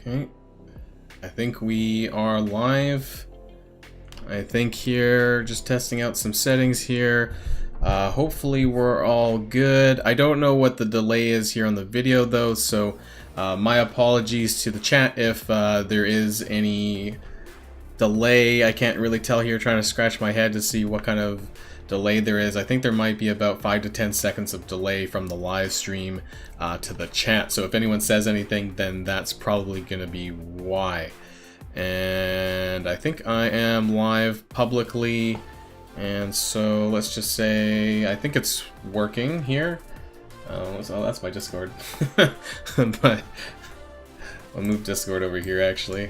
Okay, I think we are live. I think here, just testing out some settings here. Hopefully we're all good. I don't know what the delay is here on the video though, so my apologies to the chat if there is any delay. I can't really tell here, trying to scratch my head to see what kind of delay there is. I think there might be about 5 to 10 seconds of delay from the live stream to the chat, so if anyone says anything, then that's probably gonna be why. And I think I am live publicly, and so let's just say I think it's working here. Oh, that's my Discord. But I'll move Discord over here actually.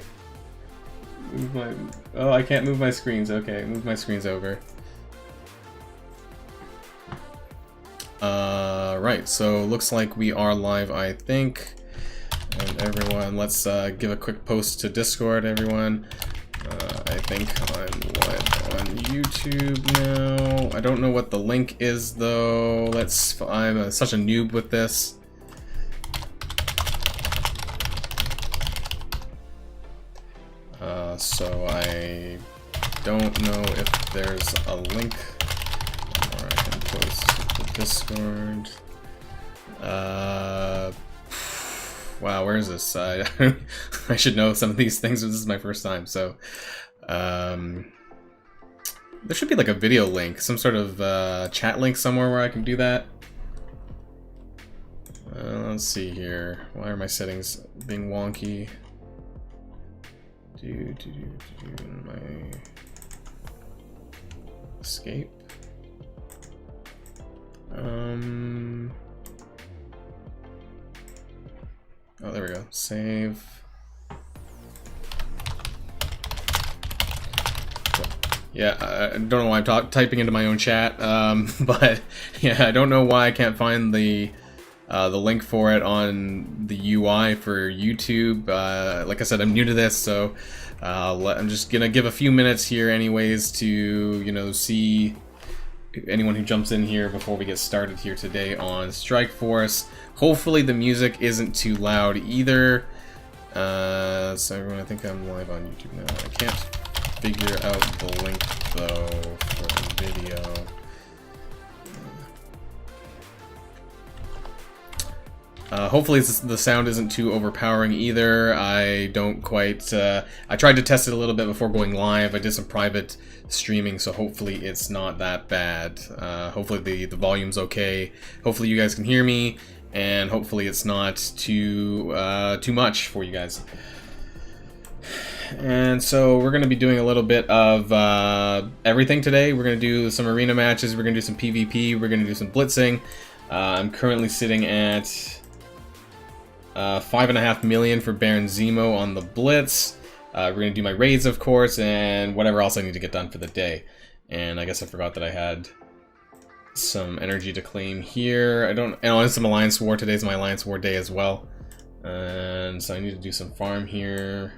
Oh, I can't move my screens. Okay, move my screens over. Right, so looks like we are live, I think. And everyone, let's give a quick post to Discord, everyone. I think I'm live on YouTube now. I don't know what the link is, though. I'm such a noob with this. So I don't know if there's a link or I can post to Discord. Wow, where is this? I should know some of these things, but this is my first time, so there should be like a video link, some sort of chat link somewhere where I can do that. Let's see here. Why are my settings being wonky? My escape. Oh, there we go. Save. Yeah, I don't know why I'm typing into my own chat, but yeah, I don't know why I can't find the link for it on the UI for YouTube. Like I said, I'm new to this, so I'm just gonna give a few minutes here anyways to, you know, see anyone who jumps in here before we get started here today on Strike Force. Hopefully the music isn't too loud either. So everyone, I think I'm live on YouTube now. I can't figure out the link though for the video. Hopefully the sound isn't too overpowering either. I don't quite... I tried to test it a little bit before going live. I did some private streaming, so hopefully it's not that bad. Hopefully the volume's okay. Hopefully you guys can hear me, and hopefully it's not too much for you guys. And so we're going to be doing a little bit of everything today. We're going to do some arena matches, we're going to do some PvP, we're going to do some blitzing. I'm currently sitting at 5.5 million for Baron Zemo on the Blitz. We're going to do my raids, of course, and whatever else I need to get done for the day. And I guess I forgot that I had some energy to claim here. And some Alliance War. Today's my Alliance War day as well. And so I need to do some farm here.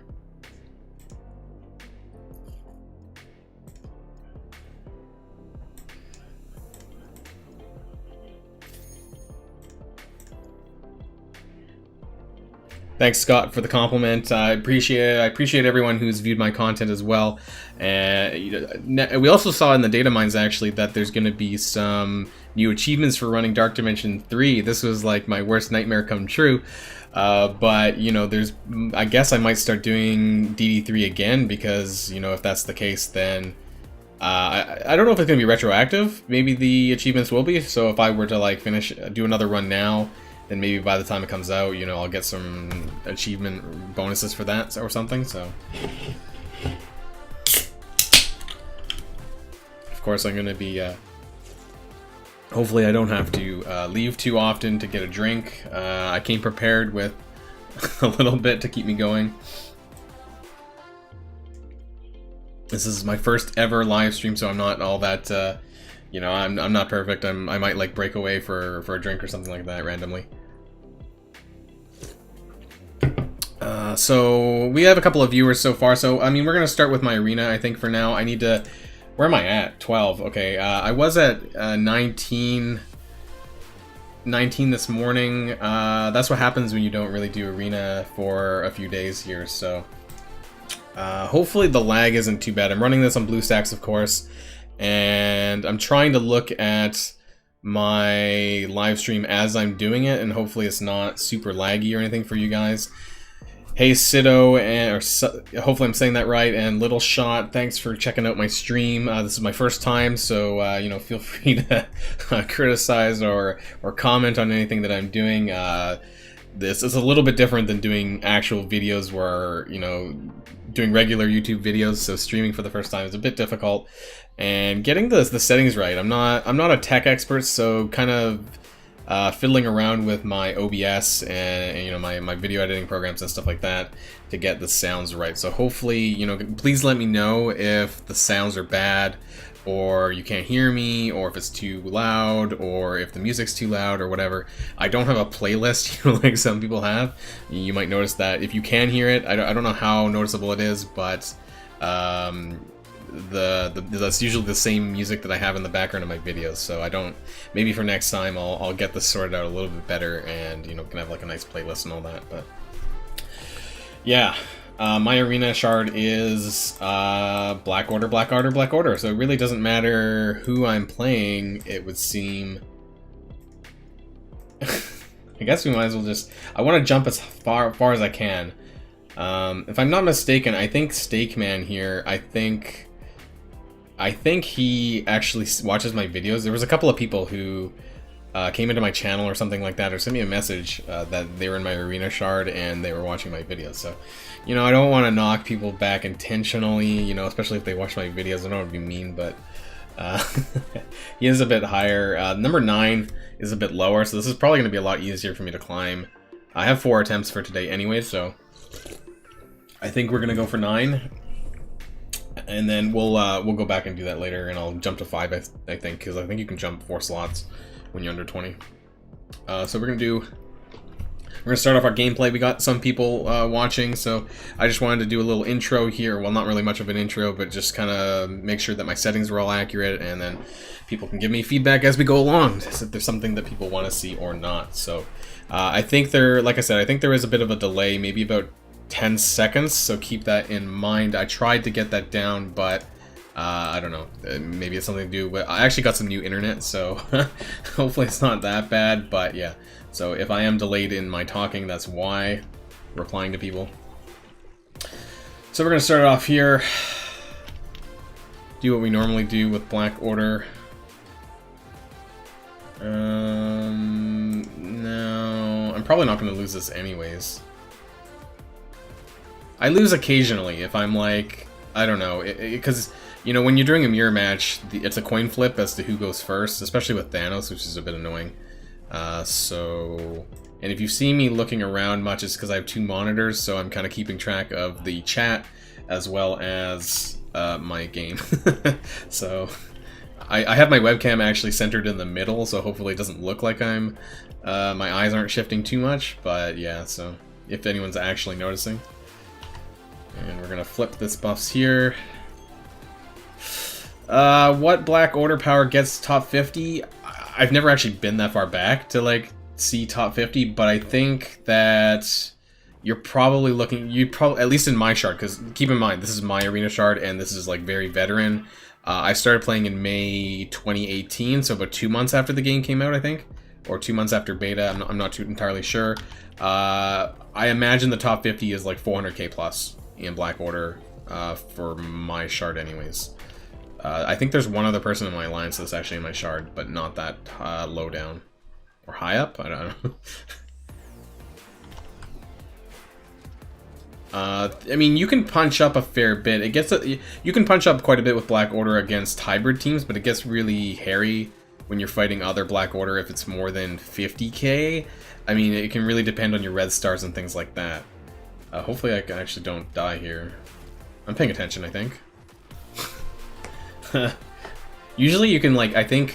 Thanks, Scott, for the compliment. I appreciate it. I appreciate everyone who's viewed my content as well. We also saw in the data mines, actually, that there's going to be some new achievements for running Dark Dimension 3. This was like my worst nightmare come true. But, you know, I guess I might start doing DD3 again, because, you know, if that's the case, then I don't know if it's going to be retroactive. Maybe the achievements will be. So if I were to, like, do another run now, then maybe by the time it comes out, you know, I'll get some achievement bonuses for that or something, so. Of course, I'm going to be, hopefully I don't have to leave too often to get a drink. I came prepared with a little bit to keep me going. This is my first ever live stream, so I'm not all that, you know, I'm not perfect. I might like break away for a drink or something like that randomly. So we have a couple of viewers so far. So I mean, we're gonna start with my arena. I think for now. I need to. Where am I at? 12. Okay. I was at 19. 19 this morning. That's what happens when you don't really do arena for a few days here, so hopefully the lag isn't too bad. I'm running this on BlueStacks, of course, and I'm trying to look at my live stream as I'm doing it, and hopefully it's not super laggy or anything for you guys. Hey Sido, hopefully I'm saying that right, and Little Shot, thanks for checking out my stream. This is my first time, so you know, feel free to criticize or comment on anything that I'm doing. This is a little bit different than doing actual videos where, you know, doing regular YouTube videos, so streaming for the first time is a bit difficult. And getting the settings right. I'm not a tech expert, so kind of fiddling around with my OBS and you know, my video editing programs and stuff like that to get the sounds right. So hopefully, you know, please let me know if the sounds are bad, or you can't hear me, or if it's too loud, or if the music's too loud, or whatever. I don't have a playlist, you know, like some people have. You might notice that if you can hear it, I don't know how noticeable it is, but that's usually the same music that I have in the background of my videos, so I don't. Maybe for next time I'll get this sorted out a little bit better, and you know, can have like a nice playlist and all that. But yeah, my arena shard is Black Order, Black Order, Black Order. So it really doesn't matter who I'm playing, it would seem. I guess we might as well just. I want to jump as far as I can. If I'm not mistaken, I think Steakman here. I think he actually watches my videos. There was a couple of people who came into my channel or something like that, or sent me a message that they were in my arena shard and they were watching my videos. So, you know, I don't want to knock people back intentionally, you know, especially if they watch my videos. I don't want to be mean, but he is a bit higher. Number 9 is a bit lower, so this is probably going to be a lot easier for me to climb. I have 4 attempts for today anyway, so I think we're going to go for 9. And then we'll go back and do that later, and I'll jump to 5, I think, because I think you can jump 4 slots when you're under 20. So we're gonna start off our gameplay. We got some people watching, so I just wanted to do a little intro here. Well, not really much of an intro, but just kind of make sure that my settings are all accurate, and then people can give me feedback as we go along, if there's something that people want to see or not. So I think like I said, I think there is a bit of a delay, maybe about 10 seconds, so keep that in mind. I tried to get that down, but I don't know, maybe it's something to do with, I actually got some new internet, so hopefully it's not that bad. But yeah, so if I am delayed in my talking, that's why, replying to people. So we're gonna start off here, do what we normally do with Black Order. No, I'm probably not gonna lose this anyways. I lose occasionally if I'm like, I don't know, because, you know, when you're doing a mirror match, it's a coin flip as to who goes first, especially with Thanos, which is a bit annoying. And if you see me looking around much, it's because I have 2 monitors, so I'm kind of keeping track of the chat as well as my game. So I have my webcam actually centered in the middle, so hopefully it doesn't look like my eyes aren't shifting too much, but yeah, so if anyone's actually noticing. And we're gonna flip this buffs here. What Black Order power gets top 50? I've never actually been that far back to like see top 50, but I think that you're probably looking, at least in my shard, because keep in mind, this is my arena shard, and this is like very veteran. I started playing in May 2018, so about 2 months after the game came out, I think, or 2 months after beta. I'm not too entirely sure. I imagine the top 50 is like 400k plus in Black Order for my shard anyways. I think there's one other person in my alliance that's actually in my shard, but not that low down. Or high up? I don't know. I mean, you can punch up a fair bit. You can punch up quite a bit with Black Order against hybrid teams, but it gets really hairy when you're fighting other Black Order if it's more than 50k. I mean, it can really depend on your red stars and things like that. Hopefully I actually don't die here. I'm paying attention, I think. Usually you can, like, I think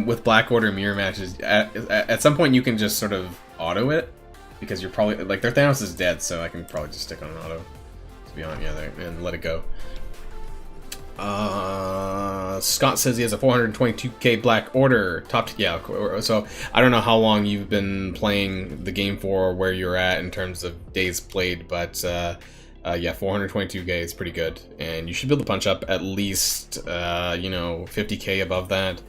with Black Order mirror matches, at some point you can just sort of auto it, because you're probably, like, their Thanos is dead, so I can probably just stick on an auto, to be honest, yeah, and let it go. Scott says he has a 422k Black Order top. Yeah, so I don't know how long you've been playing the game for, or where you're at in terms of days played, but yeah, 422k is pretty good, and you should be able to punch up at least 50k above that.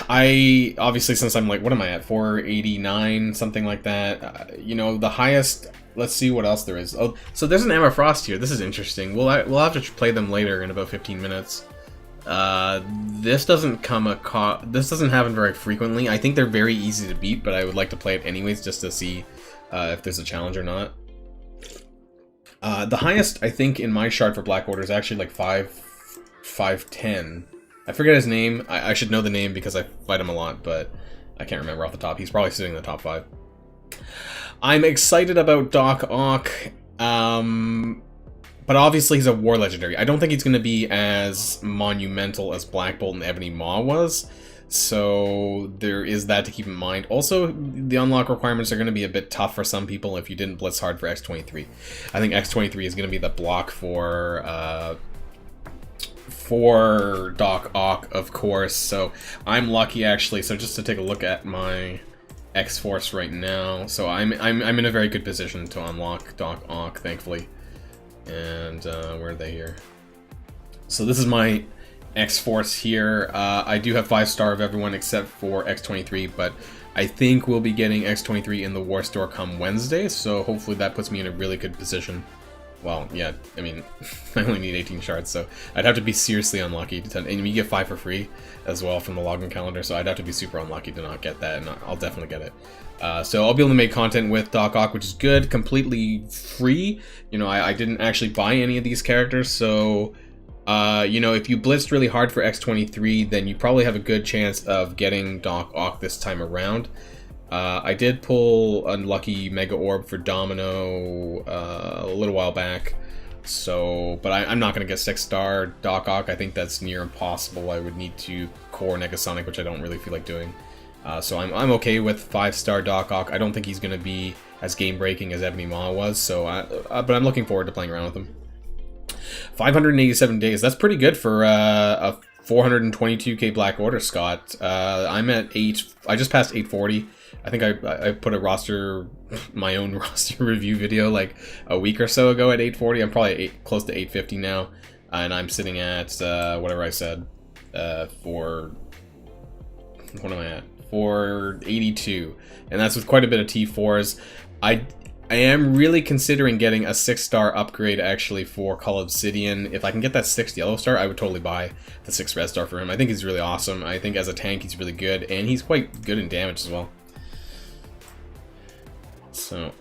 I obviously, since I'm like, what am I at, 489, something like that. The highest. Let's see what else there is. Oh, so there's an Emma Frost here. This is interesting. We'll have to play them later in about 15 minutes. This doesn't happen very frequently. I think they're very easy to beat, but I would like to play it anyways just to see if there's a challenge or not. The highest, I think, in my shard for Black Order is actually like 510. I forget his name. I should know the name because I fight him a lot, but I can't remember off the top. He's probably sitting in the top 5. I'm excited about Doc Ock, but obviously he's a war legendary. I don't think he's going to be as monumental as Black Bolt and Ebony Maw was, so there is that to keep in mind. Also, the unlock requirements are going to be a bit tough for some people if you didn't blitz hard for X23. I think X23 is going to be the block for Doc Ock, of course, so I'm lucky actually. So just to take a look at my X-Force right now, so I'm in a very good position to unlock Doc Ock, thankfully. And where are they here? So this is my X-Force here. I do have 5-star of everyone except for X23, but I think we'll be getting X23 in the War Store come Wednesday, so hopefully that puts me in a really good position. Well, yeah, I mean, I only need 18 shards, so I'd have to be seriously unlucky to and you get 5 for free as well from the login calendar, so I'd have to be super unlucky to not get that, and I'll definitely get it. So I'll be able to make content with Doc Ock, which is good, completely free. I didn't actually buy any of these characters, so if you blitzed really hard for X23, then you probably have a good chance of getting Doc Ock this time around. I did pull a lucky Mega Orb for Domino a little while back, but I'm not going to get 6-star Doc Ock. I think that's near impossible. I would need to core Negasonic, which I don't really feel like doing. So I'm okay with 5-star Doc Ock. I don't think he's going to be as game-breaking as Ebony Maw was, but I'm looking forward to playing around with him. 587 days, that's pretty good for a 422k Black Order, Scott. I'm at 8, I just passed 840. I think I put my own roster review video like a week or so ago at 840. I'm probably close to 850 now, and I'm sitting at whatever I said what am I at? 482, and that's with quite a bit of T4s. I am really considering getting a 6-star upgrade actually for Call Obsidian. If I can get that 6th yellow star, I would totally buy the 6th red star for him. I think he's really awesome. I think as a tank he's really good, and he's quite good in damage as well. So,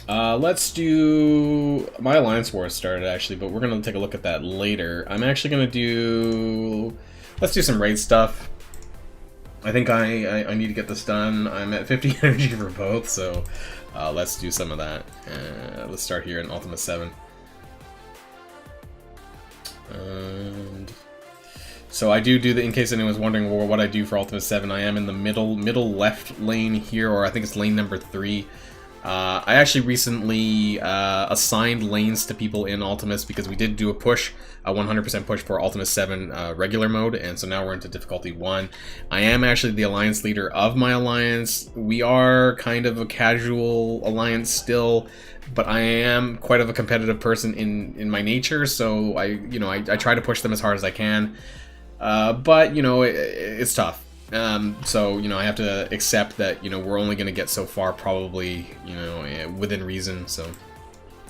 let's do... My Alliance War started, actually, but we're going to take a look at that later. I'm actually going to do... Let's do some raid stuff. I think I need to get this done. I'm at 50 energy for both, so let's do some of that. Let's start here in Ultimus 7. And... So I do in case anyone's wondering what I do for Ultimus 7, I am in the middle left lane here, or I think it's lane number 3. I actually recently assigned lanes to people in Ultimus because we did do a 100% push for Ultimus 7 regular mode, and so now we're into difficulty 1. I am actually the alliance leader of my alliance. We are kind of a casual alliance still, but I am quite of a competitive person in my nature, so I try to push them as hard as I can. But it's tough. So, I have to accept that, we're only going to get so far, probably, within reason, so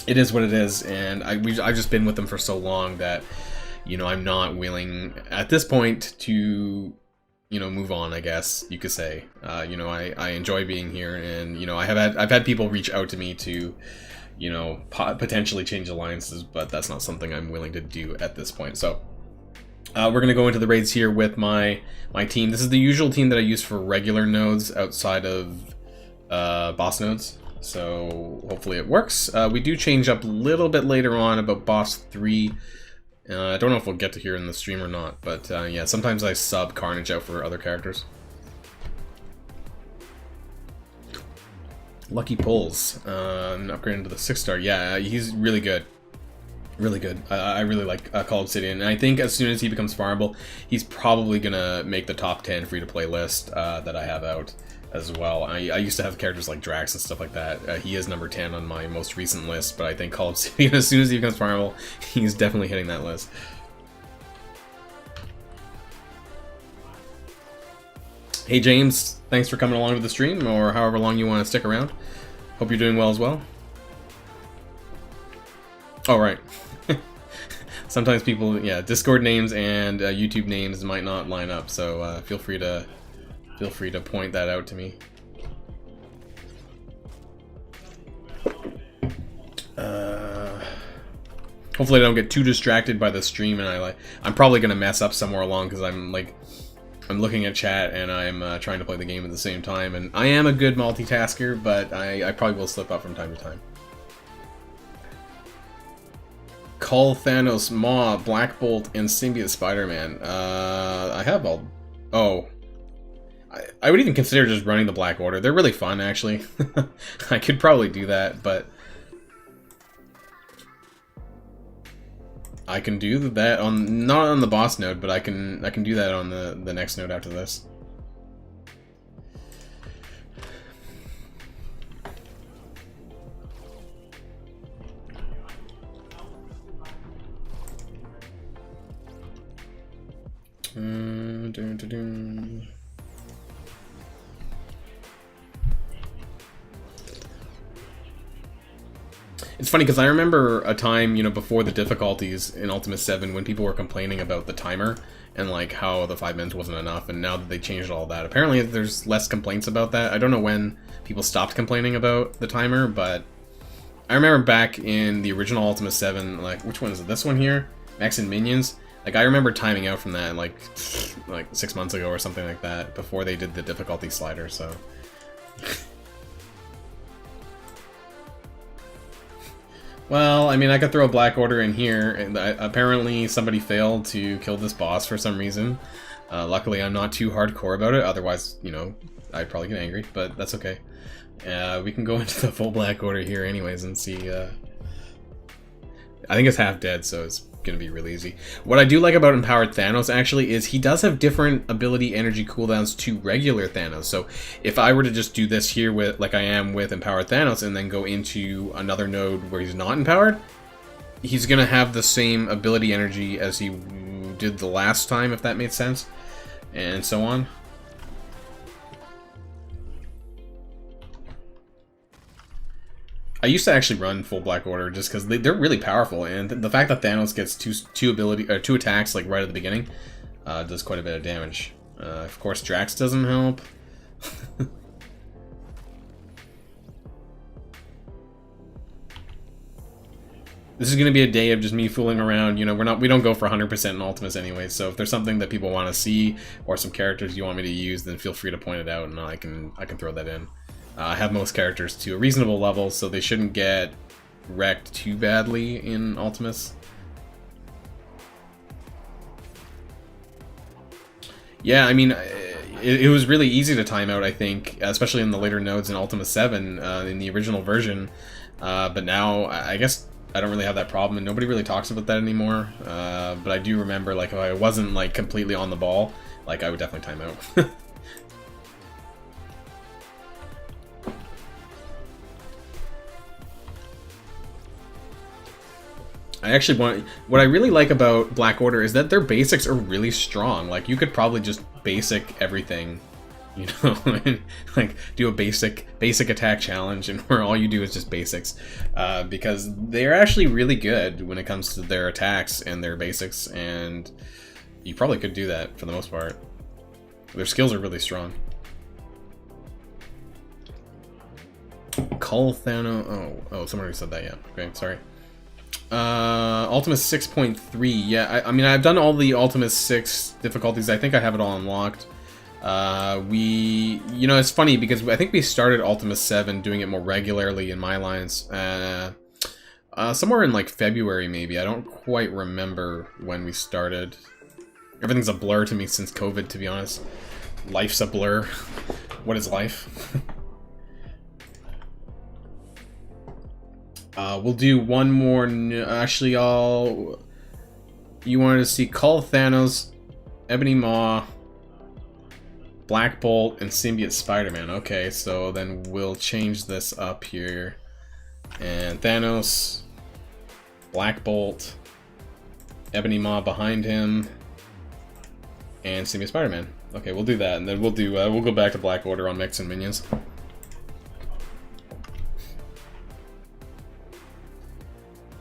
it is what it is, and I've just been with them for so long that, I'm not willing, at this point, to, move on, I guess, you could say. I enjoy being here, and, I've had people reach out to me to, potentially change alliances, but that's not something I'm willing to do at this point, so... we're going to go into the raids here with my team. This is the usual team that I use for regular nodes outside of boss nodes, so hopefully it works. We do change up a little bit later on about boss 3. I don't know if we'll get to here in the stream or not, but yeah, sometimes I sub Carnage out for other characters. Lucky pulls. Upgrade into the 6-star. Yeah, he's really good. Really good. I really like Call Obsidian, and I think as soon as he becomes farmable, he's probably gonna make the top 10 free-to-play list that I have out as well. I used to have characters like Drax and stuff like that. He is number 10 on my most recent list, but I think Call Obsidian, as soon as he becomes farmable, he's definitely hitting that list. Hey James, thanks for coming along to the stream, or however long you want to stick around. Hope you're doing well as well. Oh, right. Sometimes people, yeah, Discord names and YouTube names might not line up, so feel free to point that out to me. Hopefully I don't get too distracted by the stream, and I'm probably gonna mess up somewhere along because I'm looking at chat and I'm trying to play the game at the same time, and I am a good multitasker, but I probably will slip up from time to time. Call Thanos, Maw, Black Bolt, and Symbiote Spider-Man. I have all... Oh. I would even consider just running the Black Order. They're really fun, actually. I could probably do that, but... I can do that on... Not on the boss node, but I can do that on the next node after this. It's funny because I remember a time, you know, before the difficulties in Ultimus 7 when people were complaining about the timer and like how the 5 minutes wasn't enough, and now that they changed all that, apparently there's less complaints about that. I don't know when people stopped complaining about the timer, but I remember back in the original Ultimus 7, like, which one is it? This one here? Max and Minions? Like, I remember timing out from that, like 6 months ago or something like that, before they did the difficulty slider, so... Well, I mean, I could throw a Black Order in here, and apparently somebody failed to kill this boss for some reason. Luckily, I'm not too hardcore about it, otherwise, you know, I'd probably get angry, but that's okay. We can go into the full Black Order here anyways and see... I think it's half dead, so it's gonna be really easy. What I do like about Empowered Thanos, actually, is he does have different ability energy cooldowns to regular Thanos. So if I were to just do this here with, like I am with Empowered Thanos, and then go into another node where he's not empowered, he's gonna have the same ability energy as he did the last time, if that made sense, and so on. I used to actually run full Black Order just because they're really powerful, and the fact that Thanos gets two attacks like right at the beginning does quite a bit of damage. Of course, Drax doesn't help. This is going to be a day of just me fooling around. You know, we don't go for 100% in Ultimus anyway. So if there's something that people want to see or some characters you want me to use, then feel free to point it out, and I can throw that in. I have most characters to a reasonable level, so they shouldn't get wrecked too badly in Ultimus. Yeah, I mean, it was really easy to time out, I think, especially in the later nodes in Ultimus 7, in the original version. But now, I guess I don't really have that problem, and nobody really talks about that anymore. But I do remember, like, if I wasn't, like, completely on the ball, like, I would definitely time out. what I really like about Black Order is that their basics are really strong. Like, you could probably just basic everything, you know, and, like, do a basic attack challenge, and where all you do is just basics, because they're actually really good when it comes to their attacks and their basics, and you probably could do that for the most part. Their skills are really strong. Call Thanos. Oh, someone already said that. Yeah. Okay, sorry. Ultimus 6.3. Yeah, I mean, I've done all the Ultimus 6 difficulties. I think I have it all unlocked. You know, it's funny because I think we started Ultimus 7 doing it more regularly in my lines. Somewhere in like February, maybe. I don't quite remember when we started. Everything's a blur to me since COVID, to be honest. Life's a blur. What is life? We'll do one more. Actually, you wanted to see Call Thanos, Ebony Maw, Black Bolt, and Symbiote Spider-Man. Okay, so then we'll change this up here. And Thanos, Black Bolt, Ebony Maw behind him, and Symbiote Spider-Man. Okay, we'll do that, and then we'll do we'll go back to Black Order on mechs and minions.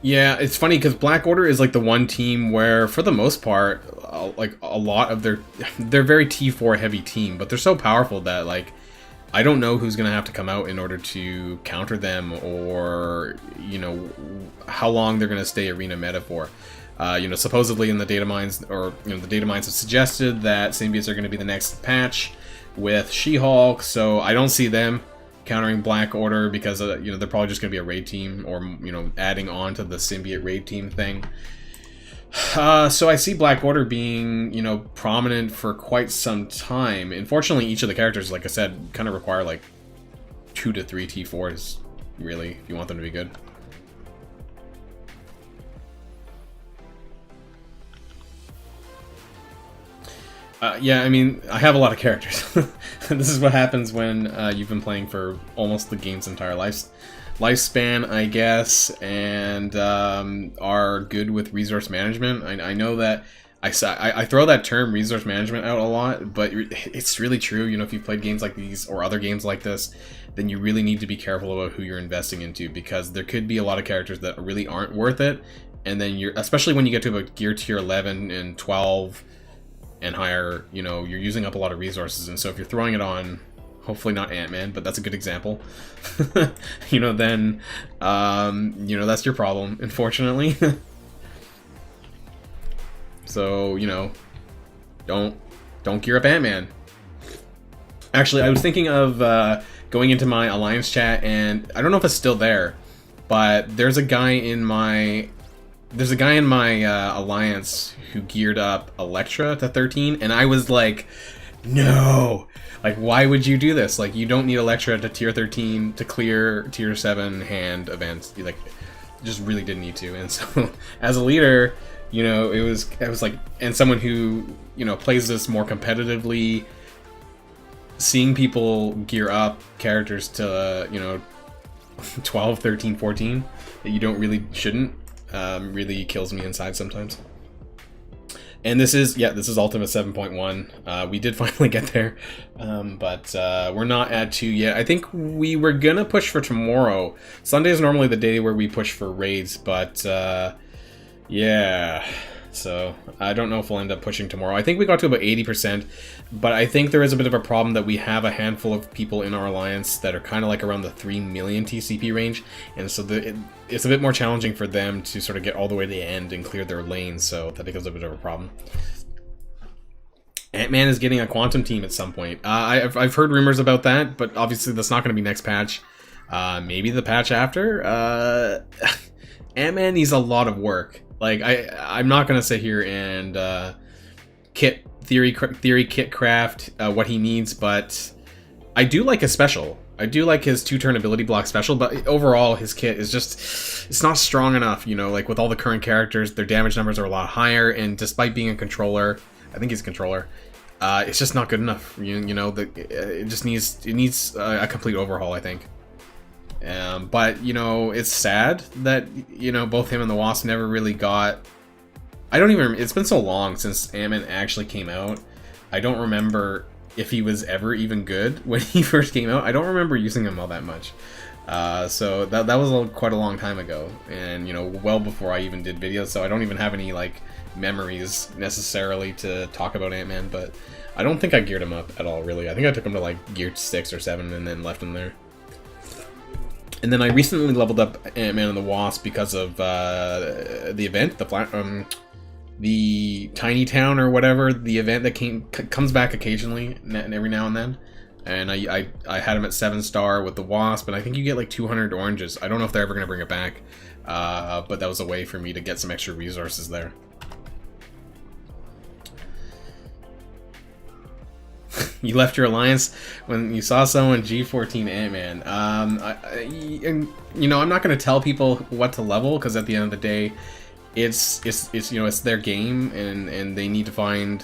Yeah, it's funny because Black Order is like the one team where, for the most part, like a lot of they're very T4 heavy team, but they're so powerful that like I don't know who's gonna have to come out in order to counter them, or you know how long they're gonna stay arena meta for. You know, supposedly in the data mines, or you know, the data mines have suggested that symbiotes are going to be the next patch with She-Hulk, so I don't see them countering Black Order because you know, they're probably just going to be a raid team, or you know, adding on to the symbiote raid team thing. So I see Black Order being, you know, prominent for quite some time. Unfortunately, each of the characters, like I said, kind of require like 2 to 3 T4s, really, if you want them to be good. Yeah, I mean, I have a lot of characters. This is what happens when you've been playing for almost the game's entire lifespan, I guess, and are good with resource management. I know that I throw that term resource management out a lot, but it's really true. You know, if you've played games like these or other games like this, then you really need to be careful about who you're investing into, because there could be a lot of characters that really aren't worth it, and then especially when you get to about gear tier 11 and 12 and higher, you know, you're using up a lot of resources, and so if you're throwing it on, hopefully not Ant-Man, but that's a good example, you know, then, you know, that's your problem, unfortunately. So, you know, don't gear up Ant-Man. Actually, I was thinking of going into my Alliance chat, and I don't know if it's still there, but there's a guy in my Alliance who geared up Elektra to 13, and I was like, no, like, why would you do this? Like, you don't need Elektra to tier 13 to clear tier 7 hand events. You, like, just really didn't need to. And so, as a leader, you know, it was like, and someone who, you know, plays this more competitively, seeing people gear up characters to, you know, 12, 13, 14 that you shouldn't, really kills me inside sometimes. And this is Ultimus 7.1. We did finally get there, but we're not at 2 yet. I think we were gonna push for tomorrow. Sunday is normally the day where we push for raids, but yeah. So I don't know if we'll end up pushing tomorrow. I think we got to about 80%, but I think there is a bit of a problem that we have a handful of people in our alliance that are kind of like around the 3 million TCP range, and so it's a bit more challenging for them to sort of get all the way to the end and clear their lanes, so that becomes a bit of a problem. Ant-Man is getting a quantum team at some point. I've heard rumors about that, but obviously that's not going to be next patch. Maybe the patch after. Ant-Man needs a lot of work. Like, I'm not gonna sit here and theory kit craft what he needs, but I do like his special. I do like his 2-turn ability block special, but overall his kit is just, it's not strong enough, you know, like with all the current characters, their damage numbers are a lot higher, and despite being a controller, I think he's a controller, it's just not good enough. You know, it needs a complete overhaul, I think. But, you know, it's sad that, you know, both him and the Wasp never really got... it's been so long since Ant-Man actually came out. I don't remember if he was ever even good when he first came out. I don't remember using him all that much. So that was quite a long time ago. And, you know, well before I even did videos, so I don't even have any, like, memories necessarily to talk about Ant-Man, but I don't think I geared him up at all, really. I think I took him to, like, gear 6 or 7 and then left him there. And then I recently leveled up Ant-Man and the Wasp because of the event, the Tiny Town or whatever, the event that comes back occasionally, every now and then. And I had him at 7-star with the Wasp, and I think you get like 200 oranges. I don't know if they're ever going to bring it back, but that was a way for me to get some extra resources there. You left your alliance when you saw someone G14 Ant-Man. You know, I'm not going to tell people what to level, because at the end of the day, it's you know, it's their game, and they need to find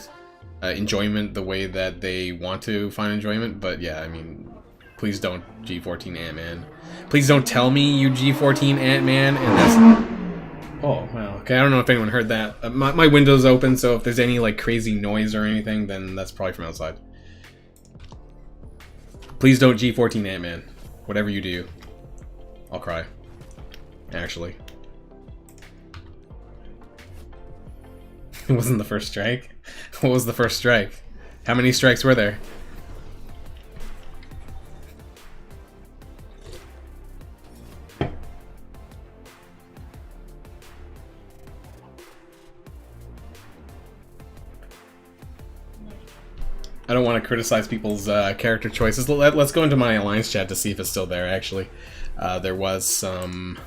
enjoyment the way that they want to find enjoyment. But yeah, I mean, please don't G14 Ant-Man. Please don't tell me you G14 Ant-Man, and that's... Oh, wow. Okay, I don't know if anyone heard that. My window's open, so if there's any, like, crazy noise or anything, then that's probably from outside. Please don't G14 Ant-Man. Whatever you do. I'll cry. Actually. It wasn't the first strike? What was the first strike? How many strikes were there? I don't want to criticize people's character choices. Let's go into my alliance chat to see if it's still there, actually. There was some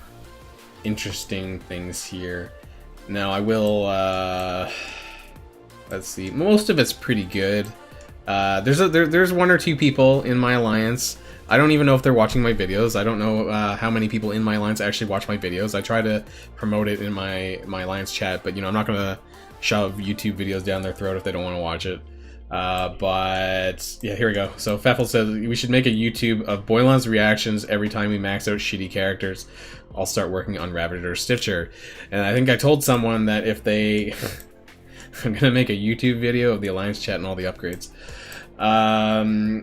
interesting things here. Now, I will... let's see. Most of it's pretty good. There's one or two people in my alliance. I don't even know if they're watching my videos. I don't know how many people in my alliance actually watch my videos. I try to promote it in my alliance chat, but, you know, I'm not going to shove YouTube videos down their throat if they don't want to watch it. But yeah, here we go. So Pfeffel says we should make a YouTube of Boilon's reactions every time we max out shitty characters. I'll start working on Ravager Stitcher. And I think I told someone that if they... I'm gonna make a YouTube video of the Alliance chat and all the upgrades. Now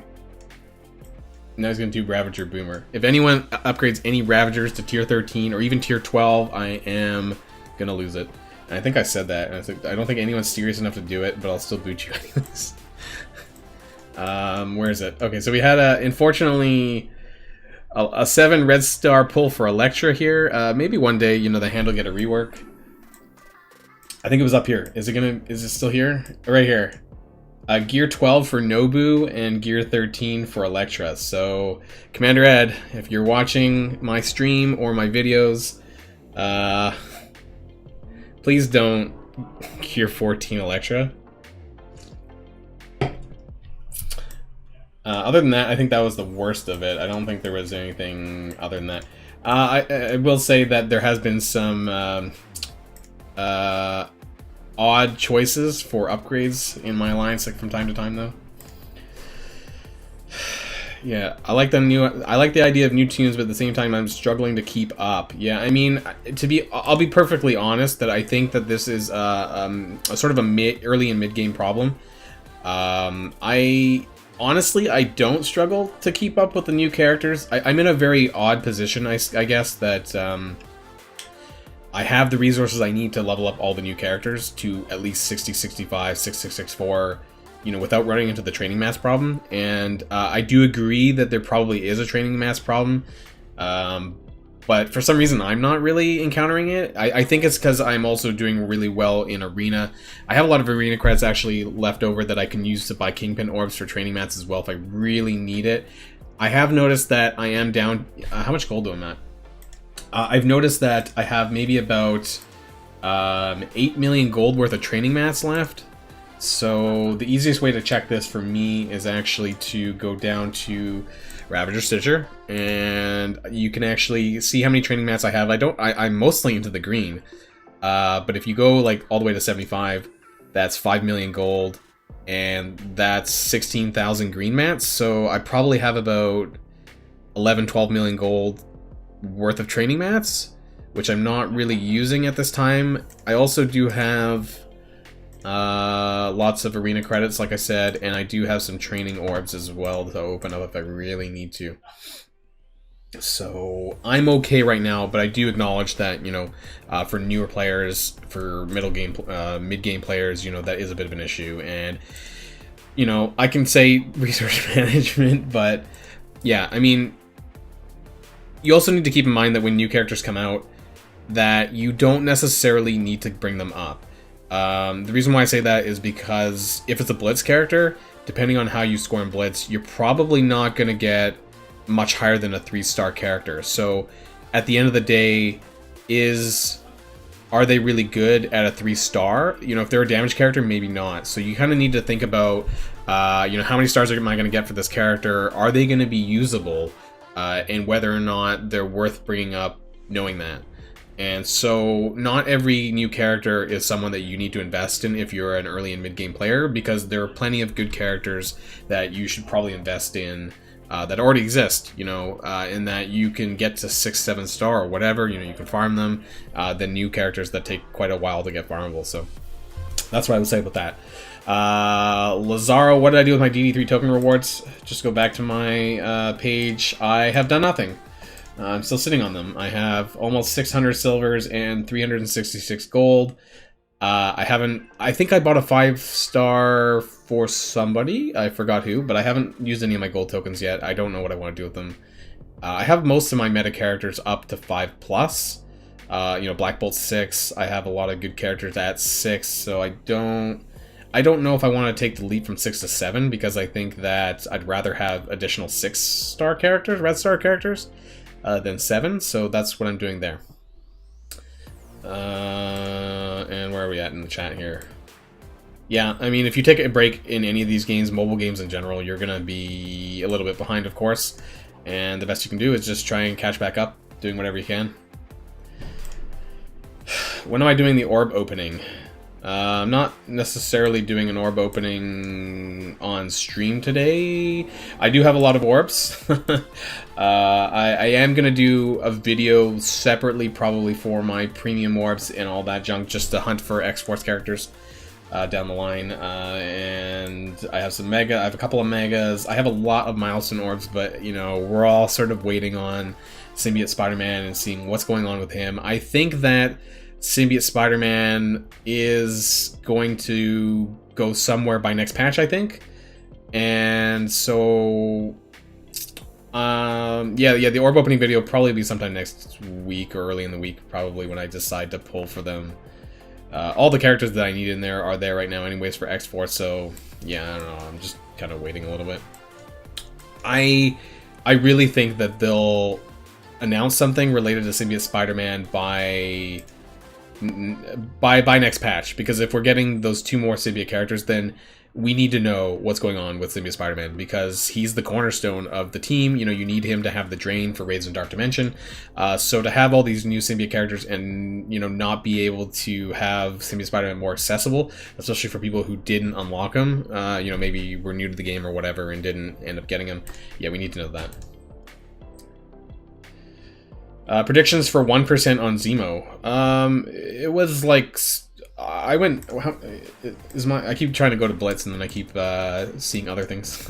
he's gonna do Ravager Boomer. If anyone upgrades any Ravagers to tier 13 or even tier 12, I am gonna lose it. And I think I said that. And I don't think anyone's serious enough to do it, but I'll still boot you anyways. Where is it? Okay, so we had unfortunately a 7 red star pull for Electra here. Maybe one day, you know, the handle get a rework. I think it was up here. Is it still here? Right here. Gear 12 for Nobu and Gear 13 for Electra. So, Commander Ed, if you're watching my stream or my videos, please don't Gear 14 Electra. Other than that, I think that was the worst of it. I don't think there was anything other than that. I will say that there has been some odd choices for upgrades in my alliance, like from time to time, though. Yeah, I like the idea of new tunes, but at the same time, I'm struggling to keep up. Yeah, I mean, I'll be perfectly honest that I think that this is a sort of a early and mid game problem. Honestly, I don't struggle to keep up with the new characters. I'm in a very odd position, I guess, that I have the resources I need to level up all the new characters to at least 60, 65, 66, 64, you know, without running into the training mass problem. And I do agree that there probably is a training mass problem, but for some reason I'm not really encountering it. I think it's because I'm also doing really well in Arena. I have a lot of Arena credits actually left over that I can use to buy Kingpin Orbs for training mats as well if I really need it. I have noticed that I am down... how much gold do I at? I've noticed that I have maybe about 8 million gold worth of training mats left. So the easiest way to check this for me is actually to go down to Ravager Stitcher, and you can actually see how many training mats I have. I'm mostly into the green, but if you go like all the way to 75, that's 5 million gold, and that's 16,000 green mats. So I probably have about 11-12 million gold worth of training mats, which I'm not really using at this time. I also do have lots of arena credits, like I said, and I do have some training orbs as well to open up if I really need to. So I'm okay right now, but I do acknowledge that, you know, for newer players, for mid-game players, you know, that is a bit of an issue. And, you know, I can say resource management, but yeah, I mean, you also need to keep in mind that when new characters come out, that you don't necessarily need to bring them up. The reason why I say that is because if it's a Blitz character, depending on how you score in Blitz, you're probably not going to get much higher than a 3-star character. So at the end of the day, are they really good at a 3-star? You know, if they're a damage character, maybe not. So you kind of need to think about You know, how many stars am I going to get for this character? Are they going to be usable? And whether or not they're worth bringing up, knowing that. And so not every new character is someone that you need to invest in if you're an early and mid-game player, because there are plenty of good characters that you should probably invest in that already exist, you know, in that you can get to 6, 7 star or whatever, you know, you can farm them, than new characters that take quite a while to get farmable. So that's what I would say about that. Lazaro, what did I do with my DD3 token rewards? Just go back to my page. I have done nothing. I'm still sitting on them. I have almost 600 silvers and 366 gold. I think I bought a 5-star for somebody. I forgot who, but I haven't used any of my gold tokens yet. I don't know what I want to do with them. I have most of my meta characters up to 5+. You know, Black Bolt 6. I have a lot of good characters at 6, so I don't know if I want to take the leap from 6 to 7, because I think that I'd rather have additional 6-star characters, red star characters, than 7, so that's what I'm doing there. And where are we at in the chat here? Yeah, I mean, if you take a break in any of these games, mobile games in general, you're gonna be a little bit behind, of course, and the best you can do is just try and catch back up, doing whatever you can. When am I doing the orb opening? I'm not necessarily doing an orb opening on stream today. I do have a lot of orbs. I am going to do a video separately, probably for my premium orbs and all that junk, just to hunt for X-Force characters down the line. And I have some mega. I have a couple of megas. I have a lot of milestone orbs, but, you know, we're all sort of waiting on Symbiote Spider-Man and seeing what's going on with him. I think that Symbiote Spider-Man is going to go somewhere by next patch, I think. And so yeah, the orb opening video will probably be sometime next week or early in the week, probably, when I decide to pull for them. All the characters that I need in there are there right now anyways for X-Force, so yeah, I don't know, I'm just kind of waiting a little bit. I really think that they'll announce something related to Symbiote Spider-Man by next patch, because if we're getting those 2 more symbiote characters, then we need to know what's going on with Symbiote Spider-Man, because he's the cornerstone of the team. You know, you need him to have the drain for Raids in Dark Dimension. So to have all these new symbiote characters and, you know, not be able to have Symbiote Spider-Man more accessible, especially for people who didn't unlock him, you know, maybe were new to the game or whatever and didn't end up getting him. Yeah, we need to know that. Predictions for 1% on Zemo. It was like, I went, I keep trying to go to Blitz and then I keep seeing other things.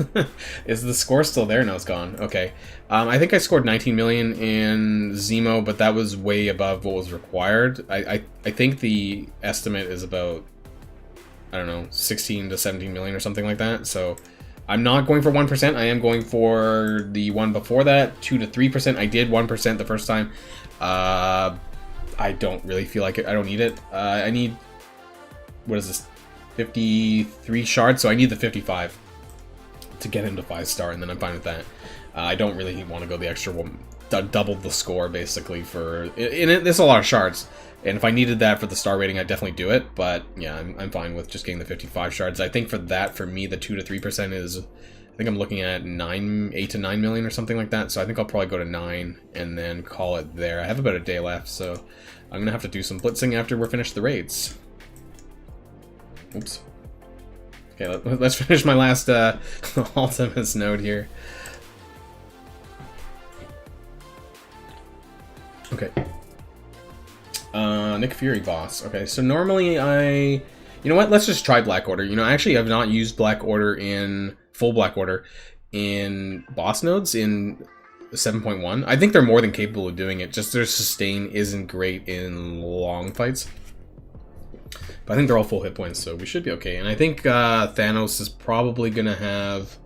Is the score still there? No, it's gone. Okay. I think I scored 19 million in Zemo, but that was way above what was required. I think the estimate is about, I don't know, 16 to 17 million or something like that. So I'm not going for 1%. I am going for the one before that, 2 to 3%. I did 1% the first time. I don't really feel like it. I don't need it. I need, what is this, 53 shards? So I need the 55 to get him to 5-star, and then I'm fine with that. I don't really want to go the extra one, double the score basically for. And there's a lot of shards. And if I needed that for the star rating, I'd definitely do it. But yeah, I'm fine with just getting the 55 shards. I think for that, for me, the 2 to 3% is, I think I'm looking at 8 to 9 million or something like that. So I think I'll probably go to 9 and then call it there. I have about a day left, so I'm gonna have to do some blitzing after we're finished the raids. Oops. Okay, let's finish my last Ultimus node here. Okay. Nick Fury boss. Okay, so normally you know what, let's just try Black Order. You know, actually I've not used Black Order in, full Black Order, in boss nodes in 7.1. I think they're more than capable of doing it, just their sustain isn't great in long fights. But I think they're all full hit points, so we should be okay. And I think Thanos is probably gonna have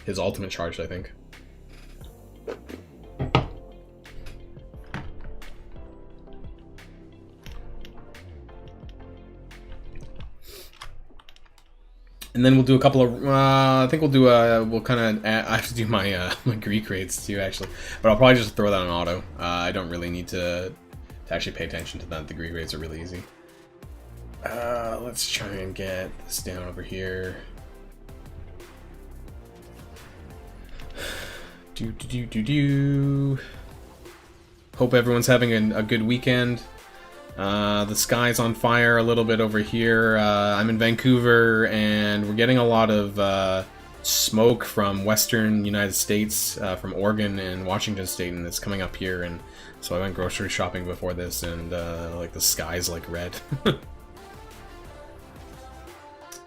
his ultimate charged, I think. And then we'll do a couple of, I think we'll do we'll kind of, I have to do my my Greek raids too, actually. But I'll probably just throw that on auto. I don't really need to actually pay attention to that. The Greek raids are really easy. Let's try and get this down over here. Hope everyone's having a good weekend. The sky's on fire a little bit over here. I'm in Vancouver, and we're getting a lot of smoke from western United States, from Oregon and Washington State, and it's coming up here. And so I went grocery shopping before this, and like the sky's like red.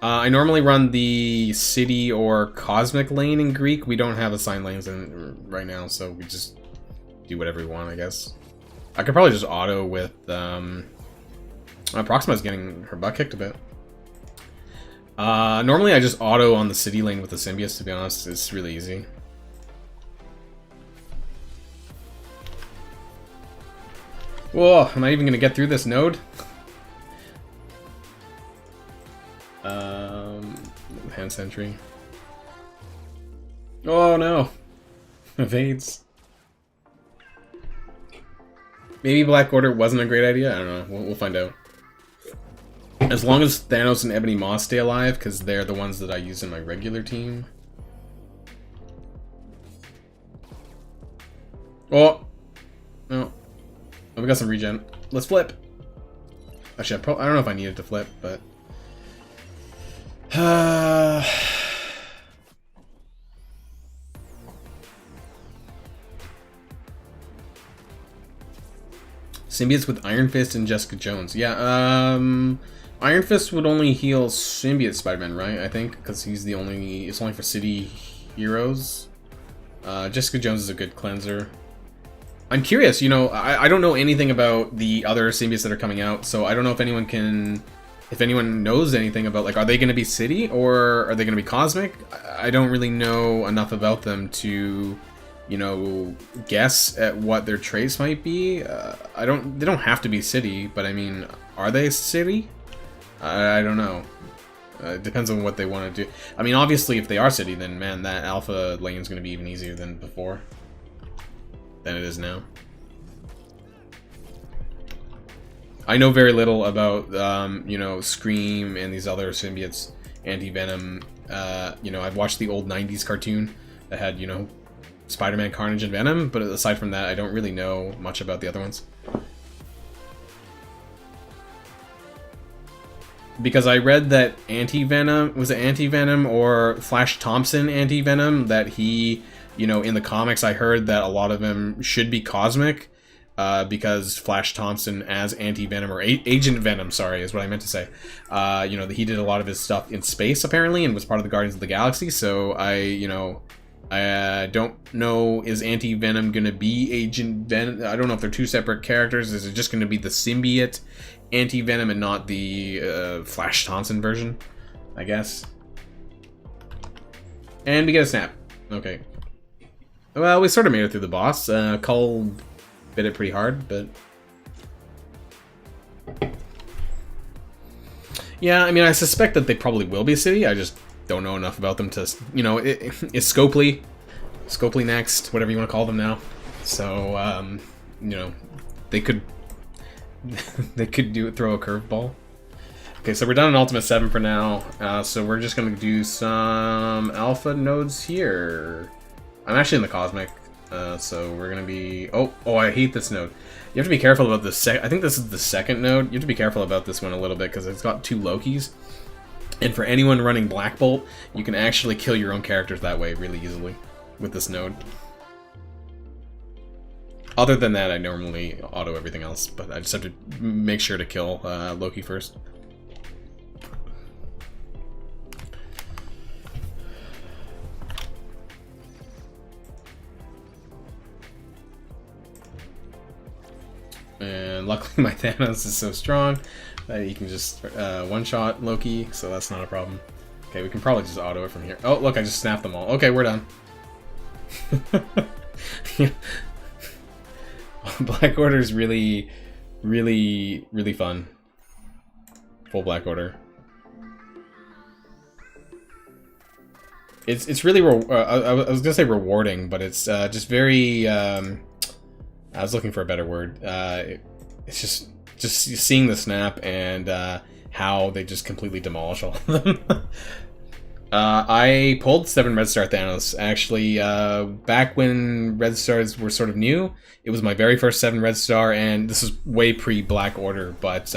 I normally run the city or cosmic lane in Greek. We don't have assigned lanes in right now, so we just do whatever we want, I guess. I could probably just auto with Proxima's getting her butt kicked a bit. Normally I just auto on the city lane with the symbiotes, to be honest. It's really easy. Whoa, am I even gonna get through this node? Hand sentry. Oh no! Evades. Maybe Black Order wasn't a great idea? I don't know. We'll find out. As long as Thanos and Ebony Maw stay alive, because they're the ones that I use in my regular team. Oh! No. Oh, we got some regen. Let's flip! Actually, I don't know if I needed to flip, but... Symbiotes with Iron Fist and Jessica Jones. Yeah, Iron Fist would only heal Symbiote Spider-Man, right? I think, because he's the only... It's only for city heroes. Jessica Jones is a good cleanser. I'm curious, you know, I don't know anything about the other symbiotes that are coming out, so I don't know if anyone can... If anyone knows anything about, like, are they going to be city, or are they going to be cosmic? I don't really know enough about them to, you know, guess at what their traits might be. They don't have to be city, but I mean, are they city? I don't know. It depends on what they want to do. I mean, obviously, if they are city, then, man, that alpha lane is going to be even easier than before. Than it is now. I know very little about, you know, Scream and these other symbiotes, Anti-Venom. You know, I've watched the old 90s cartoon that had, you know, Spider-Man, Carnage, and Venom, but aside from that, I don't really know much about the other ones. Because I read that Anti-Venom, was it Anti-Venom or Flash Thompson Anti-Venom, that he, you know, in the comics I heard that a lot of them should be cosmic, because Flash Thompson as Anti-Venom, or Agent Venom, sorry, is what I meant to say, you know, he did a lot of his stuff in space, apparently, and was part of the Guardians of the Galaxy, so I don't know, is Anti-Venom gonna be Agent Venom? I don't know if they're two separate characters. Is it just gonna be the symbiote Anti-Venom and not the Flash Thompson version, I guess? And we get a snap. Okay. Well, we sort of made it through the boss. Cull bit it pretty hard, but... Yeah, I mean, I suspect that they probably will be city. I just don't know enough about them to, you know, it's Scopely next, whatever you want to call them now. So, you know, they could throw a curveball. Okay, so we're done in Ultimus 7 for now. So we're just gonna do some alpha nodes here. I'm actually in the cosmic, so we're gonna be. Oh, I hate this node. You have to be careful about this. I think this is the second node. You have to be careful about this one a little bit because it's got two Lokis. And for anyone running Black Bolt, you can actually kill your own characters that way really easily with this node. Other than that, I normally auto everything else, but I just have to make sure to kill Loki first. And luckily my Thanos is so strong that he can just one-shot Loki, so that's not a problem. Okay, we can probably just auto it from here. Oh, look, I just snapped them all. Okay, we're done. Black Order is really, really, really fun. Full Black Order. It's really, I was gonna say rewarding, but it's just very, I was looking for a better word. It's just seeing the snap and how they just completely demolish all of them. I pulled 7 Red Star Thanos. Actually, back when Red Stars were sort of new, it was my very first 7 Red Star, and this is way pre-Black Order, but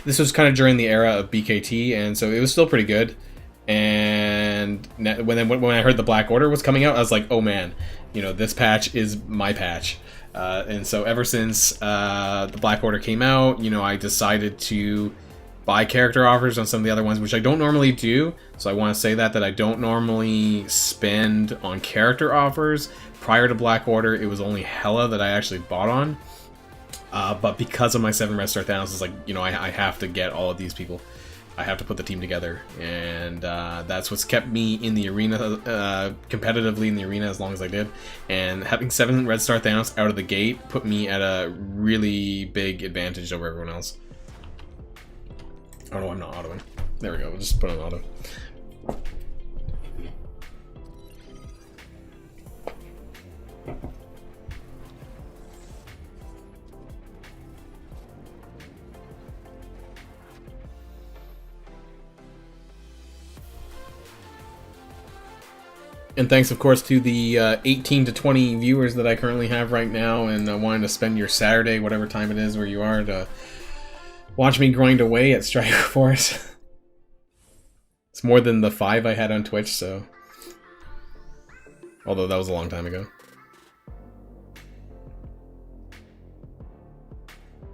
this was kind of during the era of BKT, and so it was still pretty good. And when I heard the Black Order was coming out, I was like, oh man, you know, this patch is my patch. And so ever since the Black Order came out, you know, I decided to buy character offers on some of the other ones, which I don't normally do. So I want to say that I don't normally spend on character offers. Prior to Black Order, it was only Hela that I actually bought on. But because of my 7 Red Star Thanos, it's like, you know, I have to get all of these people. I have to put the team together, and that's what's kept me in the arena, competitively in the arena as long as I did. And having 7 Red Star Thanos out of the gate put me at a really big advantage over everyone else. Oh no, I'm not autoing. There we go, we'll just put on auto. And thanks, of course, to the 18 to 20 viewers that I currently have right now, and wanting to spend your Saturday, whatever time it is where you are, to watch me grind away at Striker Force. It's more than the 5 I had on Twitch, so... Although that was a long time ago.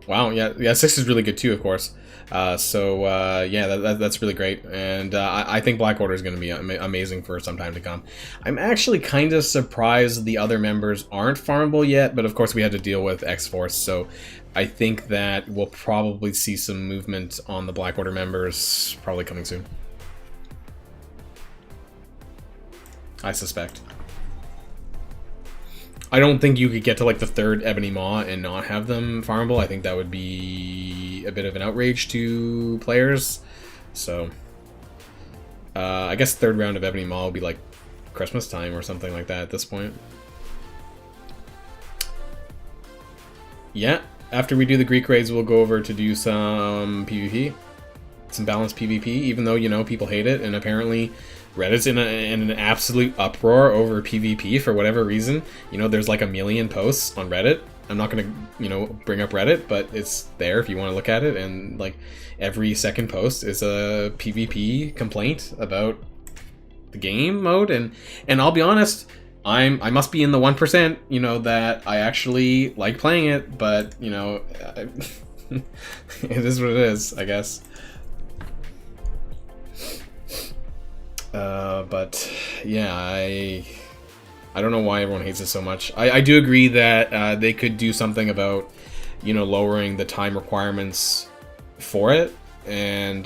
Wow, yeah, 6 is really good too, of course. Yeah, that's really great, and I think Black Order is going to be amazing for some time to come. I'm actually kind of surprised the other members aren't farmable yet, but of course we had to deal with X-Force, so I think that we'll probably see some movement on the Black Order members probably coming soon. I suspect. I don't think you could get to like the 3rd Ebony Maw and not have them farmable. I think that would be a bit of an outrage to players. So, I guess 3rd round of Ebony Maw will be like Christmas time or something like that at this point. Yeah, after we do the Greek raids, we'll go over to do some PvP. Some balanced PvP, even though, you know, people hate it, and apparently Reddit's in an absolute uproar over PvP for whatever reason. You know, there's like 1 million posts on Reddit. I'm not gonna, you know, bring up Reddit, but it's there if you want to look at it, and like every second post is a PvP complaint about the game mode, and I'll be honest, I must be in the 1%, you know, that I actually like playing it, but, you know, it is what it is, I guess. But yeah, I don't know why everyone hates it so much. I do agree that they could do something about, you know, lowering the time requirements for it, and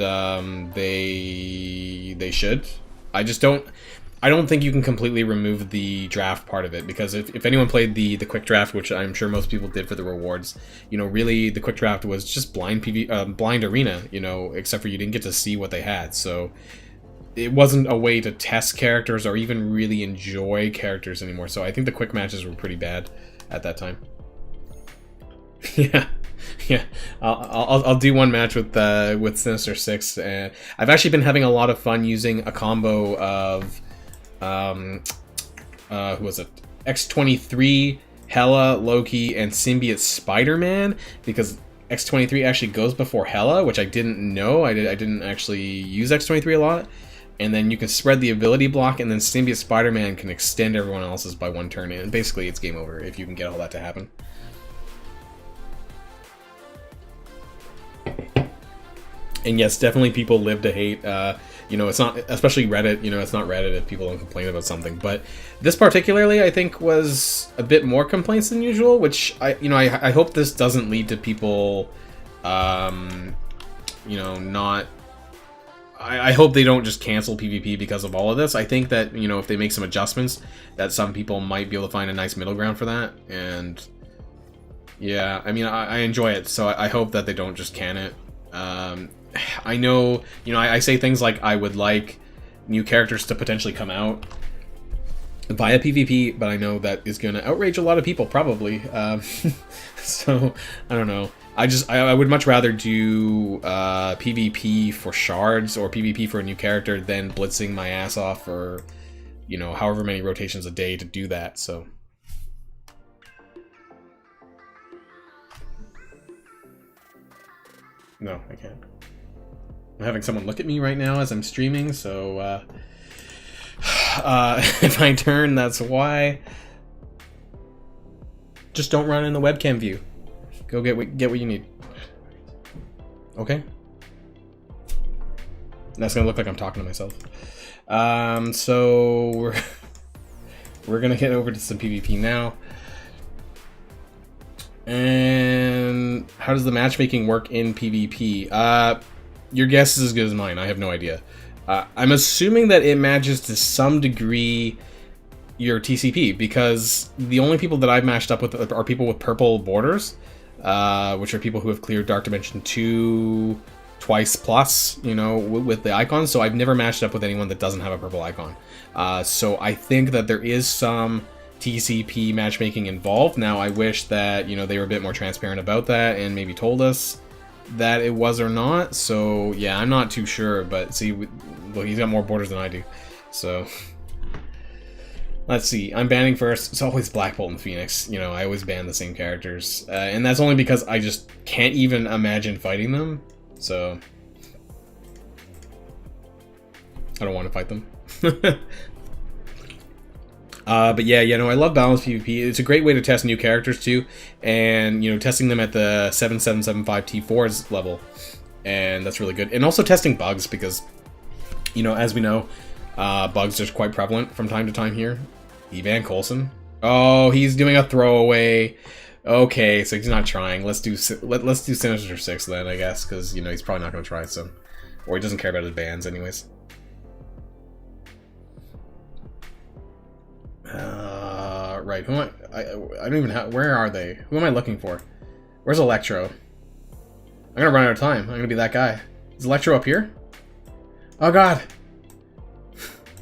they should. I don't think you can completely remove the draft part of it, because if anyone played the quick draft, which I'm sure most people did for the rewards, you know, really the quick draft was just blind blind arena, you know, except for you didn't get to see what they had, so it wasn't a way to test characters or even really enjoy characters anymore. So I think the quick matches were pretty bad at that time. Yeah. I'll do one match with Sinister Six. I've actually been having a lot of fun using a combo of who was it? X-23, Hela, Loki, and Symbiote Spider-Man, because X-23 actually goes before Hela, which I didn't know. I didn't actually use X-23 a lot. And then you can spread the ability block, and then Symbiote Spider-Man can extend everyone else's by 1 turn, and basically it's game over if you can get all that to happen. And yes, definitely people live to hate. You know, it's not, especially Reddit, you know, it's not Reddit if people don't complain about something. But this particularly, I think, was a bit more complaints than usual, which, I hope this doesn't lead to people, you know, not... I hope they don't just cancel PvP because of all of this. I think that, you know, if they make some adjustments, that some people might be able to find a nice middle ground for that. And yeah, I mean, I enjoy it, so I hope that they don't just can it. I know, you know, I say things like I would like new characters to potentially come out. via PvP, but I know that is going to outrage a lot of people, probably. So, I don't know. I would much rather do PvP for shards or PvP for a new character than blitzing my ass off for, you know, however many rotations a day to do that, so... No, I can't. I'm having someone look at me right now as I'm streaming, so if I turn, that's why. Just don't run in the webcam view. Go get what you need. Okay? That's gonna look like I'm talking to myself. So we're gonna get over to some PvP now. And how does the matchmaking work in PvP? Your guess is as good as mine. I have no idea. I'm assuming that it matches to some degree your TCP, because the only people that I've matched up with are people with purple borders, which are people who have cleared Dark Dimension 2 twice plus, you know, with the icons. So I've never matched up with anyone that doesn't have a purple icon. So I think that there is some TCP matchmaking involved. Now, I wish that, you know, they were a bit more transparent about that and maybe told us that it was or not. So yeah, I'm not too sure, but see, look, he's got more borders than I do. So let's see. I'm banning first. It's always Black Bolt and Phoenix. You know, I always ban the same characters, and that's only because I just can't even imagine fighting them. So I don't want to fight them. But yeah, you know, I love balanced PvP. It's a great way to test new characters too, and you know, testing them at the 7775 T4's level, and that's really good. And also testing bugs, because, you know, as we know, bugs are quite prevalent from time to time here. Evan Coulson. Oh, he's doing a throwaway. Okay, so he's not trying. Let's do Sinister 6 then, I guess, because, you know, he's probably not going to try, so, or he doesn't care about his bans anyways. Right. Who am I don't even have. Where are they? Who am I looking for? Where's Electro? I'm gonna run out of time. I'm gonna be that guy. Is Electro up here? Oh god.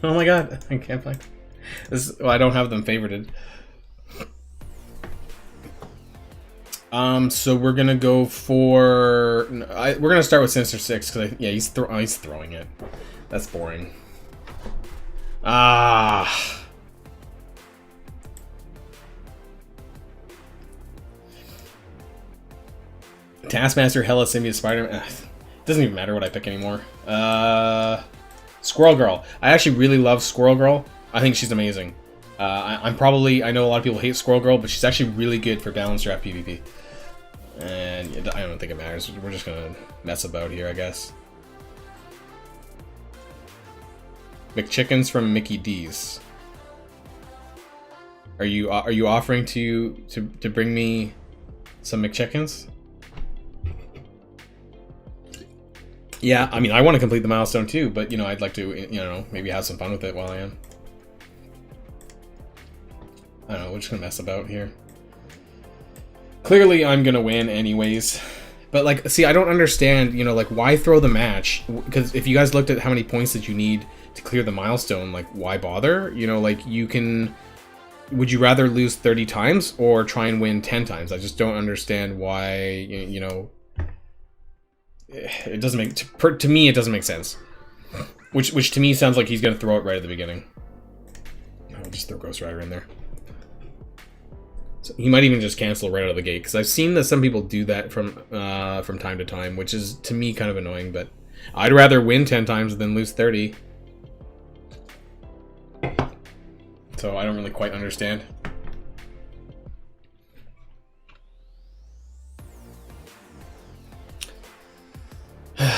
Oh my god. I can't find this. Well, I don't have them favorited. So we're gonna go for. We're gonna start with Sinister 6 because yeah, he's throwing it. That's boring. Ah. Taskmaster, Hella, Symbiote, Spider-Man. It doesn't even matter what I pick anymore. Squirrel Girl. I actually really love Squirrel Girl. I think she's amazing. I know a lot of people hate Squirrel Girl, but she's actually really good for balanced draft PvP. And I don't think it matters. We're just gonna mess about here, I guess. McChickens from Mickey D's. Are you offering to bring me some McChickens? Yeah, I mean, I want to complete the milestone too, but, you know, I'd like to, you know, maybe have some fun with it while I am. I don't know, we're just gonna mess about here. Clearly, I'm gonna win anyways. But, like, see, I don't understand, you know, like, why throw the match? Because if you guys looked at how many points that you need to clear the milestone, like, why bother? You know, like, you can... Would you rather lose 30 times or try and win 10 times? I just don't understand why, you know... It doesn't make... To me, it doesn't make sense. Which to me sounds like he's going to throw it right at the beginning. I'll just throw Ghost Rider in there. So he might even just cancel right out of the gate, because I've seen that some people do that from time to time, which is, to me, kind of annoying, but I'd rather win 10 times than lose 30. So I don't really quite understand.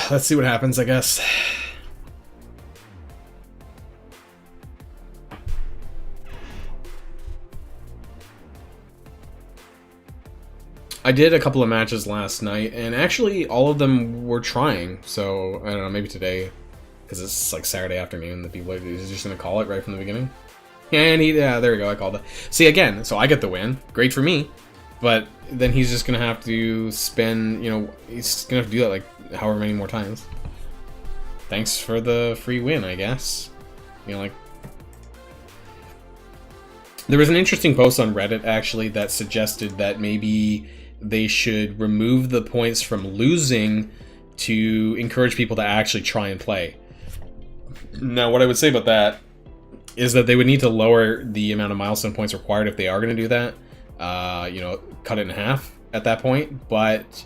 Let's see what happens, I guess. I did a couple of matches last night, and actually all of them were trying, so I don't know, maybe today, because it's like Saturday afternoon, the people are just going to call it right from the beginning. And yeah, there we go, I called it. See, again, so I get the win. Great for me. But then he's just going to have to spend, you know, he's going to have to do that like however many more times. Thanks for the free win, I guess. You know, like... There was an interesting post on Reddit, actually, that suggested that maybe they should remove the points from losing to encourage people to actually try and play. Now, what I would say about that is that they would need to lower the amount of milestone points required if they are going to do that. You know, cut it in half at that point. But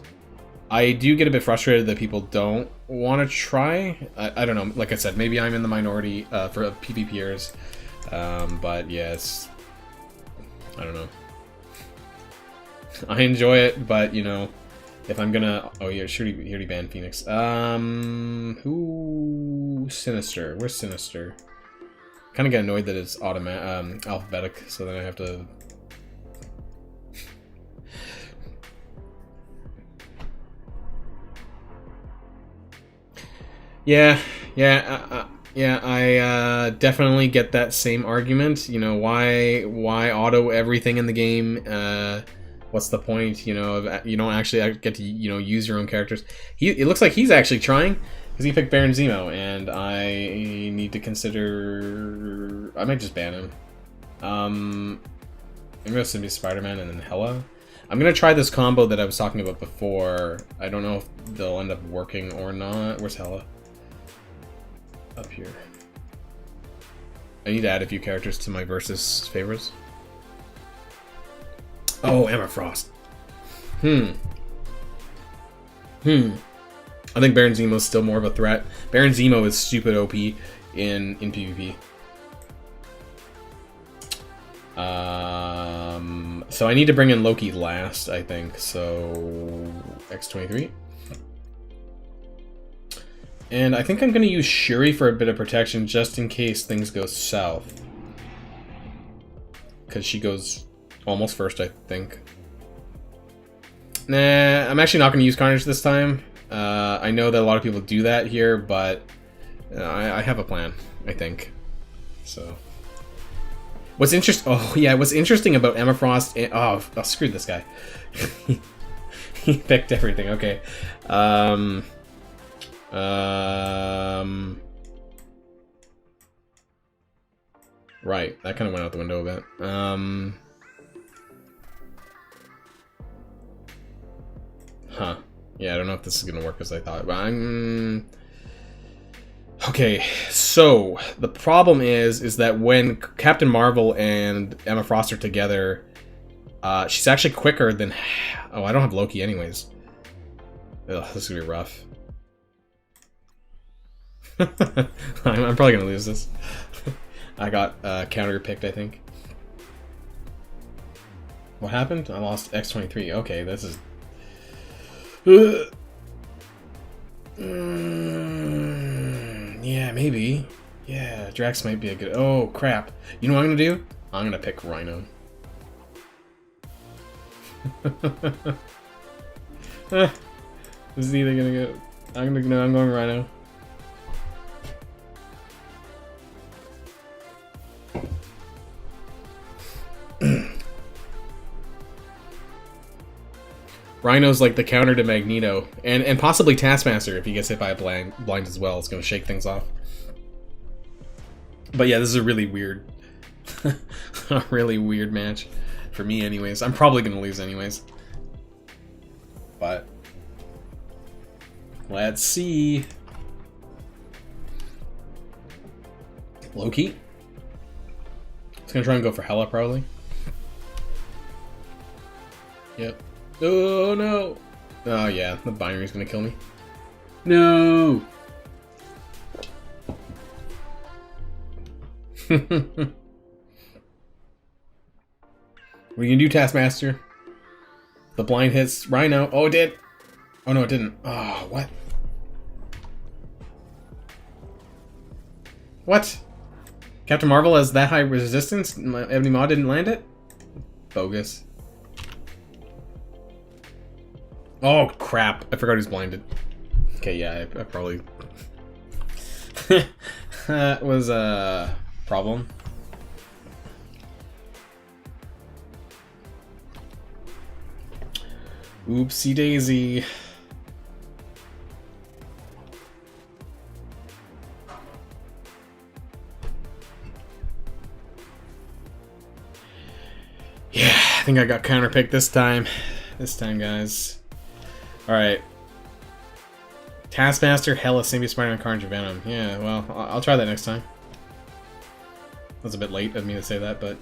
I do get a bit frustrated that people don't want to try. I don't know. Like I said, maybe I'm in the minority for PvPers. But yes, I don't know. I enjoy it, but you know, if I'm gonna, oh yeah, he already banned Phoenix. Who Sinister? Where's Sinister? Kind of get annoyed that it's alphabetic, so then I have to. Yeah, I definitely get that same argument. You know, why auto everything in the game? What's the point? You know, you don't actually get to, you know, use your own characters. It looks like he's actually trying, because he picked Baron Zemo, and I need to consider. I might just ban him. I'm gonna send me Spider-Man and then Hela. I'm gonna try this combo that I was talking about before. I don't know if they'll end up working or not. Where's Hela? Up here. I need to add a few characters to my versus favorites. Oh, Emma Frost. I think Baron Zemo is still more of a threat. Baron Zemo is stupid OP in PvP. So I need to bring in Loki last, I think. So X-23. And I think I'm going to use Shuri for a bit of protection just in case things go south. Because she goes almost first, I think. Nah, I'm actually not going to use Carnage this time. I know that a lot of people do that here, but I have a plan, I think. So, what's interesting? Oh yeah, what's interesting about Emma Frost? Oh, screw this guy. He picked everything. Okay. Right, that kind of went out the window a bit. Huh. Yeah, I don't know if this is gonna work as I thought, but okay, so the problem is that when Captain Marvel and Emma Frost are together, she's actually quicker than. Oh, I don't have Loki anyways. Ugh, this is gonna be rough. I'm probably gonna lose this. I got counter picked, I think. What happened? I lost X-23. Okay, this is. Yeah, maybe. Yeah, Drax might be a good. Oh crap! You know what I'm gonna do? I'm gonna pick Rhino. This is either gonna go. I'm going Rhino. Rhino's like the counter to Magneto, and possibly Taskmaster if he gets hit by a blind as well. It's going to shake things off. But yeah, this is a really weird, a really weird match for me. Anyways, I'm probably going to lose anyways. But let's see. Loki. It's going to try and go for Hela probably. Yep. Oh no! Oh yeah, the binary's gonna kill me. No! We can do Taskmaster. The blind hits Rhino. Oh, it did! Oh no, it didn't. Oh, what? What? Captain Marvel has that high resistance? Ebony Maw didn't land it? Bogus. Oh crap, I forgot he's blinded. Okay, yeah, I probably... That was a problem. Oopsie daisy. think I got counterpicked this time. This time, guys. Alright. Taskmaster, Hela, Symbiote, Spider-Man, Carnage, Venom. Yeah, well, I'll try that next time. That's a bit late of me to say that, but...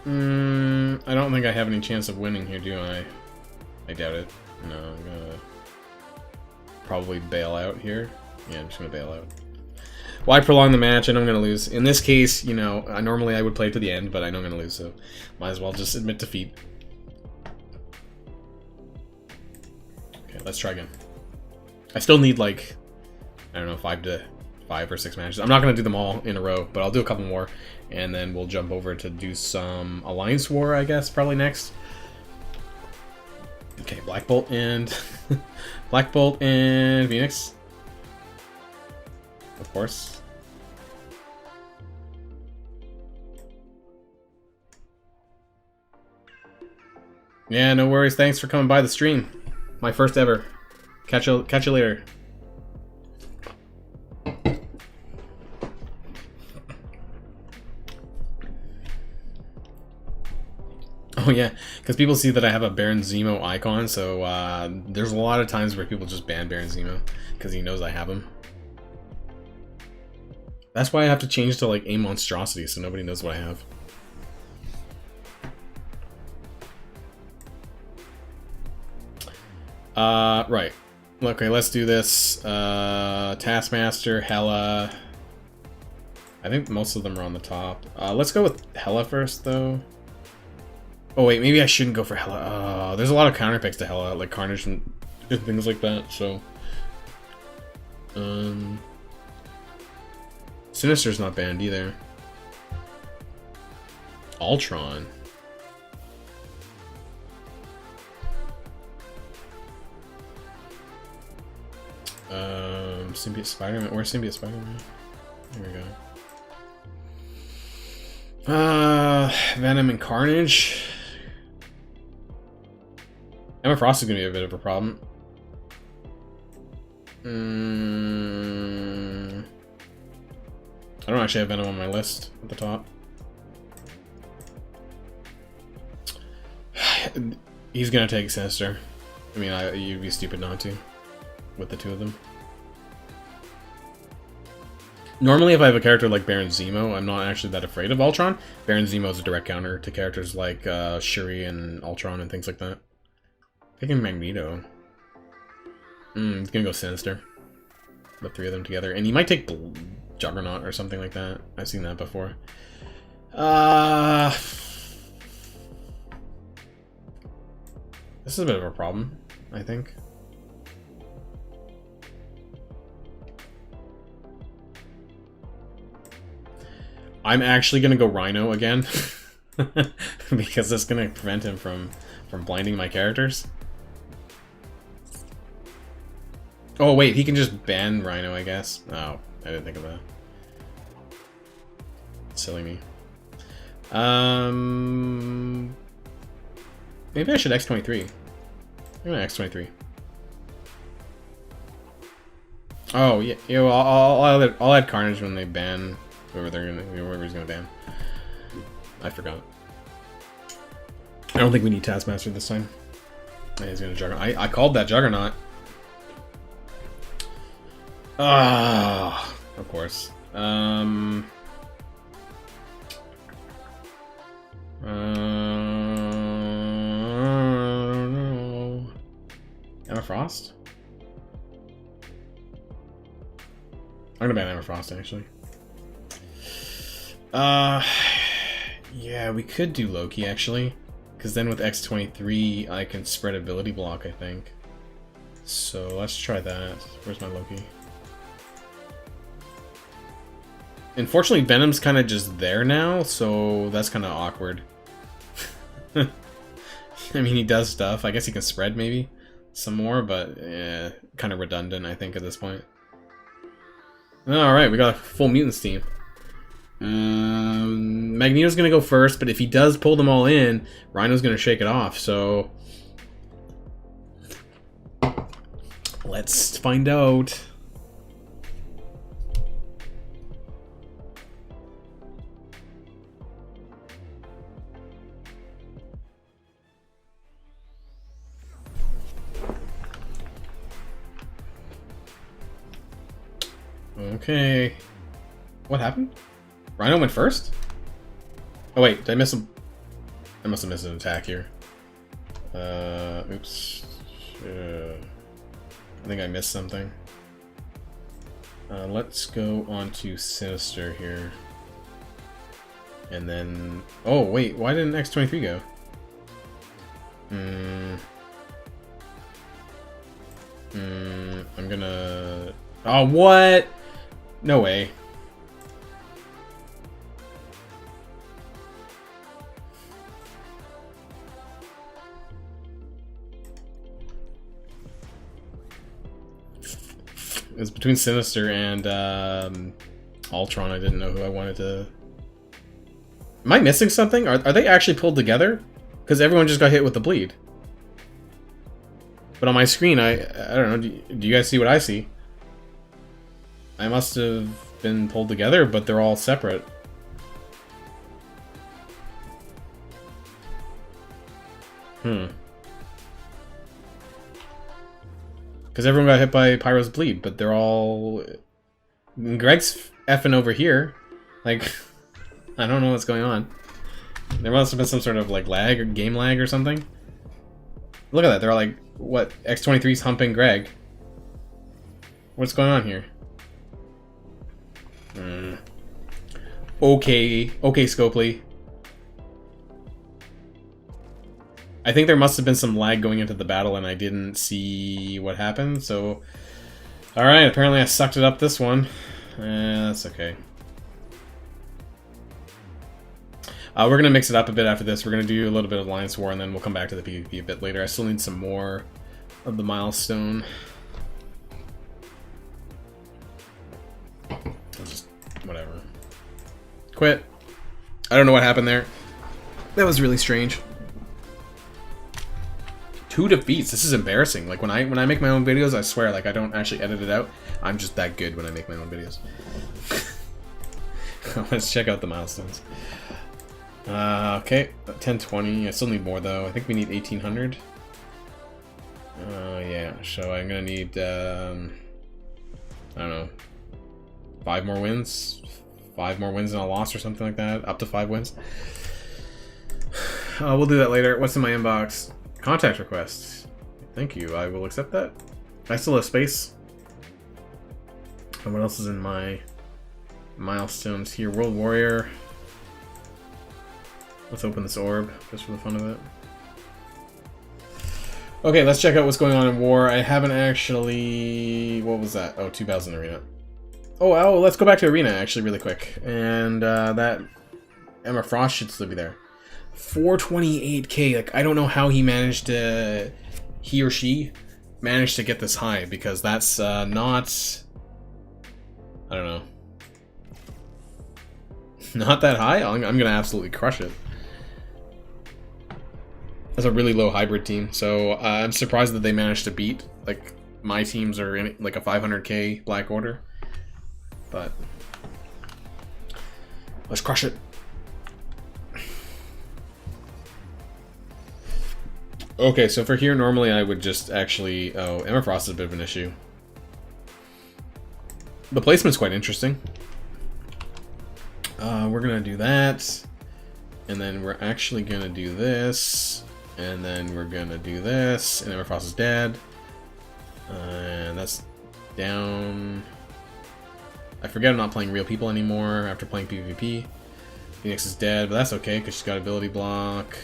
I don't think I have any chance of winning here, do I? I doubt it. No, I'm gonna... probably bail out here. Yeah, I'm just gonna bail out. Why prolong the match? I know I'm gonna lose. In this case, you know, normally I would play to the end, but I know I'm gonna lose, so might as well just admit defeat. Okay, let's try again. I still need, like, I don't know, 5 or 6 matches. I'm not gonna do them all in a row, but I'll do a couple more, and then we'll jump over to do some Alliance War, I guess, probably next. Okay, Black Bolt and Black Bolt and Phoenix. Of course. Yeah, no worries. Thanks for coming by the stream. My first ever. Catch you later. Oh yeah, because people see that I have a Baron Zemo icon, so there's a lot of times where people just ban Baron Zemo because he knows I have him. That's why I have to change to like a monstrosity, so nobody knows what I have. Right. Okay, let's do this. Taskmaster, Hela. I think most of them are on the top. Let's go with Hela first, though. Oh wait, maybe I shouldn't go for Hela. There's a lot of counterpicks to Hela, like Carnage and things like that, so... Sinister's not banned either. Ultron. Symbiote Spider-Man. Where's Symbiote Spider-Man? There we go. Venom and Carnage. Emma Frost is gonna be a bit of a problem. I don't actually have Venom on my list at the top. He's gonna take Sinister. I mean, you'd be stupid not to, with the two of them. Normally, if I have a character like Baron Zemo, I'm not actually that afraid of Ultron. Baron Zemo is a direct counter to characters like Shuri and Ultron and things like that. Picking Magneto. He's gonna go Sinister. The three of them together. And he might take Juggernaut or something like that. I've seen that before. This is a bit of a problem, I think. I'm actually gonna go Rhino again. Because that's gonna prevent him from blinding my characters. Oh wait, he can just ban Rhino, I guess. Oh, I didn't think of that. Silly me. Maybe I should X-23. I'm gonna X-23. Oh yeah, you know, I'll add Carnage when they ban whoever's gonna ban. I forgot. I don't think we need Taskmaster this time. Yeah, he's gonna Juggernaut. I called that Juggernaut. Ah, of course. Emma Frost? I'm gonna ban Emma Frost, actually. Yeah, we could do Loki, actually. Because then with X-23, I can spread ability block, I think. So let's try that. Where's my Loki? Unfortunately, Venom's kind of just there now, so that's kind of awkward. I mean, he does stuff. I guess he can spread, maybe, some more, but yeah, kind of redundant, I think, at this point. Alright, we got a full Mutants team. Magneto's gonna go first, but if he does pull them all in, Rhino's gonna shake it off, so... let's find out. Okay. What happened? Rhino went first? Oh wait, did I miss him? I must have missed an attack here. Oops. I think I missed something. Let's go on to Sinister here. And then... Oh, wait, why didn't X-23 go? I'm gonna... Oh, what? No way. It was between Sinister and Ultron. I didn't know who I wanted to... Am I missing something? Are they actually pulled together? Because everyone just got hit with the bleed. But on my screen, I don't know, do you guys see what I see? I must have been pulled together, but they're all separate. Because everyone got hit by Pyro's bleed, but they're all... Greg's effing over here. Like, I don't know what's going on. There must have been some sort of, like, lag or game lag or something. Look at that, they're all like, what, X-23's humping Greg. What's going on here? Okay, Scopely. I think there must have been some lag going into the battle and I didn't see what happened, so... Alright, apparently I sucked it up this one. That's okay. We're going to mix it up a bit after this. We're going to do a little bit of Alliance War and then we'll come back to the PvP a bit later. I still need some more of the milestone. Just whatever. Quit. I don't know what happened there. That was really strange. 2 defeats. This is embarrassing. Like when I make my own videos, I swear, like I don't actually edit it out. I'm just that good when I make my own videos. Let's check out the milestones. Okay, 1020. I still need more though. I think we need 1800. Yeah. So I'm gonna need I don't know, 5 more wins. 5 more wins and a loss or something like that. Up to 5 wins. We'll do that later. What's in my inbox? Contact requests. Thank you. I will accept that. I still have space. And what else is in my milestones here? World Warrior. Let's open this orb, just for the fun of it. Okay, let's check out what's going on in war. I haven't actually... What was that? Oh, 2000 Arena. Oh, let's go back to Arena, actually, really quick. And that Emma Frost should still be there. 428k, like, I don't know how he managed to... He or she managed to get this high, because that's not... I don't know. Not that high? I'm gonna absolutely crush it. That's a really low hybrid team, so I'm surprised that they managed to beat, like, my teams are in, like, a 500k Black Order. But... let's crush it. Okay, so for here, normally I would just actually... Oh, Emma Frost is a bit of an issue. The placement's quite interesting. We're gonna do that. And then we're actually gonna do this. And then we're gonna do this. And Emma Frost is dead. And that's down. I forget I'm not playing real people anymore after playing PvP. Phoenix is dead, but that's okay because she's got ability block.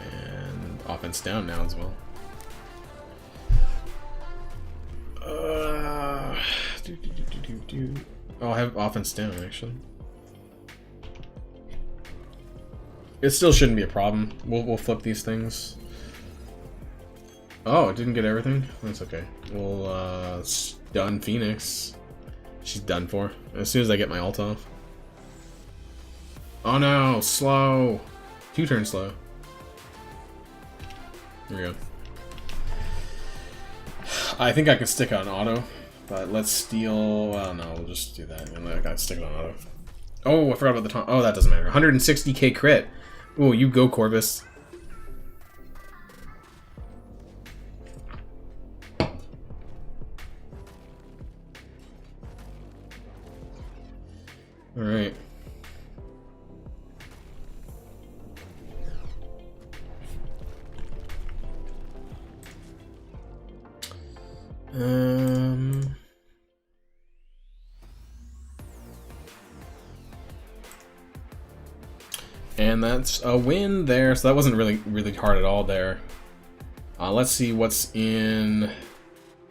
And offense down now as well. Oh, I have offense down actually. It still shouldn't be a problem. We'll flip these things. Oh, it didn't get everything? That's okay. We'll stun Phoenix. She's done for. As soon as I get my ult off. Oh no, slow. 2 turns slow. There we go. I think I can stick on auto, but let's steal... Well, no, we'll just do that. And I gotta stick it on auto. Oh, I forgot about the taunt. Oh, that doesn't matter. 160k crit. Oh, you go, Corvus. And that's a win there, so that wasn't really hard at all there. Let's see what's in...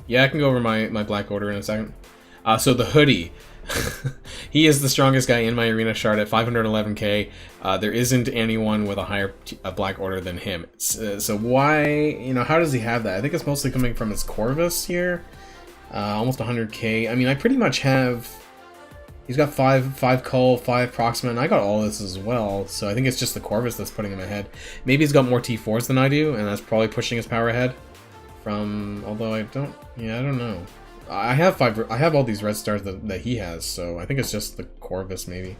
Yeah, I can go over my Black Order in a second. So the hoodie. He is the strongest guy in my arena shard at 511k. There isn't anyone with a higher Black Order than him. So why, you know, how does he have that? I think it's mostly coming from his Corvus here. Almost 100k. I mean, I pretty much have... He's got 5 Cull, 5 Proxima, and I got all this as well, so I think it's just the Corvus that's putting him ahead. Maybe he's got more T4s than I do, and that's probably pushing his power ahead. Although I don't know. I have all these red stars that he has, so I think it's just the Corvus maybe.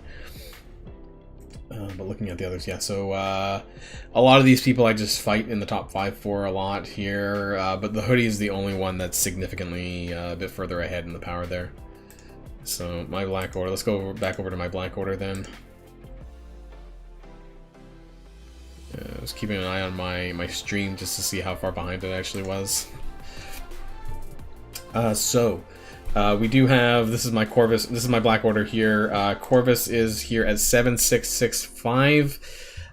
But looking at the others, yeah, so a lot of these people I just fight in the top 5 for a lot here, but the hoodie is the only one that's significantly a bit further ahead in the power there. So my Black Order, let's go back over to my Black Order then. Just keeping an eye on my stream just to see how far behind it actually was. We do have, this is my Corvus, this is my Black Order here. Corvus is here at 7665.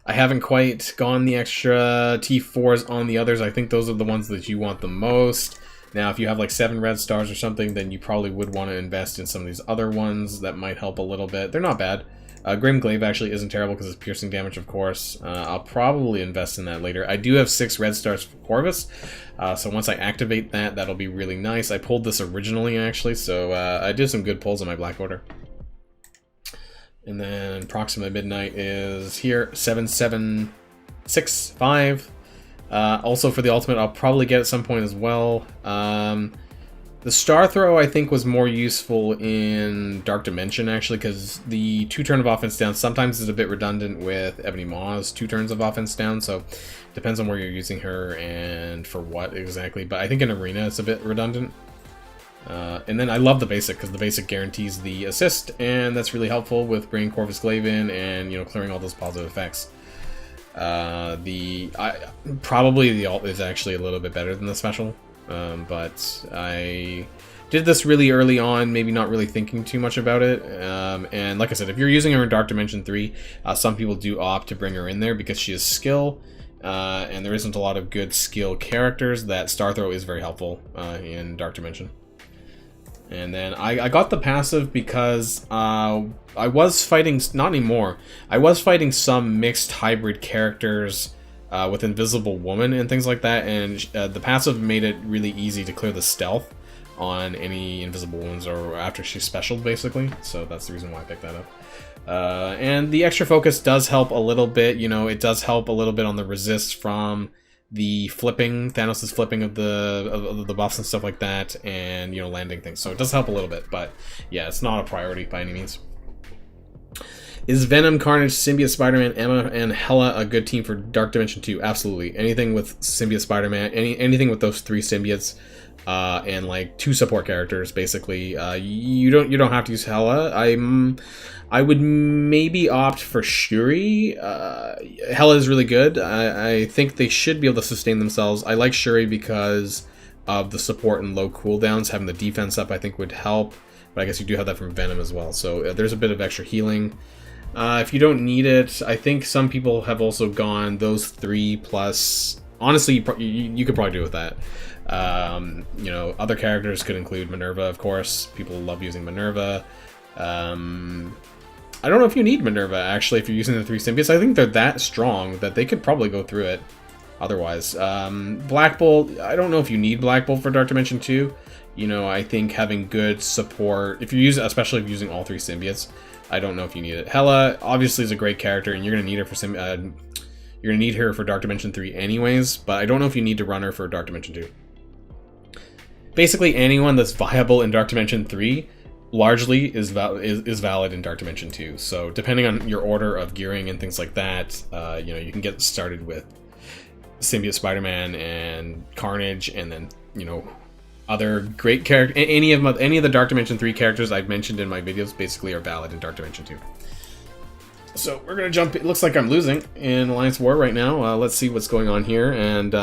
I haven't quite gone the extra T4s on the others. I think those are the ones that you want the most. Now, if you have like 7 red stars or something, then you probably would want to invest in some of these other ones. That might help a little bit. They're not bad. Grim Glaive actually isn't terrible because it's piercing damage, of course. I'll probably invest in that later. I do have 6 red stars for Corvus, so once I activate that, that'll be really nice. I pulled this originally, actually, so I did some good pulls on my Black Order. And then Proxima Midnight is here, 7765. Also for the ultimate, I'll probably get at some point as well. The Star Throw, I think, was more useful in Dark Dimension, actually, because the 2 turn of offense down sometimes is a bit redundant with Ebony Maw's 2 turns of offense down, so depends on where you're using her and for what exactly. But I think in Arena it's a bit redundant. And then I love the basic, because the basic guarantees the assist, and that's really helpful with bringing Corvus Glaive in and, you know, clearing all those positive effects. Probably the alt is actually a little bit better than the special, but I did this really early on, maybe not really thinking too much about it, and like I said, if you're using her in Dark Dimension 3, some people do opt to bring her in there because she is skill, and there isn't a lot of good skill characters. That Star Throw is very helpful in Dark Dimension. And then I got the passive because I was fighting, not anymore, I was fighting some mixed hybrid characters with Invisible Woman and things like that, and the passive made it really easy to clear the stealth on any Invisible Wounds or after she's specialed, basically, so that's the reason why I picked that up. And the extra focus does help a little bit, you know, it does help a little bit on the resist from the flipping, Thanos' flipping of the buffs and stuff like that, and, you know, landing things. So it does help a little bit, but yeah, it's not a priority by any means. Is Venom, Carnage, Symbiote Spider-Man, Emma, and Hela a good team for Dark Dimension 2? Absolutely. Anything with Symbiote Spider-Man, anything with those 3 symbiotes, and like 2 support characters, basically. You don't have to use Hela. I would maybe opt for Shuri. Hela is really good. I think they should be able to sustain themselves. I like Shuri because of the support and low cooldowns. Having the defense up, I think, would help. But I guess you do have that from Venom as well. So there's a bit of extra healing. If you don't need it, I think some people have also gone those 3 plus. Honestly, you could probably do with that. You know, other characters could include Minerva, of course. People love using Minerva. I don't know if you need Minerva, actually, if you're using the 3 symbiotes. I think they're that strong that they could probably go through it otherwise. Black Bolt, I don't know if you need Black Bolt for Dark Dimension 2. You know, I think having good support, if you're using, especially if you're using all 3 symbiotes, I don't know if you need it. Hela, obviously, is a great character, and you're going to need her for you're going to need her for Dark Dimension 3 anyways, but I don't know if you need to run her for Dark Dimension 2. Basically, anyone that's viable in Dark Dimension 3 largely is valid in Dark Dimension 2. So depending on your order of gearing and things like that, you know, you can get started with Symbiote Spider-Man and Carnage, and then, you know, other great characters. Any of the Dark Dimension 3 characters I've mentioned in my videos basically are valid in Dark Dimension 2. So we're gonna jump. It looks like I'm losing in Alliance War right now. Let's see what's going on here, and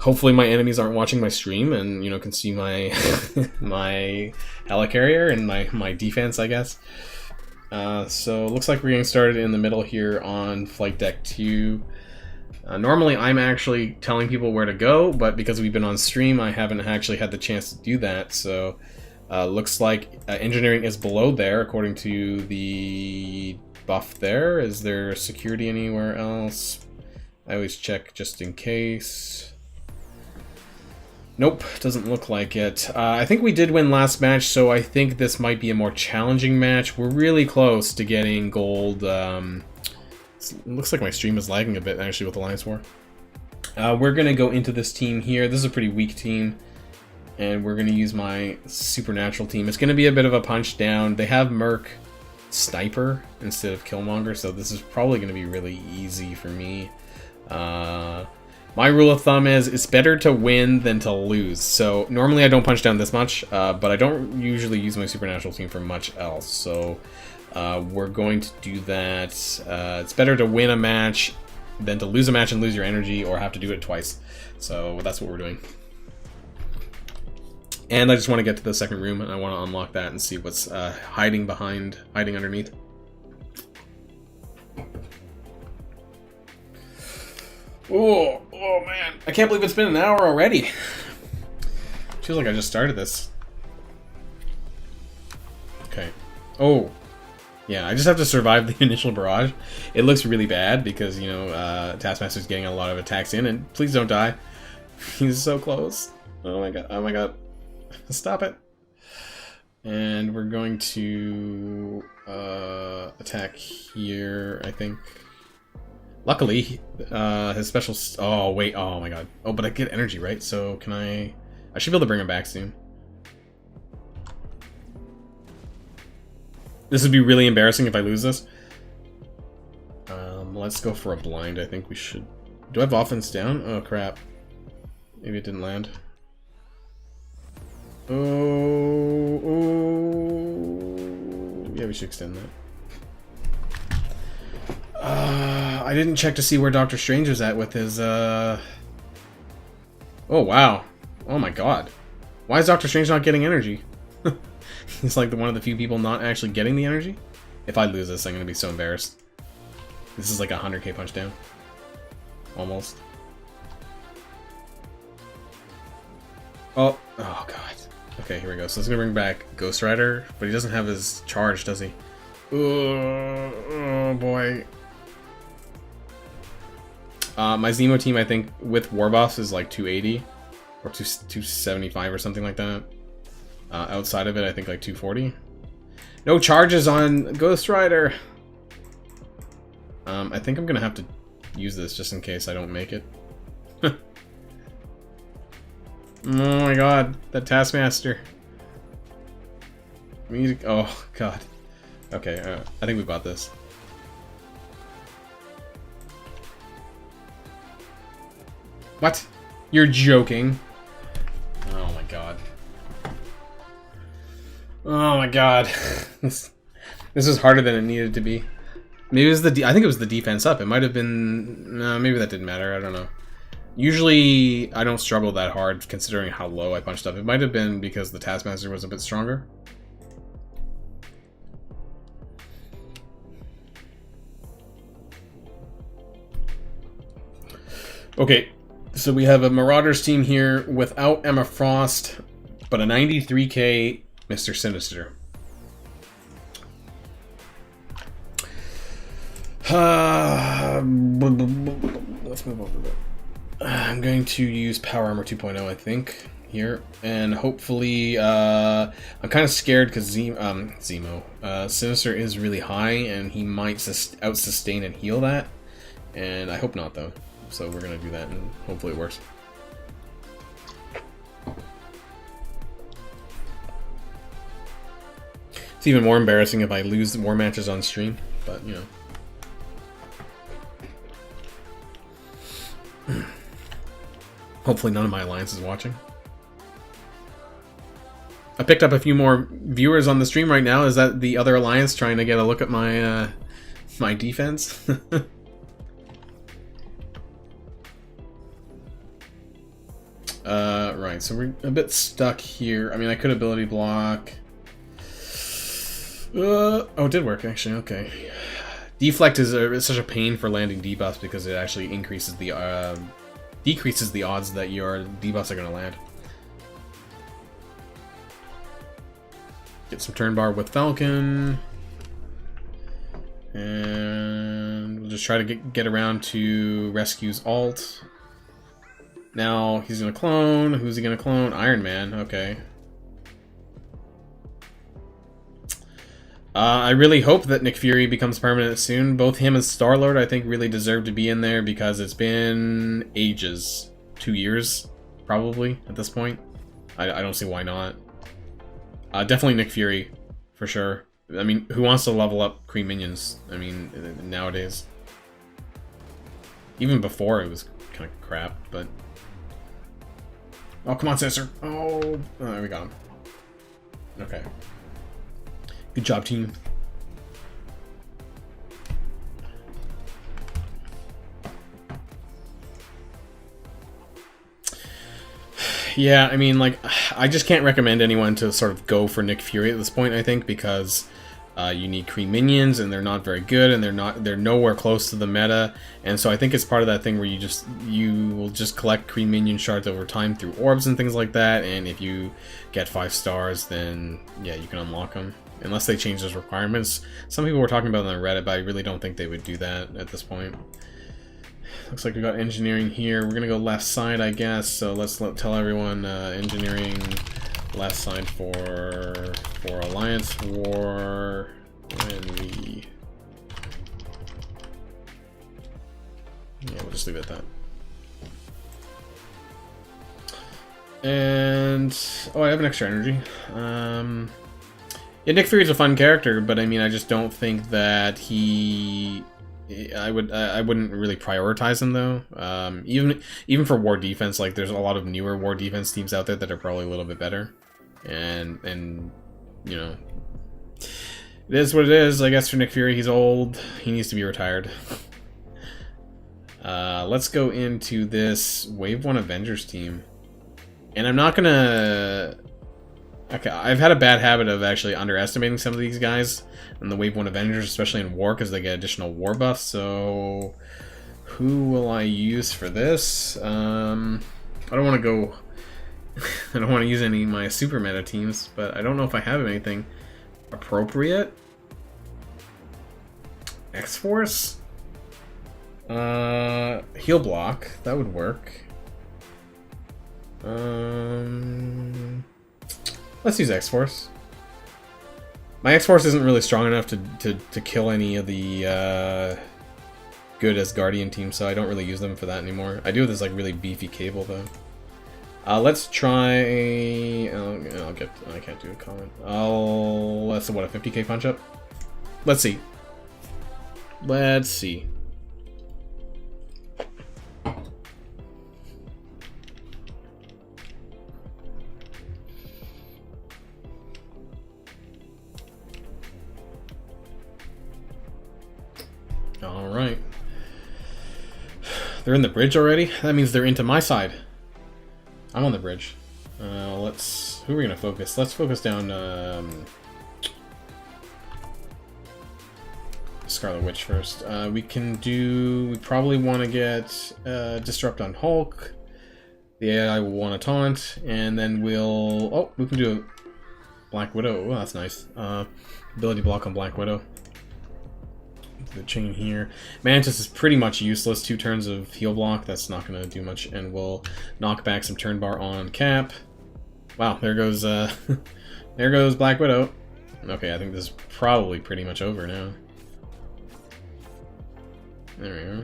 Hopefully my enemies aren't watching my stream and, you know, can see my my helicarrier and my defense, I guess. So it looks like we're getting started in the middle here on Flight Deck 2. Normally I'm actually telling people where to go, but because we've been on stream, I haven't actually had the chance to do that. So looks like engineering is below there, according to the buff there. Is there security anywhere else? I always check just in case. Nope, doesn't look like it. I think we did win last match, so I think this might be a more challenging match. We're really close to getting gold. Looks like my stream is lagging a bit, actually, with Alliance War. We're going to go into this team here. This is a pretty weak team, and we're going to use my supernatural team. It's going to be a bit of a punch down. They have Merc Sniper instead of Killmonger, so this is probably going to be really easy for me. My rule of thumb is it's better to win than to lose. So normally I don't punch down this much, but I don't usually use my supernatural team for much else. So we're going to do that. It's better to win a match than to lose a match and lose your energy or have to do it twice. So that's what we're doing. And I just want to get to the second room and I want to unlock that and see what's hiding underneath. Oh man, I can't believe it's been an hour already. Feels like I just started this. Okay. Oh, yeah, I just have to survive the initial barrage. It looks really bad because, you know, Taskmaster's getting a lot of attacks in, and please don't die. He's so close. Oh my god, oh my god. Stop it. And we're going to attack here, I think. Luckily, his special... Oh, wait. Oh, my god. Oh, but I get energy, right? So, can I... I should be able to bring him back soon. This would be really embarrassing if I lose this. Let's go for a blind. I think we should... Do I have offense down? Oh, crap. Maybe it didn't land. Oh... Yeah, we should extend that. I didn't check to see where Doctor Strange was at with his, Oh, wow. Oh my god. Why is Doctor Strange not getting energy? He's like one of the few people not actually getting the energy. If I lose this, I'm gonna be so embarrassed. This is like a 100k punch down. Almost. Oh god. Okay, here we go. So it's gonna bring back Ghost Rider, but he doesn't have his charge, does he? Oh boy. My Zemo team, I think, with war buffs is like 280 or 275 or something like that. Outside of it, I think like 240. No charges on Ghost Rider. I think I'm gonna have to use this just in case I don't make it. Oh my god, that Taskmaster. Music. Oh god. Okay, I think we got this. What? You're joking. Oh my god. Oh my god. This is harder than it needed to be. Maybe it was I think it was the defense up. It might have been... No, maybe that didn't matter. I don't know. Usually, I don't struggle that hard considering how low I punched up. It might have been because the Taskmaster was a bit stronger. Okay, so we have a Marauders team here without Emma Frost, but a 93k Mr. Sinister. Let's move over there. I'm going to use Power Armor 2.0, I think, here, and hopefully, I'm kind of scared because Sinister is really high, and he might out-sustain and heal that, and I hope not, though. So we're gonna do that, and hopefully it works. It's even more embarrassing if I lose more matches on stream, but you know. Hopefully none of my alliance is watching. I picked up a few more viewers on the stream right now. Is that the other alliance trying to get a look at my my defense? Right, so we're a bit stuck here. I mean, I could ability block. Oh, it did work, actually, okay. Deflect is such a pain for landing debuffs because it actually increases the, decreases the odds that your debuffs are going to land. Get some turn bar with Falcon. And we'll just try to get around to Rescue's ult. Now he's gonna clone. Who's he gonna clone? Iron Man. Okay. I really hope that Nick Fury becomes permanent soon. Both him and Star-Lord, I think, really deserve to be in there because it's been ages. 2 years, probably, at this point. I don't see why not. Definitely Nick Fury, for sure. I mean, who wants to level up Kree minions? I mean, nowadays. Even before, it was kind of crap, but... Oh, come on, sister! Oh, we got him. Okay. Good job, team. Yeah, I mean, like, I just can't recommend anyone to sort of go for Nick Fury at this point, I think, because you need Kree minions, and they're not very good, and they're nowhere close to the meta, and so I think it's part of that thing where you will just collect Kree minion shards over time through orbs and things like that, and if you get 5 stars, then, yeah, you can unlock them. Unless they change those requirements. Some people were talking about it on Reddit, but I really don't think they would do that at this point. Looks like we got engineering here. We're gonna go left side, I guess. So let's tell everyone engineering left side for Alliance War. And yeah, we'll just leave it at that. And oh, I have an extra energy. Yeah, Nick Fury's a fun character, but I mean, I just don't think that I wouldn't really prioritize him though. Even for war defense, like there's a lot of newer war defense teams out there that are probably a little bit better, and you know, it is what it is. I guess for Nick Fury, he's old. He needs to be retired. Let's go into this Wave 1 Avengers team, and I'm not gonna. Okay, I've had a bad habit of actually underestimating some of these guys in the Wave 1 Avengers, especially in War, because they get additional war buffs, so... Who will I use for this? I don't want to go... I don't want to use any of my super meta teams, but I don't know if I have anything appropriate. X-Force? Heal block, that would work. Let's use X-Force. My X-Force isn't really strong enough to kill any of the good Asgardian teams, so I don't really use them for that anymore. I do have this like really beefy cable though. Let's try. I can't do a comment. That's what, a 50k punch up. Let's see. Let's see. Alright. They're in the bridge already? That means they're into my side. I'm on the bridge. Who are we gonna focus? Let's focus down, Scarlet Witch first. We probably want to get, Disrupt on Hulk. The AI will want to taunt, and then we can do a Black Widow. Oh, that's nice. Ability block on Black Widow. The chain here. Mantis is pretty much useless. 2 turns of heal block. That's not going to do much, and we'll knock back some turn bar on Cap. Wow, there goes there goes Black Widow. Okay, I think this is probably pretty much over now. There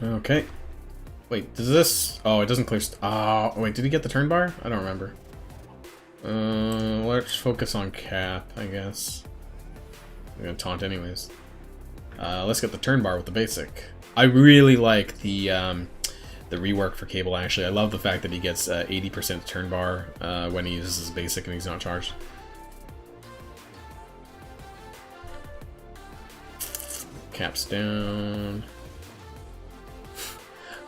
we go. Okay. Wait, does this... Oh, it doesn't clear... wait, did he get the turn bar? I don't remember. Let's focus on Cap, I guess. I'm gonna taunt anyways. Let's get the turn bar with the basic. I really like the rework for Cable, actually. I love the fact that he gets 80% turn bar when he uses his basic and he's not charged. caps down.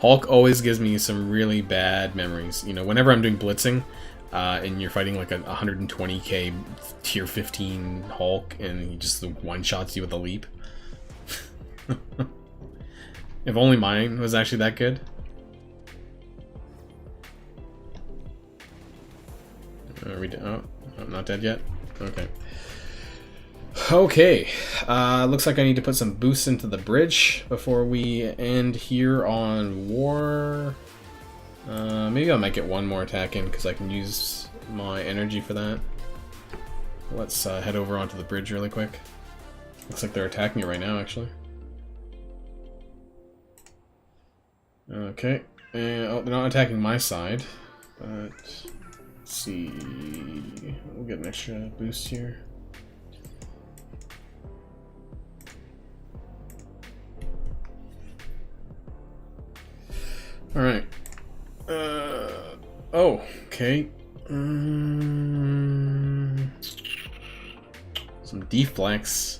Hulk always gives me some really bad memories. You know, whenever I'm doing blitzing, and you're fighting like a 120k tier 15 Hulk, and he just one-shots you with a leap. If only mine was actually that good. Are we oh, not dead yet? Okay. Okay. Looks like I need to put some boosts into the bridge before we end here on war. Maybe I might get one more attack in because I can use my energy for that. Let's head over onto the bridge really quick. Looks like they're attacking it right now, actually. Okay. Oh, they're not attacking my side, but let's see. We'll get an extra boost here. All right. Oh, okay. Some deflex.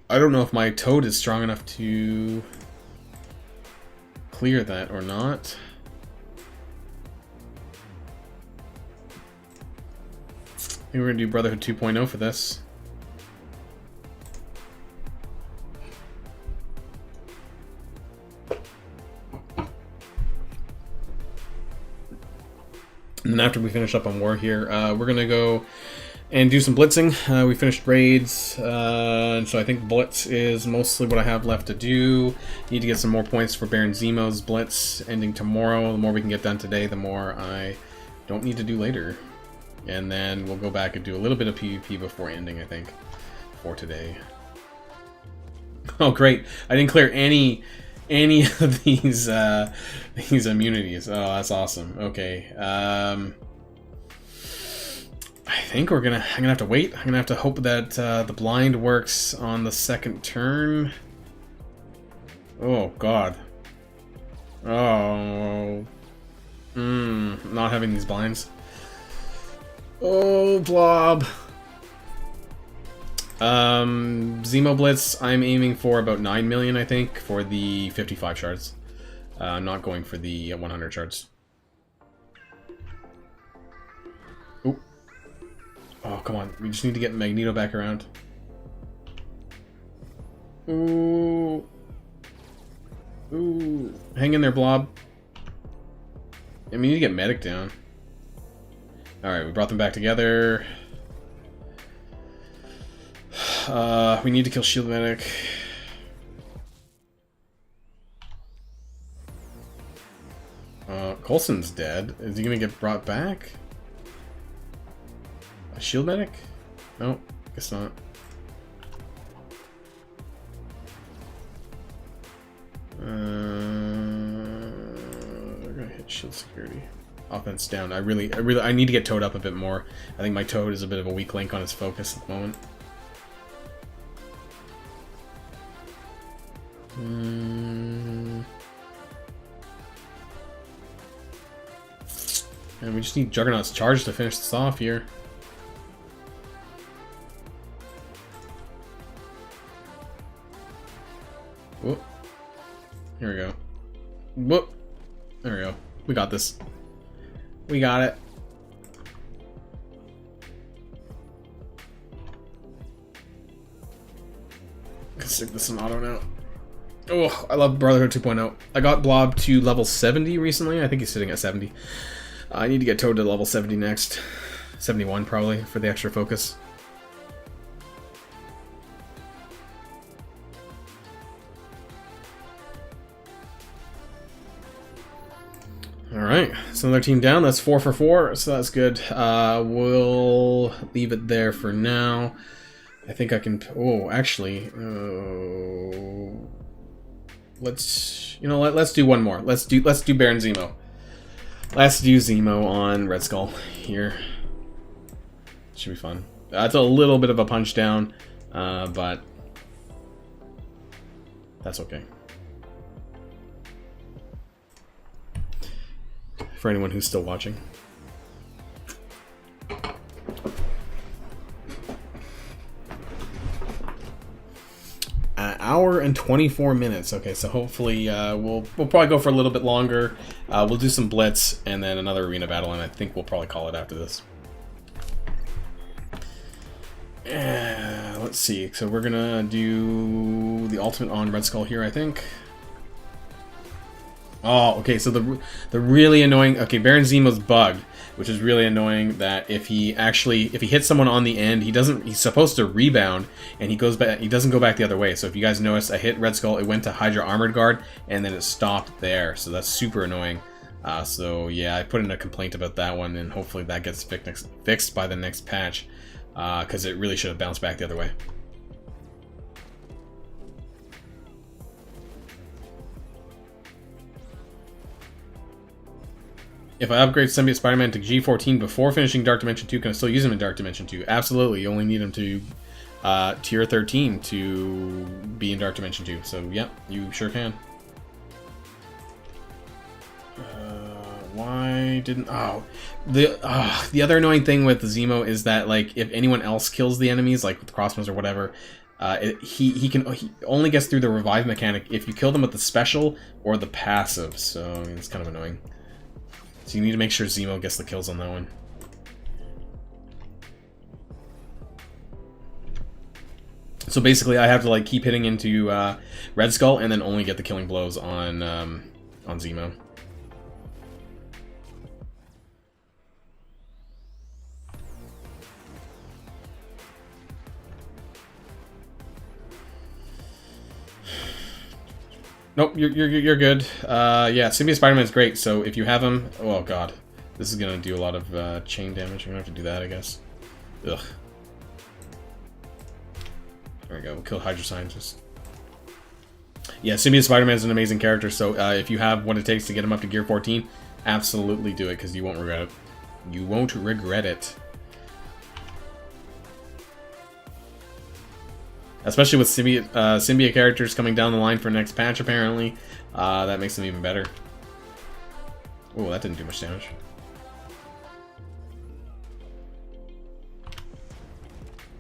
I don't know if my toad is strong enough to clear that or not. I think we're gonna do Brotherhood 2.0 for this. And then after we finish up on war here, we're gonna go and do some blitzing. We finished raids, and so I think Blitz is mostly what I have left to do. Need to get some more points for Baron Zemo's Blitz ending tomorrow. The more we can get done today, the more I don't need to do later. And then we'll go back and do a little bit of PvP before ending, I think, for today. Oh, great! I didn't clear any of these immunities. Oh, that's awesome. Okay. I think I'm gonna have to wait. I'm gonna have to hope that the blind works on the second turn. Oh God. Oh. Not having these blinds. Oh, blob. Zemo Blitz, I'm aiming for about 9 million, I think, for the 55 shards. I'm not going for the 100 shards. Oop. Oh, come on. We just need to get Magneto back around. Ooh. Ooh. Hang in there, Blob. I mean, you need to get Medic down. Alright, we brought them back together. We need to kill Shield Medic. Coulson's dead. Is he gonna get brought back? A Shield Medic? No, guess not. We're gonna hit Shield Security. Offense down. I need to get Toad up a bit more. I think my Toad is a bit of a weak link on his focus at the moment. And we just need Juggernaut's charge to finish this off here. Whoop. Here we go. Whoop. There we go. We got this. We got it. Let's stick this in auto now. Oh, I love Brotherhood 2.0. I got Blob to level 70 recently. I think he's sitting at 70. I need to get Toad to level 70 next. 71 probably for the extra focus. Alright, so another team down. That's 4 for 4, so that's good. We'll leave it there for now. I think I can... Oh, actually... let's do one more. Let's do Baron Zemo. Let's do Zemo on Red Skull here. Should be fun. It's a little bit of a punch down, but that's okay. For anyone who's still watching. hour and 24 minutes. Okay, so hopefully we'll probably go for a little bit longer. We'll do some Blitz and then another arena battle, and I think we'll probably call it after this. Let's see. So we're gonna do the ultimate on Red Skull here, I think. Oh, okay. So the really annoying. Okay, Baron Zemo's bugged, which is really annoying. That if he hits someone on the end, he's supposed to rebound, and he goes back. He doesn't go back the other way. So if you guys notice, I hit Red Skull. It went to Hydra Armored Guard, and then it stopped there. So that's super annoying. So yeah, I put in a complaint about that one, and hopefully that gets fixed by the next patch. Because it really should have bounced back the other way. If I upgrade Symbiote Spider-Man to G14 before finishing Dark Dimension 2, can I still use him in Dark Dimension 2? Absolutely. You only need him to tier 13 to be in Dark Dimension 2. So, yeah, you sure can. Why didn't... Oh, the other annoying thing with Zemo is that, like, if anyone else kills the enemies, like with the crossbows or whatever, he only gets through the revive mechanic if you kill them with the special or the passive. So I mean, it's kind of annoying. So you need to make sure Zemo gets the kills on that one. So basically, I have to like keep hitting into Red Skull and then only get the killing blows on Zemo. Nope, you're good. Yeah, Symbiote Spider-Man is great. So if you have him, oh god, this is gonna do a lot of chain damage. I'm gonna have to do that, I guess. Ugh. There we go. We'll kill Hydra Scientist. Yeah, Symbiote Spider-Man is an amazing character. So if you have what it takes to get him up to Gear 14, absolutely do it because you won't regret it. You won't regret it. Especially with symbiote characters coming down the line for next patch, apparently. That makes them even better. Oh, that didn't do much damage.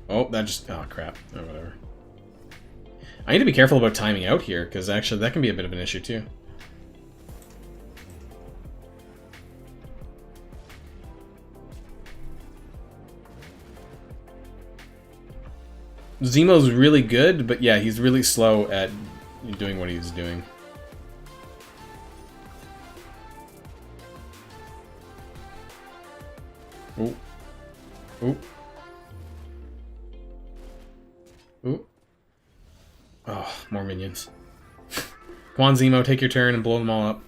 Oh, that just... Oh, crap. Oh, whatever. I need to be careful about timing out here, because actually that can be a bit of an issue, too. Zemo's really good, but yeah, he's really slow at doing what he's doing. Ooh. Ooh. Ooh. Oh, more minions. Come on, Zemo, take your turn and blow them all up.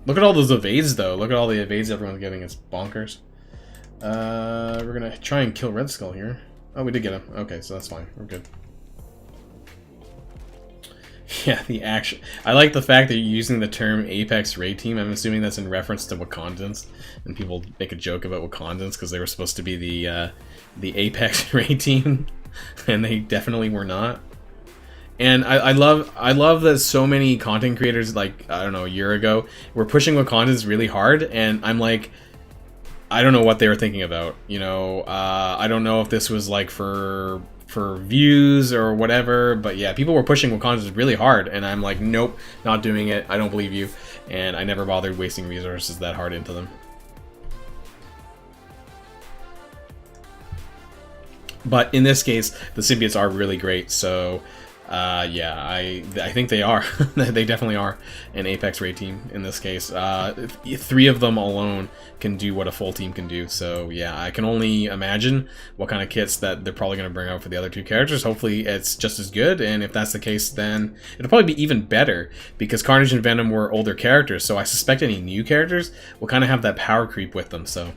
Look at all those evades, though. Look at all the evades everyone's getting. It's bonkers. We're gonna try and kill Red Skull here. Oh, we did get him. Okay, so that's fine. We're good. Yeah, the action. I like the fact that you're using the term Apex Raid Team. I'm assuming that's in reference to Wakandans, and people make a joke about Wakandans because they were supposed to be the Apex Raid Team, and they definitely were not. And I love that so many content creators, like, I don't know, a year ago, were pushing Wakandans really hard, and I'm like, I don't know what they were thinking about, you know. I don't know if this was like for views or whatever, but yeah, people were pushing Wakandans really hard, and I'm like, nope, not doing it. I don't believe you, and I never bothered wasting resources that hard into them. But in this case, the symbiotes are really great, so yeah, I think they are. They definitely are an Apex Raid Team in this case. 3 of them alone can do what a full team can do, so yeah, I can only imagine what kind of kits that they're probably going to bring out for the other 2 characters. Hopefully it's just as good, and if that's the case, then it'll probably be even better, because Carnage and Venom were older characters, so I suspect any new characters will kind of have that power creep with them, so...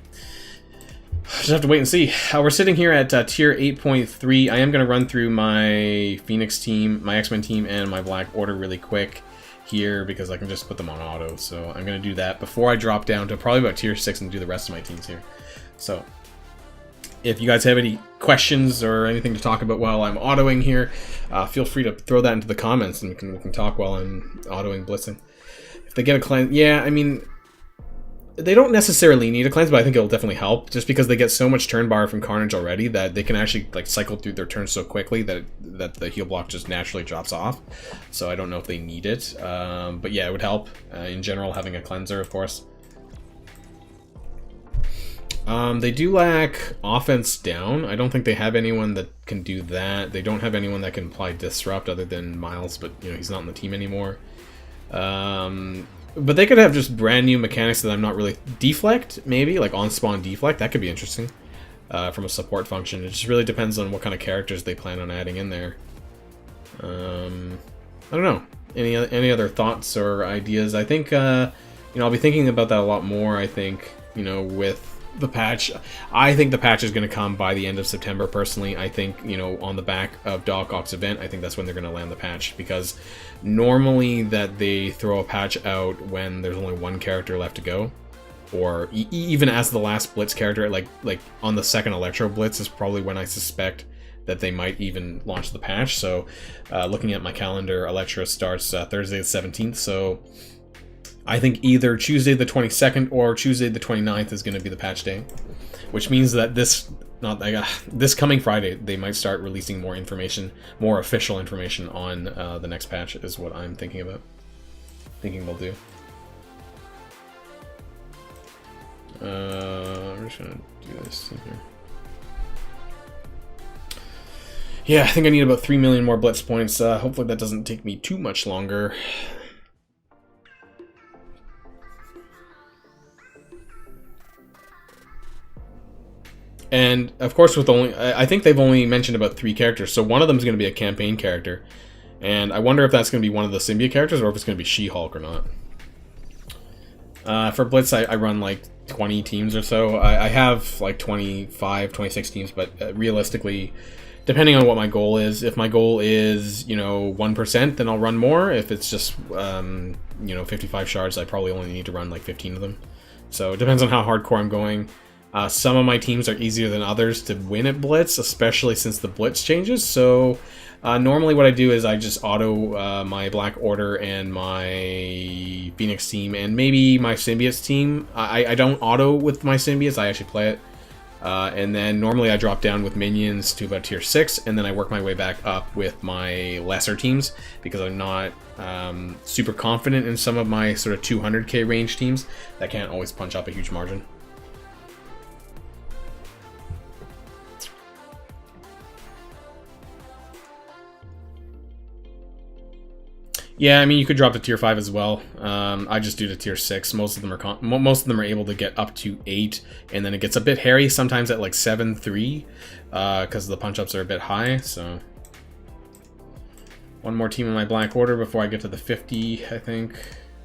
just have to wait and see. We're sitting here at tier 8.3. I am going to run through my Phoenix team, my X-Men team, and my Black Order really quick here because I can just put them on auto. So I'm going to do that before I drop down to probably about tier 6 and do the rest of my teams here. So if you guys have any questions or anything to talk about while I'm autoing here, feel free to throw that into the comments and we can talk while I'm autoing Blitzing. If they get a cleanse, yeah, I mean... they don't necessarily need a cleanse, but I think it'll definitely help, just because they get so much turn bar from Carnage already that they can actually like cycle through their turns so quickly that the heal block just naturally drops off. So I don't know if they need it, but yeah, it would help in general having a cleanser, of course. They do lack offense down. I don't think they have anyone that can do that. They don't have anyone that can apply disrupt other than Miles, but you know, he's not on the team anymore. But they could have just brand new mechanics that I'm not really... Deflect, maybe? Like on-spawn deflect? That could be interesting from a support function. It just really depends on what kind of characters they plan on adding in there. I don't know. Any other thoughts or ideas? I think, you know, I'll be thinking about that a lot more, I think, you know, with the patch. I think the patch is going to come by the end of September, personally. I think, you know, on the back of Doc Ock's event, I think that's when they're going to land the patch, because normally that they throw a patch out when there's only one character left to go, or even as the last Blitz character, like on the second Electro Blitz is probably when I suspect that they might even launch the patch. So looking at my calendar, Electro starts Thursday the 17th, so I think either Tuesday the 22nd or Tuesday the 29th is going to be the patch day, which means that this coming Friday they might start releasing more information, more official information on the next patch, is what I'm thinking about. Thinking they'll do. I'm just gonna do this here. Yeah, I think I need about 3 million more Blitz points. Hopefully that doesn't take me too much longer. And of course, with only, I think they've only mentioned about 3 characters, so one of them is going to be a campaign character, and I wonder if that's going to be one of the symbiote characters or if it's going to be She-Hulk or not. For Blitz, I run like 20 teams or so. I have like 25, 26 teams, but realistically, depending on what my goal is, if my goal is, you know, 1%, then I'll run more. If it's just, you know, 55 shards, I probably only need to run like 15 of them. So it depends on how hardcore I'm going. Some of my teams are easier than others to win at Blitz, especially since the Blitz changes. So normally what I do is I just auto my Black Order and my Phoenix team and maybe my Symbiotes team. I don't auto with my Symbiotes, I actually play it. And then normally I drop down with minions to about tier 6, and then I work my way back up with my lesser teams, because I'm not super confident in some of my sort of 200k range teams that can't always punch up a huge margin. Yeah, I mean, you could drop to tier 5 as well. I just do to tier 6. Most of them are able to get up to 8, and then it gets a bit hairy sometimes at like 7-3, because the punch-ups are a bit high. So one more team in my Black Order before I get to the 50, I think.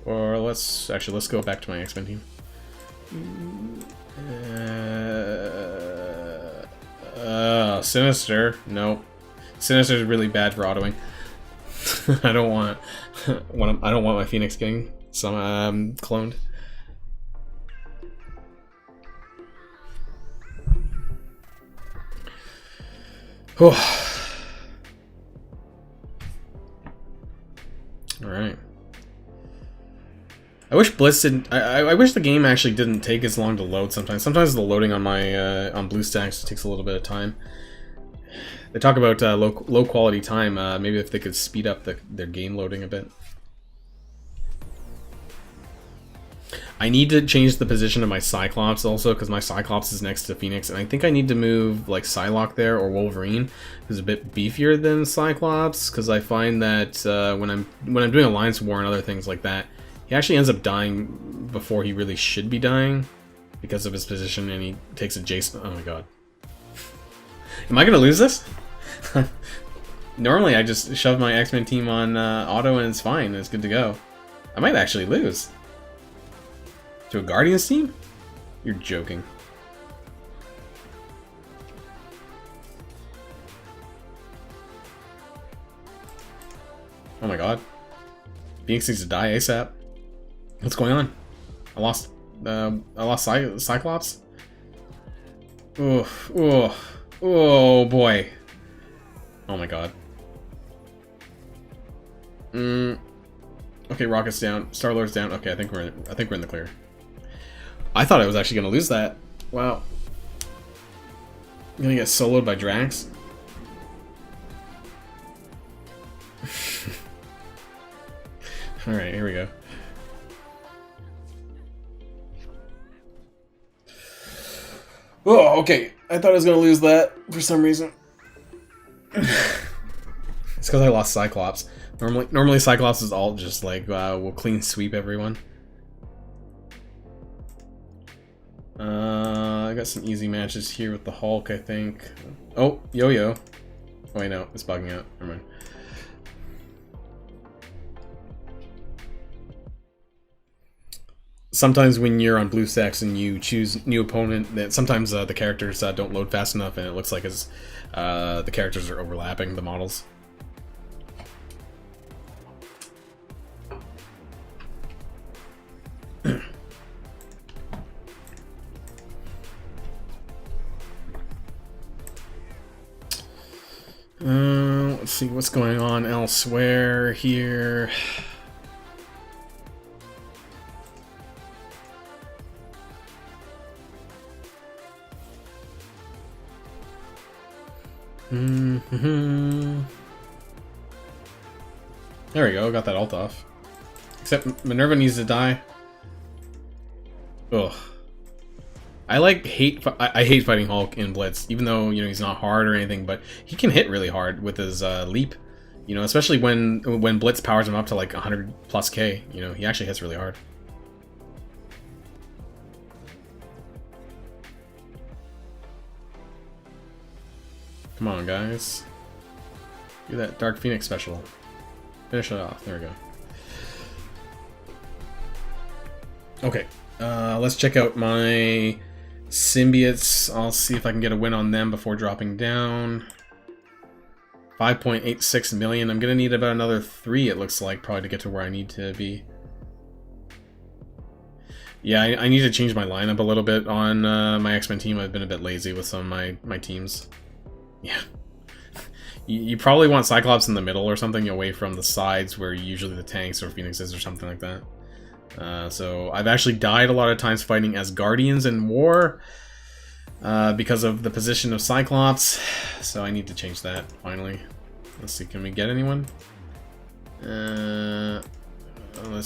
Or let's go back to my X-Men team. Sinister. Nope. Sinister is really bad for autoing. I don't want my Phoenix getting some cloned. All right. I wish Blitz didn't. I wish the game actually didn't take as long to load. Sometimes the loading on my on BlueStacks takes a little bit of time. They talk about low quality time. Maybe if they could speed up their game loading a bit. I need to change the position of my Cyclops also, because my Cyclops is next to Phoenix, and I think I need to move like Psylocke there or Wolverine, who's a bit beefier than Cyclops, because I find that when I'm doing Alliance War and other things like that, he actually ends up dying before he really should be dying because of his position, and he takes a Jason. Oh my god. Am I gonna lose this? Normally I just shove my X-Men team on auto and it's fine, it's good to go. I might actually lose. To a Guardians team? You're joking. Oh my god. Phoenix needs to die ASAP. What's going on? I lost Cyclops? Oh boy. Oh my god. Okay, Rocket's down. Star-Lord's down. Okay, I think we're in the clear. I thought I was actually gonna lose that. Wow. I'm gonna get soloed by Drax. Alright, here we go. Oh, okay. I thought I was gonna lose that for some reason. It's because I lost Cyclops. Normally Cyclops is all just like, we'll clean sweep everyone. I got some easy matches here with the Hulk, I think. Oh, Yo-Yo. Oh, wait, no, it's bugging out. Never mind. Sometimes when you're on blue stacks and you choose new opponent, that sometimes the characters don't load fast enough, and it looks like as the characters are overlapping the models. Let's see what's going on elsewhere here. There we go, got that ult off. Except Minerva needs to die. Ugh. I hate fighting Hulk in Blitz, even though, you know, he's not hard or anything, but he can hit really hard with his leap. You know, especially when Blitz powers him up to like 100 plus K, you know, he actually hits really hard. Come on, guys. Do that Dark Phoenix special. Finish it off. There we go. Okay. Let's check out my symbiotes. I'll see if I can get a win on them before dropping down. 5.86 million. I'm gonna need about another 3, it looks like, probably to get to where I need to be. Yeah, I need to change my lineup a little bit on my X-Men team. I've been a bit lazy with some of my teams. Yeah. You probably want Cyclops in the middle or something, away from the sides where usually the tanks or Phoenixes or something like that. So I've actually died a lot of times fighting as Guardians in war because of the position of Cyclops. So I need to change that finally. Let's see, can we get anyone? Let's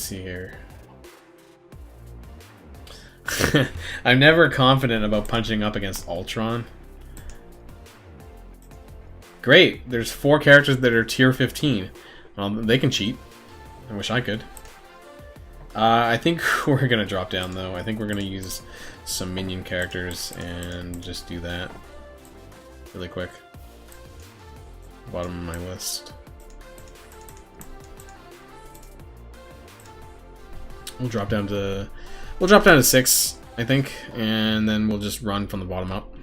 see here. I'm never confident about punching up against Ultron. Great, there's 4 characters that are tier 15. Well, they can cheat. I wish I could. I think we're gonna drop down though. I think we're gonna use some minion characters and just do that really quick. Bottom of my list. We'll drop down to 6, I think, and then we'll just run from the bottom up.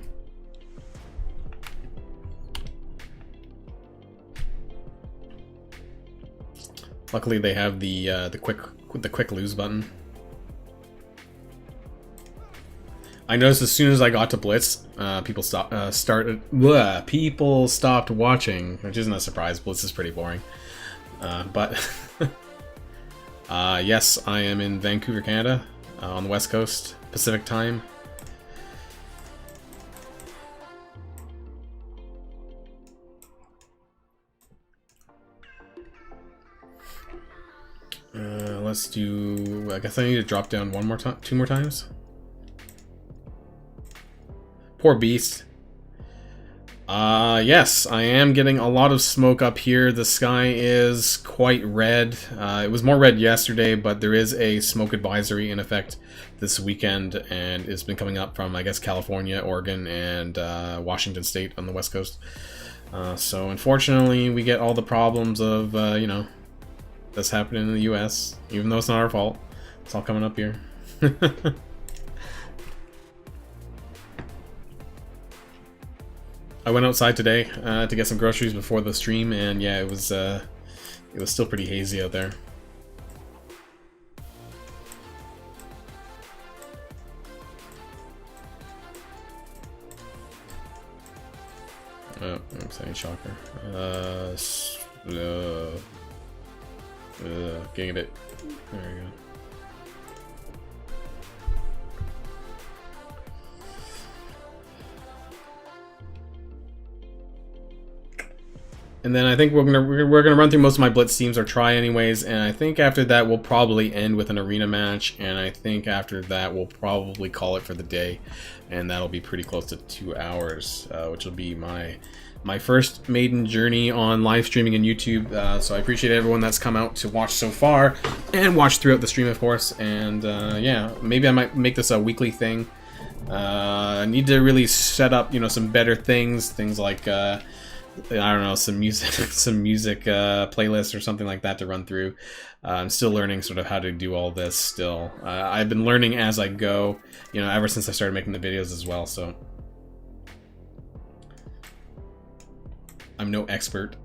Luckily, they have the quick lose button. I noticed as soon as I got to Blitz, people stopped watching, which isn't a surprise. Blitz is pretty boring, but yes, I am in Vancouver, Canada, on the West Coast, Pacific time. Let's do. I guess I need to drop down 2 more times. Poor beast. Yes, I am getting a lot of smoke up here. The sky is quite red. It was more red yesterday, but there is a smoke advisory in effect this weekend, and it's been coming up from, I guess, California, Oregon, and Washington State on the West Coast. So unfortunately, we get all the problems of, you know, that's happening in the US, even though it's not our fault. It's all coming up here. I went outside today to get some groceries before the stream, and yeah, it was still pretty hazy out there. Oh, I'm saying shocker. Getting a bit. There we go. And then I think we're gonna run through most of my Blitz teams, or try anyways. And I think after that we'll probably end with an arena match. And I think after that we'll probably call it for the day, and that'll be pretty close to 2 hours, which will be my first maiden journey on live streaming on YouTube. So I appreciate everyone that's come out to watch so far, and watch throughout the stream, of course. And yeah, maybe I might make this a weekly thing. I need to really set up, you know, some better things like I don't know, some music playlists or something like that to run through. I'm still learning sort of how to do all this still. I've been learning as I go, you know, ever since I started making the videos as well, so I'm no expert.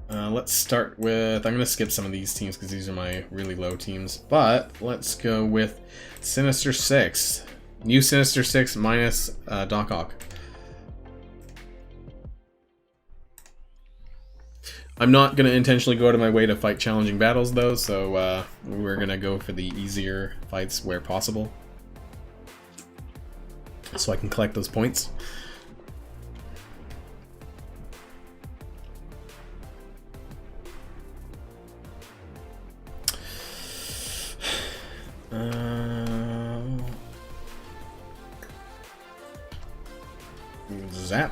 Let's start with, I'm going to skip some of these teams because these are my really low teams, but let's go with Sinister 6. New Sinister 6 minus Doc Ock. I'm not going to intentionally go out of my way to fight challenging battles, though, so we're going to go for the easier fights where possible, so I can collect those points. Zap.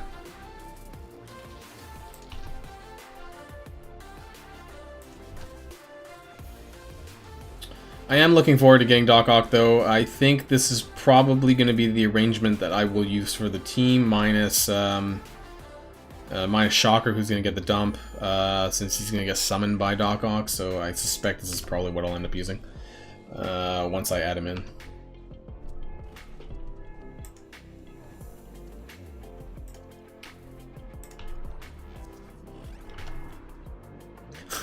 I am looking forward to getting Doc Ock, though. I think this is probably going to be the arrangement that I will use for the team, minus Shocker, who's going to get the dump, since he's going to get summoned by Doc Ock, so I suspect this is probably what I'll end up using once I add him in.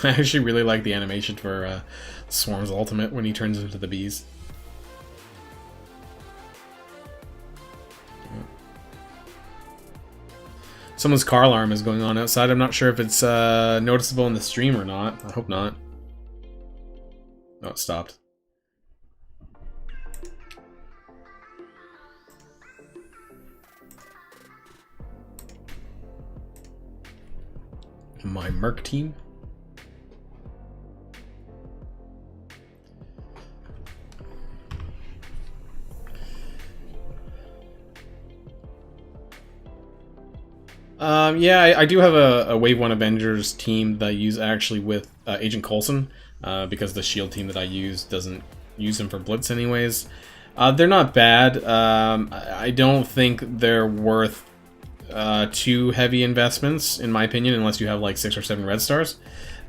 I actually really like the animation for Swarm's ultimate when he turns into the bees. Someone's car alarm is going on outside. I'm not sure if it's noticeable in the stream or not. I hope not. Oh, it stopped. My Merc team. Yeah, I do have a Wave 1 Avengers team that I use actually with Agent Coulson, because the shield team that I use doesn't use him for Blitz anyways. They're not bad. I don't think they're worth too heavy investments, in my opinion, unless you have like 6 or 7 red stars.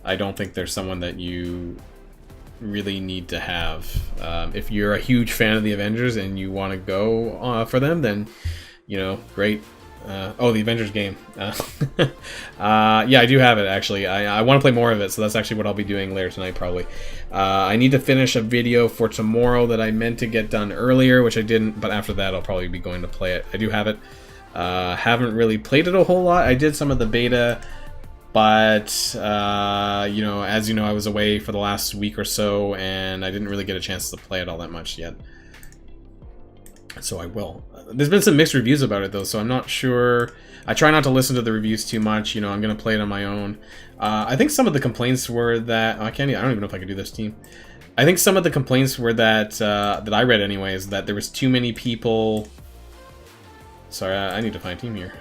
I don't think there's someone that you really need to have. If you're a huge fan of the Avengers and you want to go for them, then, you know, great. Oh, the Avengers game. Yeah, I do have it, actually. I want to play more of it, so that's actually what I'll be doing later tonight, probably. I need to finish a video for tomorrow that I meant to get done earlier, which I didn't, but after that I'll probably be going to play it. I do have it. Haven't really played it a whole lot. I did some of the beta, but, you know, as you know, I was away for the last week or so, and I didn't really get a chance to play it all that much yet. So I will. There's been some mixed reviews about it, though, so I'm not sure. I try not to listen to the reviews too much. You know, I'm going to play it on my own. I think some of the complaints were that... I don't even know if I could do this team. I think some of the complaints were that, that I read anyways, that there was too many people... Sorry, I need to find a team here.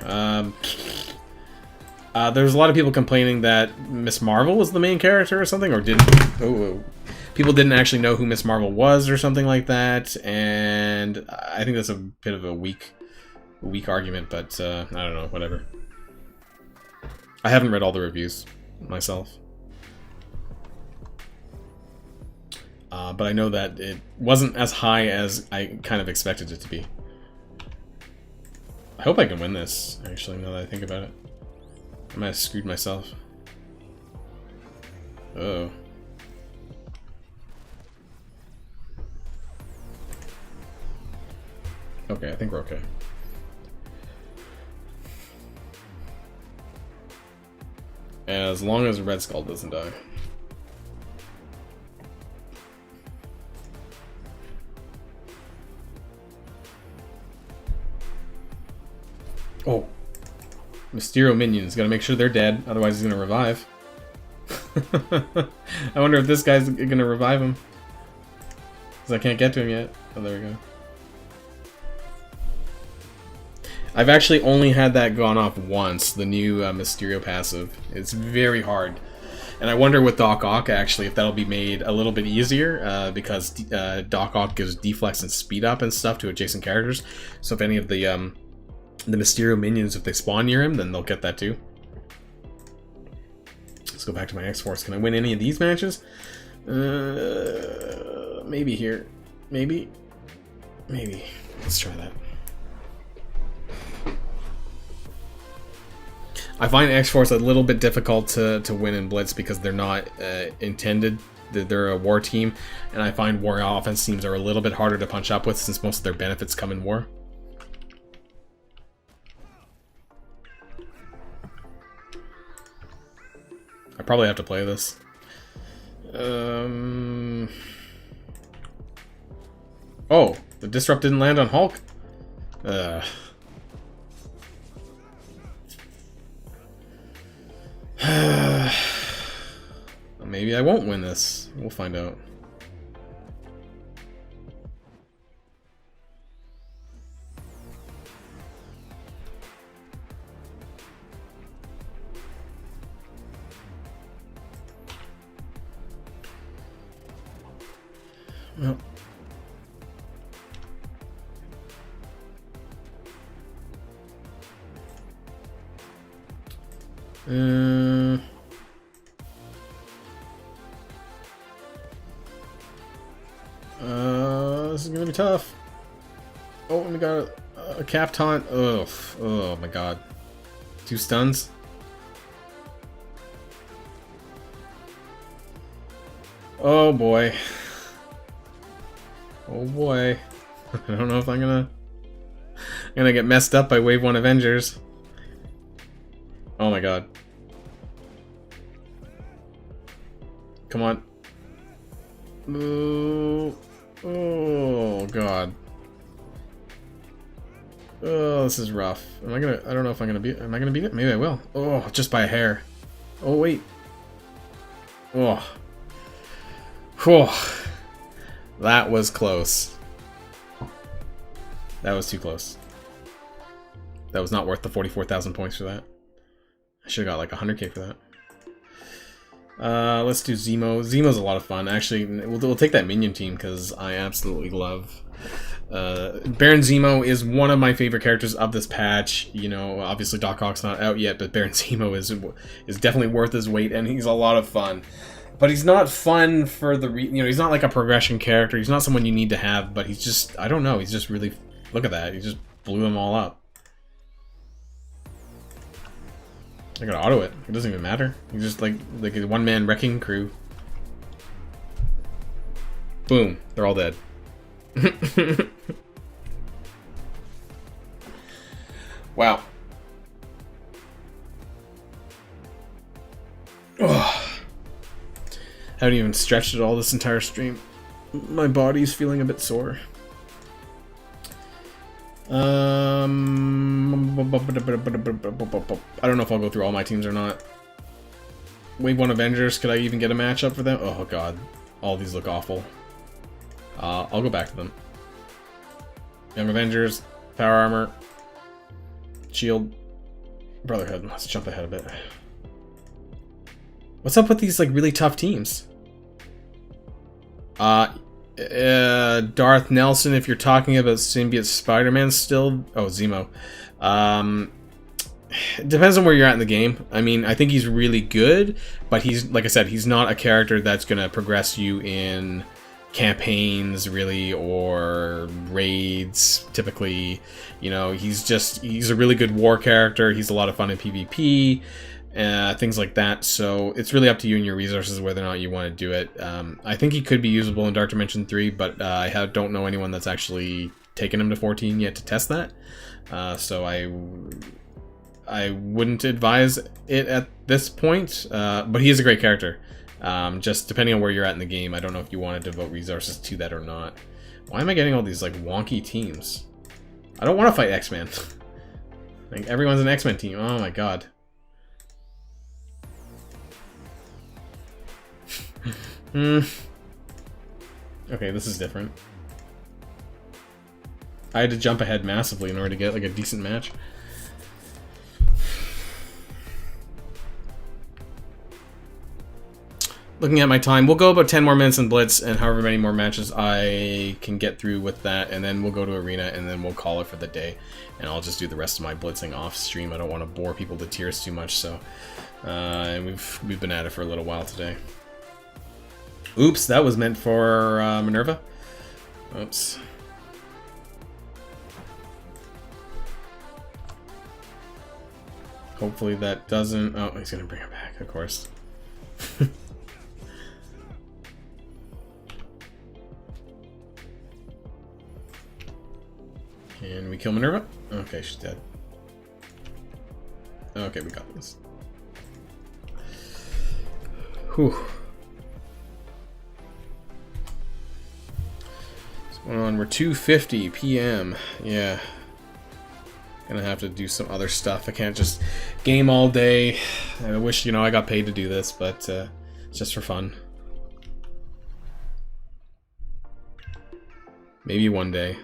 There's a lot of people complaining that Miss Marvel was the main character or something, or didn't... Oh, people didn't actually know who Miss Marvel was or something like that, and I think that's a bit of a weak argument, but I don't know, whatever. I haven't read all the reviews myself. But I know that it wasn't as high as I kind of expected it to be. I hope I can win this, actually, now that I think about it. I might have screwed myself. Uh-oh. Okay, I think we're okay. As long as Red Skull doesn't die. Oh. Mysterio minions. Gotta make sure they're dead, otherwise he's gonna revive. I wonder if this guy's gonna revive him. Because I can't get to him yet. Oh, there we go. I've actually only had that gone off once, the new Mysterio passive. It's very hard. And I wonder with Doc Ock, actually, if that'll be made a little bit easier, because Doc Ock gives deflex and speed up and stuff to adjacent characters. So if any of the Mysterio minions, if they spawn near him, then they'll get that too. Let's go back to my X-Force. Can I win any of these matches? Maybe here. Maybe. Maybe. Let's try that. I find X-Force a little bit difficult to win in Blitz because they're not intended. They're a war team, and I find war offense teams are a little bit harder to punch up with since most of their benefits come in war. I probably have to play this. Oh, the Disrupt didn't land on Hulk? Maybe I won't win this. We'll find out. Well. This is gonna be tough. Oh, and we got a cap taunt. Ugh. Oh my god. 2 stuns. Oh boy. Oh boy. I don't know if I'm gonna get messed up by Wave 1 Avengers. Oh my god. Come on. Ooh. Oh god. Oh, this is rough. I don't know if I'm gonna beat am I gonna beat it? Maybe I will. Oh, just by a hair. Oh wait. Oh. Whew. That was close. That was too close. That was not worth the 44,000 points for that. I should have got like 100k for that. Let's do Zemo. Zemo's a lot of fun. Actually, we'll take that minion team because I absolutely love... Baron Zemo is one of my favorite characters of this patch. You know, obviously Doc Ock's not out yet, but Baron Zemo is definitely worth his weight, and he's a lot of fun. But he's not fun for the... he's not like a progression character. He's not someone you need to have, but he's just... I don't know. He's just really... Look at that. He just blew them all up. I gotta auto it. It doesn't even matter. He's just like a one-man wrecking crew. Boom. They're all dead. Wow. Oh. Haven't even stretched at all this entire stream. My body's feeling a bit sore. I don't know if I'll go through all my teams or not. Wave 1 Avengers, could I even get a matchup for them? Oh god, all these look awful. I'll go back to them. Young Avengers, Power Armor, Shield, Brotherhood. Let's jump ahead a bit. What's up with these like really tough teams? Darth Nelson, if you're talking about Symbiote Spider-Man still... Oh, Zemo. It depends on where you're at in the game. I mean, I think he's really good, but he's, like I said, he's not a character that's going to progress you in campaigns, really, or raids, typically. You know, he's a really good war character. He's a lot of fun in PvP. Things like that, so it's really up to you and your resources whether or not you want to do it. I think he could be usable in Dark Dimension 3, but I don't know anyone that's actually taken him to 14 yet to test that. So I wouldn't advise it at this point, but he is a great character. Just depending on where you're at in the game, I don't know if you want to devote resources to that or not. Why am I getting all these like wonky teams? I don't want to fight X-Man. Like, everyone's an X-Men team. Oh my god. Okay, this is different. I had to jump ahead massively in order to get like a decent match. Looking at my time, we'll go about 10 more minutes in Blitz, and however many more matches I can get through with that, and then we'll go to Arena, and then we'll call it for the day. And I'll just do the rest of my blitzing off stream. I don't want to bore people to tears too much, so... and we've been at it for a little while today. Oops, that was meant for Minerva. Oops. Hopefully that doesn't... Oh, he's gonna bring it back, of course. Can we kill Minerva? Okay, she's dead. Okay, we got this. Whew. What's going on? We're 2:50 p.m. Yeah. Gonna have to do some other stuff. I can't just game all day. I wish, you know, I got paid to do this, but it's just for fun. Maybe one day.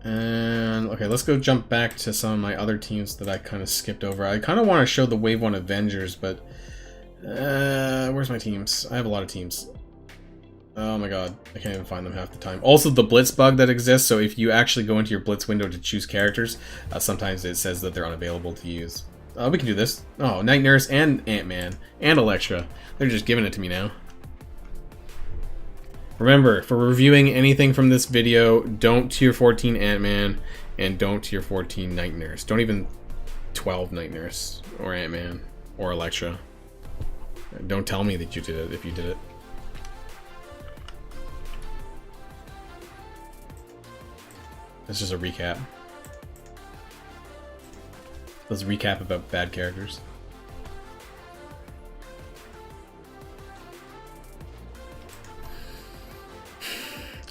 And okay, let's go jump back to some of my other teams that I kind of skipped over. I kind of want to show the Wave 1 Avengers, but where's my teams? I have a lot of teams. Oh my god, I can't even find them half the time. Also, the Blitz bug that exists, so if you actually go into your Blitz window to choose characters, sometimes it says that they're unavailable to use. We can do this. Oh, Night Nurse and Ant-Man and Elektra. They're just giving it to me now. Remember, for reviewing anything from this video, don't tier 14 Ant-Man and don't tier 14 Night Nurse. Don't even 12 Night Nurse or Ant-Man or Elektra. Don't tell me that you did it if you did it. It's just a recap. Let's recap about bad characters.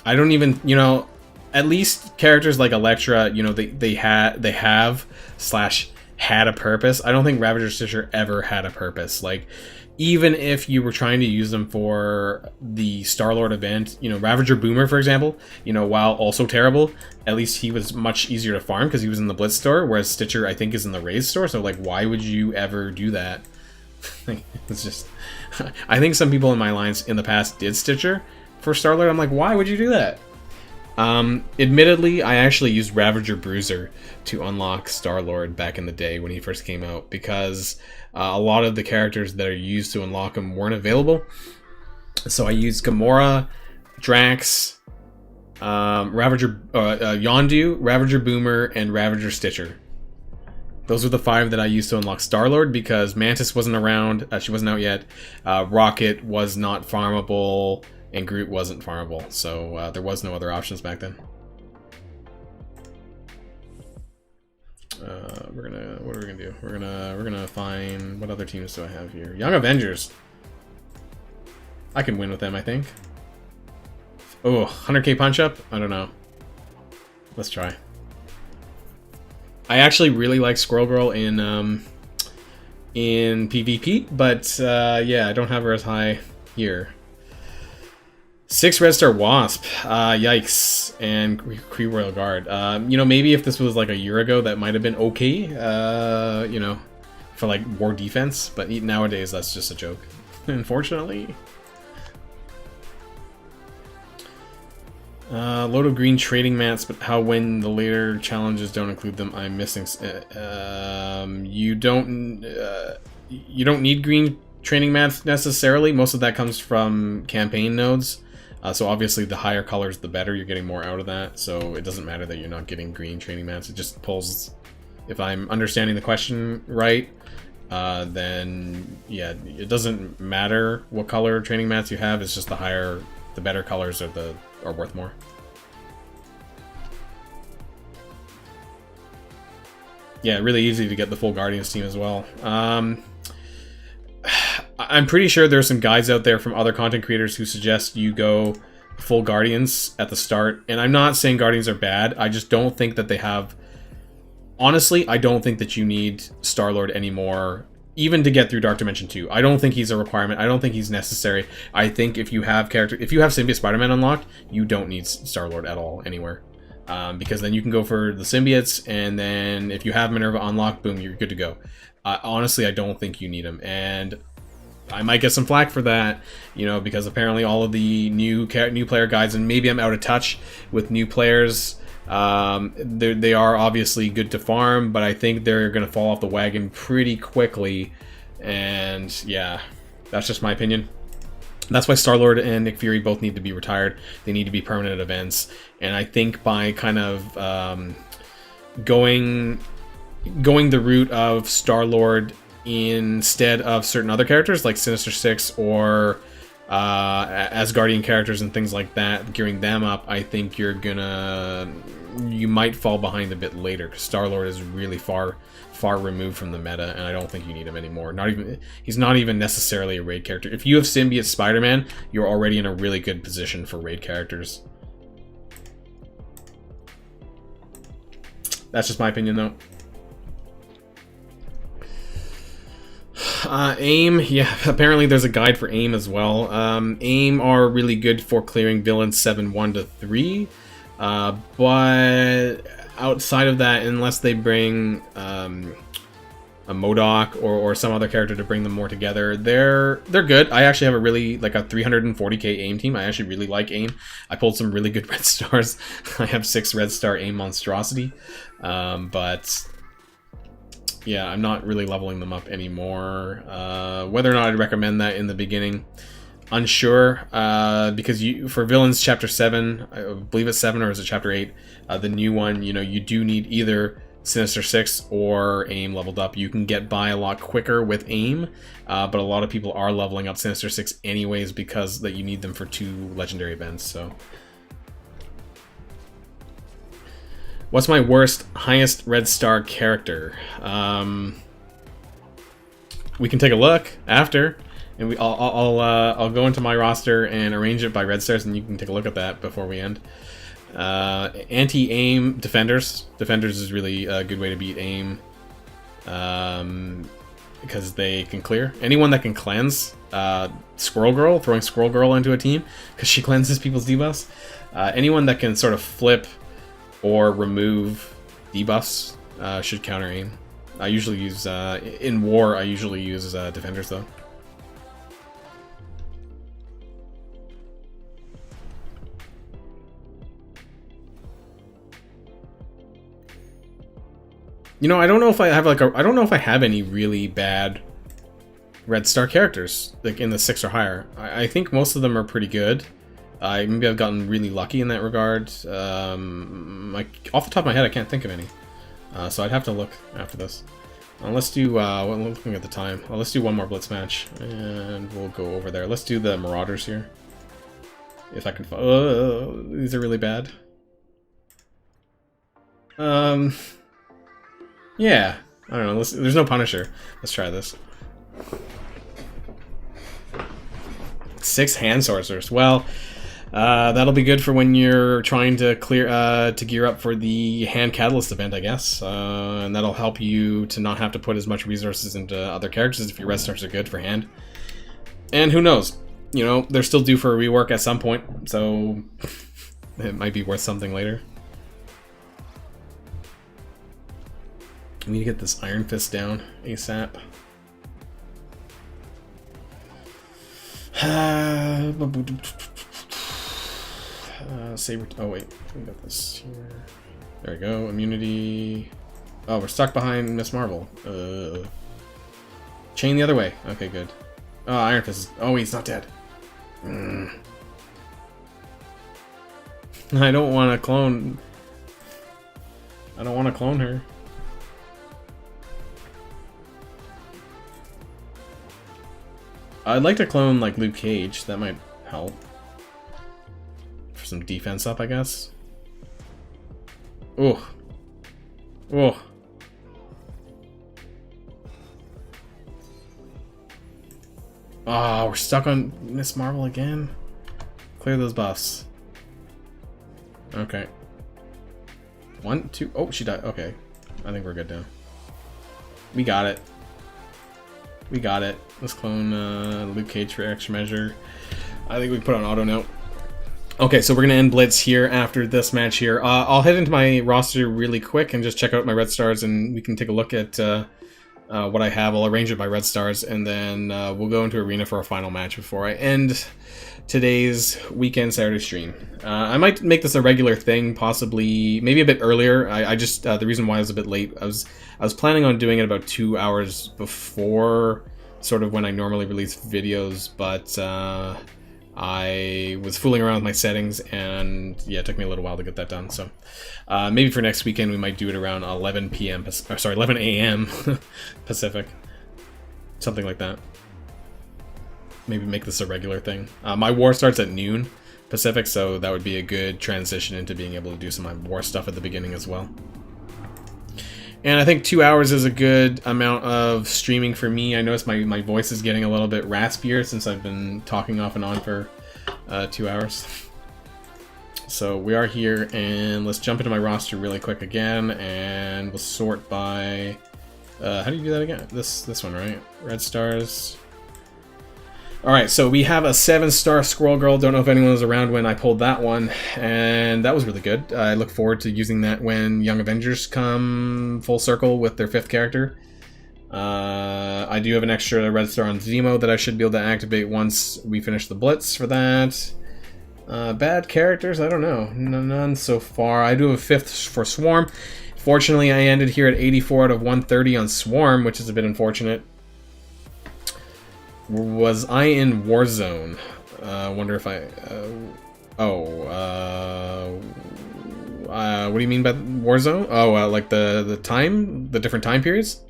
I don't even, you know, at least characters like Elektra, you know, they have / had a purpose. I don't think Ravager Stitcher ever had a purpose. Like, even if you were trying to use them for the Star-Lord event, you know, Ravager Boomer, for example, you know, while also terrible, at least he was much easier to farm because he was in the Blitz store, whereas Stitcher, I think, is in the Raze store. So, like, why would you ever do that? It's just... I think some people in my lines in the past did Stitcher for Star-Lord. I'm like, why would you do that? Admittedly, I actually used Ravager Bruiser to unlock Star-Lord back in the day when he first came out, because a lot of the characters that are used to unlock him weren't available. So I used Gamora, Drax, Ravager, Yondu, Ravager Boomer, and Ravager Stitcher. Those were the 5 that I used to unlock Star-Lord, because Mantis wasn't around, she wasn't out yet, Rocket was not farmable, and Groot wasn't farmable, so there was no other options back then. What are we gonna do? We're gonna find, what other teams do I have here? Young Avengers. I can win with them, I think. Oh, 100k punch up? I don't know. Let's try. I actually really like Squirrel Girl in PvP, but yeah, I don't have her as high here. 6 Red Star Wasp, yikes, and Kree Royal Guard. You know, maybe if this was like a year ago, that might have been okay, you know, for like war defense, but nowadays that's just a joke, unfortunately. Load of green trading mats, but how when the later challenges don't include them, I'm missing. You don't need green trading mats necessarily. Most of that comes from campaign nodes. So obviously the higher colors the better, you're getting more out of that, so it doesn't matter that you're not getting green training mats. It just pulls, if I'm understanding the question right, then yeah, it doesn't matter what color training mats you have, it's just the better colors are worth more. Yeah, really easy to get the full Guardians team as well. I'm pretty sure there's some guides out there from other content creators who suggest you go full Guardians at the start. And I'm not saying Guardians are bad. I just don't think that they have... Honestly, I don't think that you need Star-Lord anymore, even to get through Dark Dimension 2. I don't think he's a requirement. I don't think he's necessary. I think if you have Symbiote Spider-Man unlocked, you don't need Star-Lord at all anywhere. Because then you can go for the symbiotes, and then if you have Minerva unlocked, boom, you're good to go. Honestly, I don't think you need him, and I might get some flack for that, you know, because apparently all of the new player guides, and maybe I'm out of touch with new players. They are obviously good to farm, but I think they're going to fall off the wagon pretty quickly, and yeah, that's just my opinion. That's why Star-Lord and Nick Fury both need to be retired. They need to be permanent events, and I think by kind of going the route of Star-Lord instead of certain other characters like Sinister Six or Asgardian characters and things like that, gearing them up, I think you might fall behind a bit later, because Star-Lord is really far removed from the meta, and I don't think you need him anymore. He's not even necessarily a raid character. If you have Symbiote Spider-Man, you're already in a really good position for raid characters. That's just my opinion, though. AIM, yeah, apparently there's a guide for AIM as well. AIM are really good for clearing villains 7-1 to 3, but outside of that, unless they bring a MODOK or some other character to bring them more together, they're good. I actually have a really, like, a 340k AIM team. I actually really like AIM. I pulled some really good red stars. I have 6 red star AIM monstrosity, but yeah, I'm not really leveling them up anymore. Whether or not I'd recommend that in the beginning, unsure. Because for Villains Chapter 7, I believe it's 7 or is it Chapter 8, the new one, you know, you do need either Sinister Six or AIM leveled up. You can get by a lot quicker with AIM, but a lot of people are leveling up Sinister Six anyways because that you need them for 2 legendary events, so... What's my highest red star character? We can take a look after, and I'll go into my roster and arrange it by red stars, and you can take a look at that before we end. Anti-aim defenders. Defenders is really a good way to beat aim, because they can clear. Anyone that can cleanse. Squirrel Girl, throwing Squirrel Girl into a team because she cleanses people's debuffs. Anyone that can sort of flip or remove debuffs should counter aim. I usually use, in war, I usually use defenders though. You know, I don't know if I have like I don't know if I have any really bad red star characters like in the 6 or higher. I think most of them are pretty good. Maybe I've gotten really lucky in that regard. Like off the top of my head, I can't think of any. So I'd have to look after this. Let's do. Looking at the time, let's do one more Blitz match, and we'll go over there. Let's do the Marauders here. If I can. These are really bad. Yeah. I don't know. There's no Punisher. Let's try this. 6 hand sorcerers. Well. That'll be good for when you're trying to gear up for the hand catalyst event, I guess, and that'll help you to not have to put as much resources into other characters if your red stars are good for hand. And who knows, you know, they're still due for a rework at some point, so it might be worth something later. We need to get this Iron Fist down ASAP. Saber. Oh wait, we got this here. There we go. Immunity. Oh, we're stuck behind Miss Marvel. Chain the other way. Okay, good. Oh, Iron Fist is... Oh, he's not dead. I don't want to clone... I don't want to clone her. I'd like to clone, like, Luke Cage. That might help. For some defense up, I guess. Oh. Oh. Oh, we're stuck on Miss Marvel again? Clear those buffs. Okay. 1, 2... Oh, she died. Okay. I think we're good now. We got it. We got it. Let's clone Luke Cage for extra measure. I think we put on auto now. Okay, so we're going to end Blitz here after this match here. I'll head into my roster really quick and just check out my red stars, and we can take a look at what I have. I'll arrange it by red stars, and then we'll go into Arena for a final match before I end today's weekend Saturday stream. I might make this a regular thing, possibly, maybe a bit earlier. I just, the reason why I was a bit late, I was planning on doing it about 2 hours before sort of when I normally release videos, but I was fooling around with my settings, and yeah, it took me a little while to get that done. So maybe for next weekend we might do it around 11 p.m. Sorry, 11 a.m. Pacific, something like that. Maybe make this a regular thing. My war starts at noon Pacific, so that would be a good transition into being able to do some of my war stuff at the beginning as well. And I think 2 hours is a good amount of streaming for me. I noticed my voice is getting a little bit raspier since I've been talking off and on for 2 hours. So we are here, and let's jump into my roster really quick again, and we'll sort by... how do you do that again? This one, right? Red stars. Alright, so we have a 7-star Squirrel Girl. Don't know if anyone was around when I pulled that one, and that was really good. I look forward to using that when Young Avengers come full circle with their 5th character. I do have an extra red star on Zemo that I should be able to activate once we finish the Blitz for that. Bad characters? I don't know. None so far. I do have a 5th for Swarm. Fortunately, I ended here at 84 out of 130 on Swarm, which is a bit unfortunate. Was I in Warzone? Wonder if I... what do you mean by Warzone? Oh, like the time? The different time periods?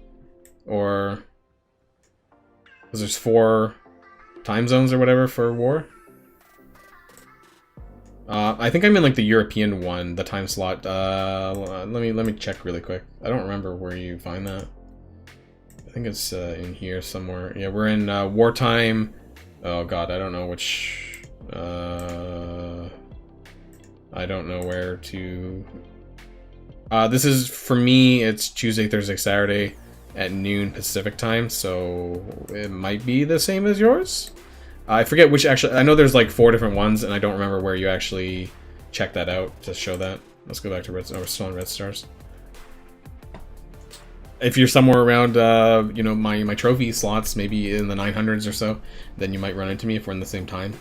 Or... because there's 4 time zones or whatever for war? I think I'm in like the European one, the time slot. Let me check really quick. I don't remember where you find that. I think it's in here somewhere. Yeah, we're in wartime. Oh god, I don't know which... I don't know where to... this is, for me, it's Tuesday, Thursday, Saturday at noon Pacific time, so it might be the same as yours? I forget which actually... I know there's like 4 different ones, and I don't remember where you actually check that out to show that. Let's go back to red... Oh, we're still on red stars. If you're somewhere around, you know, my trophy slots, maybe in the 900s or so, then you might run into me if we're in the same time.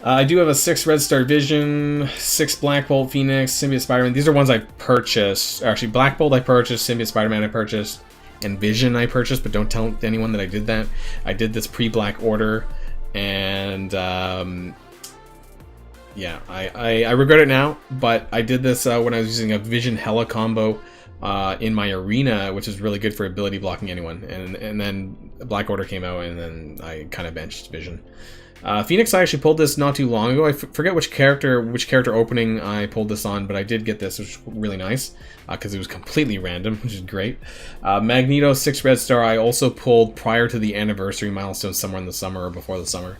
I do have a 6 Red Star Vision, 6 Black Bolt Phoenix, Symbiote Spider-Man. These are ones I purchased. Actually, Black Bolt I purchased, Symbiote Spider-Man I purchased, and Vision I purchased, but don't tell anyone that I did that. I did this pre-Black Order, and yeah, I regret it now, but I did this when I was using a Vision Hela combo in my arena, which is really good for ability blocking anyone, and then Black Order came out, and then I kind of benched Vision. Phoenix, I actually pulled this not too long ago. I forget which character opening I pulled this on, but I did get this, which was really nice, because it was completely random, which is great. Magneto, 6 Red Star, I also pulled prior to the anniversary milestone somewhere in the summer or before the summer.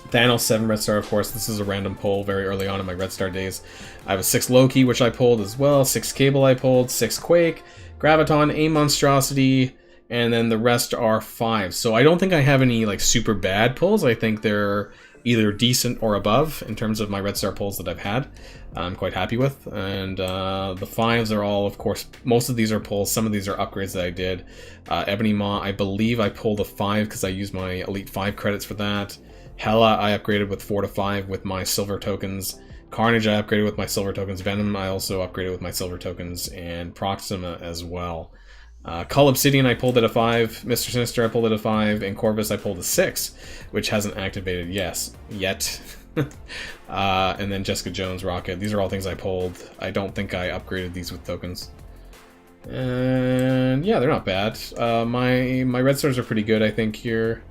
Thanos, 7 Red Star, of course. This is a random pull very early on in my Red Star days. I have a 6 Loki, which I pulled as well. 6 Cable I pulled. 6 Quake. Graviton, A Monstrosity. And then the rest are 5. So I don't think I have any like super bad pulls. I think they're either decent or above in terms of my Red Star pulls that I've had. I'm quite happy with. And the 5s are all, of course, most of these are pulls. Some of these are upgrades that I did. Ebony Maw, I believe I pulled a 5 because I used my Elite 5 credits for that. Hela, I upgraded with 4 to 5 with my silver tokens. Carnage, I upgraded with my silver tokens. Venom, I also upgraded with my silver tokens. And Proxima as well. Cull Obsidian, I pulled at a 5. Mr. Sinister, I pulled at a 5. And Corvus, I pulled a 6, which hasn't activated yet. And then Jessica Jones, Rocket. These are all things I pulled. I don't think I upgraded these with tokens. And yeah, they're not bad. My red stars are pretty good, I think, here.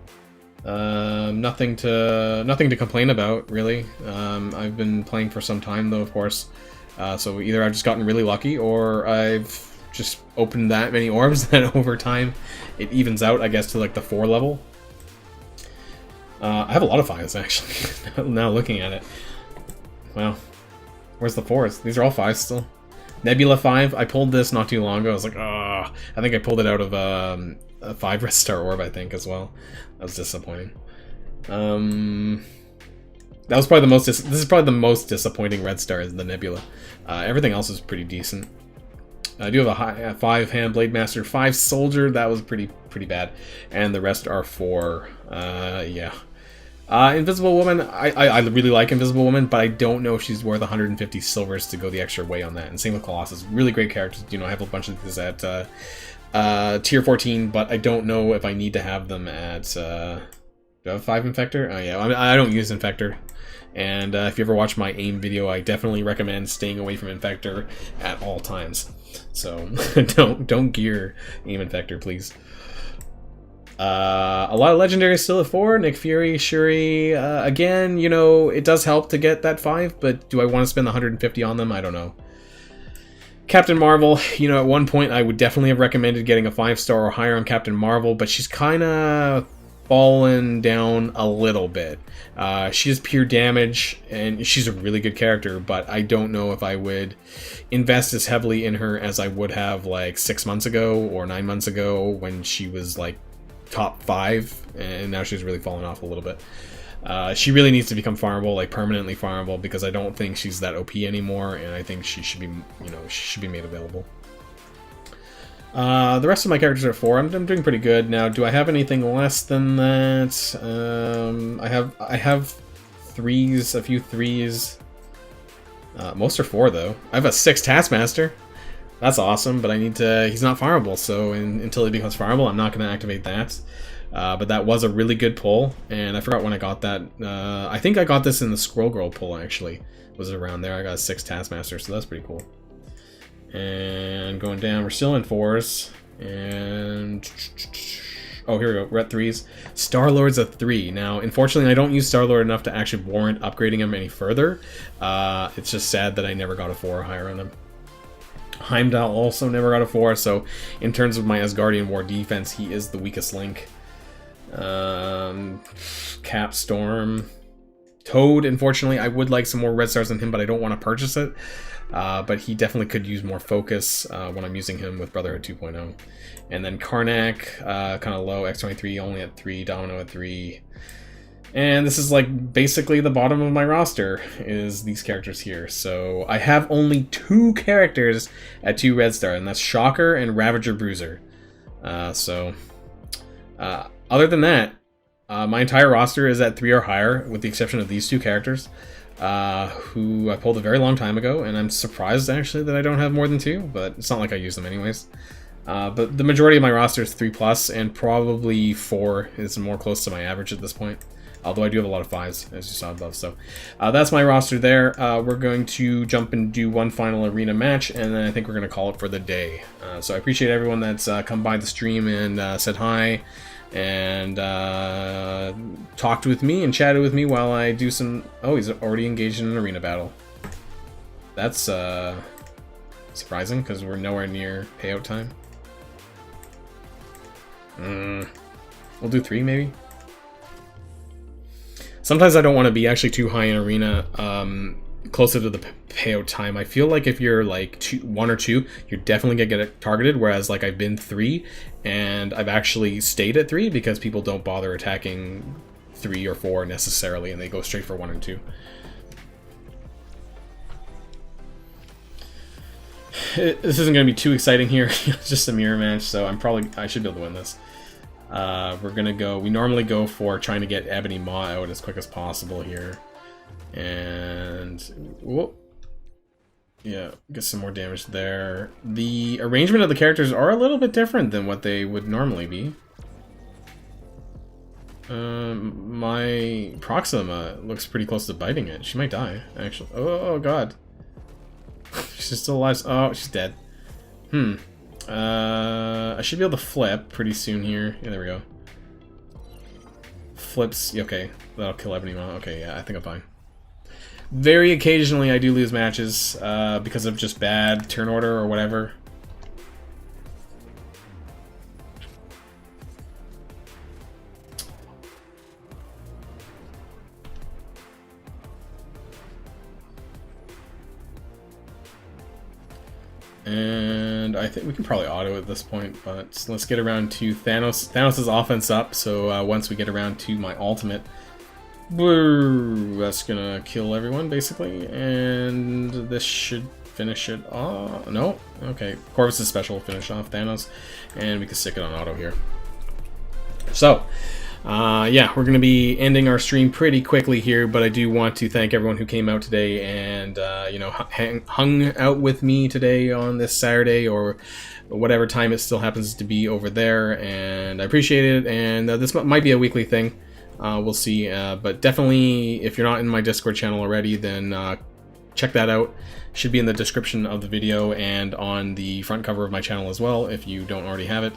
Nothing to complain about, really. I've been playing for some time, though, of course. So either I've just gotten really lucky, or I've just open that many orbs, then over time it evens out, I guess, to like the 4 level. I have a lot of 5s actually, now looking at it. Wow. Where's the 4s? These are all 5s still. Nebula 5, I pulled this not too long ago. I was like, ah, I think I pulled it out of a 5 Red Star orb, I think, as well. That was disappointing. That was probably the most. This is probably the most disappointing Red Star is the Nebula. Everything else is pretty decent. I do have a 5 Hand Blade Master, 5 Soldier. That was pretty bad, and the rest are 4. Yeah. Invisible Woman, I really like Invisible Woman, but I don't know if she's worth 150 silvers to go the extra way on that. And same with Colossus. Really great characters. You know, I have a bunch of these at tier 14, but I don't know if I need to have them at... do I have 5 Infector? Oh yeah, I don't use Infector. And if you ever watch my AIM video, I definitely recommend staying away from Infector at all times. So don't gear AIM Infector, please. A lot of legendaries still at 4. Nick Fury, Shuri. Again, you know, it does help to get that 5, but do I want to spend the 150 on them? I don't know. Captain Marvel, you know, at one point I would definitely have recommended getting a 5-star or higher on Captain Marvel, but she's kind of fallen down a little bit. She has pure damage, and she's a really good character, but I don't know if I would invest as heavily in her as I would have like 6 months ago or 9 months ago when she was like top 5, and now she's really fallen off a little bit. She really needs to become farmable, like permanently farmable, because I don't think she's that OP anymore, and I think she should be, you know, she should be made available. The rest of my characters are 4. I'm doing pretty good now. Do I have anything less than that? I have 3s, a few 3s. Most are 4 though. I have a 6 Taskmaster. That's awesome, but I need to... He's not farmable, so until he becomes farmable, I'm not going to activate that. But that was a really good pull, and I forgot when I got that. I think I got this in the Scroll Girl pull, actually. Was it around there? I got a 6 Taskmaster, so that's pretty cool. And going down, we're still in 4s. And... oh, here we go. We're at 3s. Star-Lord's a 3. Now, unfortunately, I don't use Star-Lord enough to actually warrant upgrading him any further. It's just sad that I never got a 4 or higher on him. Heimdall also never got a 4, so in terms of my Asgardian War defense, he is the weakest link. Cap Storm. Toad, unfortunately, I would like some more red stars on him, but I don't want to purchase it. But he definitely could use more focus when I'm using him with Brotherhood 2.0. And then Karnak, kind of low, X23 only at 3, Domino at 3. And this is like basically the bottom of my roster is these characters here. So I have only 2 characters at 2 red star, and that's Shocker and Ravager Bruiser. Other than that, my entire roster is at 3 or higher, with the exception of these 2 characters, who I pulled a very long time ago, and I'm surprised actually that I don't have more than 2, but it's not like I use them anyways. But the majority of my roster is 3+, and probably 4 is more close to my average at this point. Although I do have a lot of 5s, as you saw above. So that's my roster there. We're going to jump and do one final arena match, and then I think we're going to call it for the day. So I appreciate everyone that's come by the stream and said hi, and talked with me and chatted with me while I do some... oh, he's already engaged in an arena battle. That's surprising, because we're nowhere near payout time. We'll do 3, maybe? Sometimes I don't want to be actually too high in arena, closer to the payout time. I feel like if you're like 1 or 2, you're definitely gonna get it targeted, whereas like I've been 3, and I've actually stayed at 3 because people don't bother attacking 3 or 4 necessarily, and they go straight for 1 and 2. This isn't gonna be too exciting here. It's just a mirror match, so I should be able to win this. We're gonna go... we normally go for trying to get Ebony Maw out as quick as possible here. And... whoop. Yeah, get some more damage there. The arrangement of the characters are a little bit different than what they would normally be. My Proxima looks pretty close to biting it. She might die, actually. Oh god. She's still alive. Oh, she's dead. I should be able to flip pretty soon here. Yeah, there we go. Flips. Okay, that'll kill Ebony Maw. Okay, yeah, I think I'm fine. Very occasionally I do lose matches because of just bad turn order or whatever. And I think we can probably auto at this point, but let's get around to Thanos. Thanos' offense up, so once we get around to my ultimate, that's gonna kill everyone, basically. And this should finish it off. No? Okay. Corvus' special will finish off Thanos, and we can stick it on auto here. So, yeah, we're going to be ending our stream pretty quickly here, but I do want to thank everyone who came out today and, you know, hung out with me today on this Saturday or whatever time it still happens to be over there, and I appreciate it, and this might be a weekly thing. We'll see, but definitely, if you're not in my Discord channel already, then check that out. Should be in the description of the video and on the front cover of my channel as well, if you don't already have it.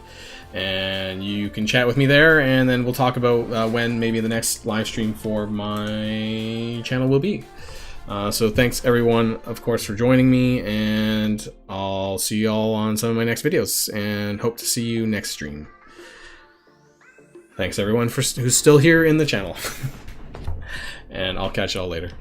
And you can chat with me there, and then we'll talk about when maybe the next live stream for my channel will be. So thanks everyone, of course, for joining me, and I'll see you all on some of my next videos, and hope to see you next stream. Thanks everyone who's still here in the channel. And I'll catch y'all later.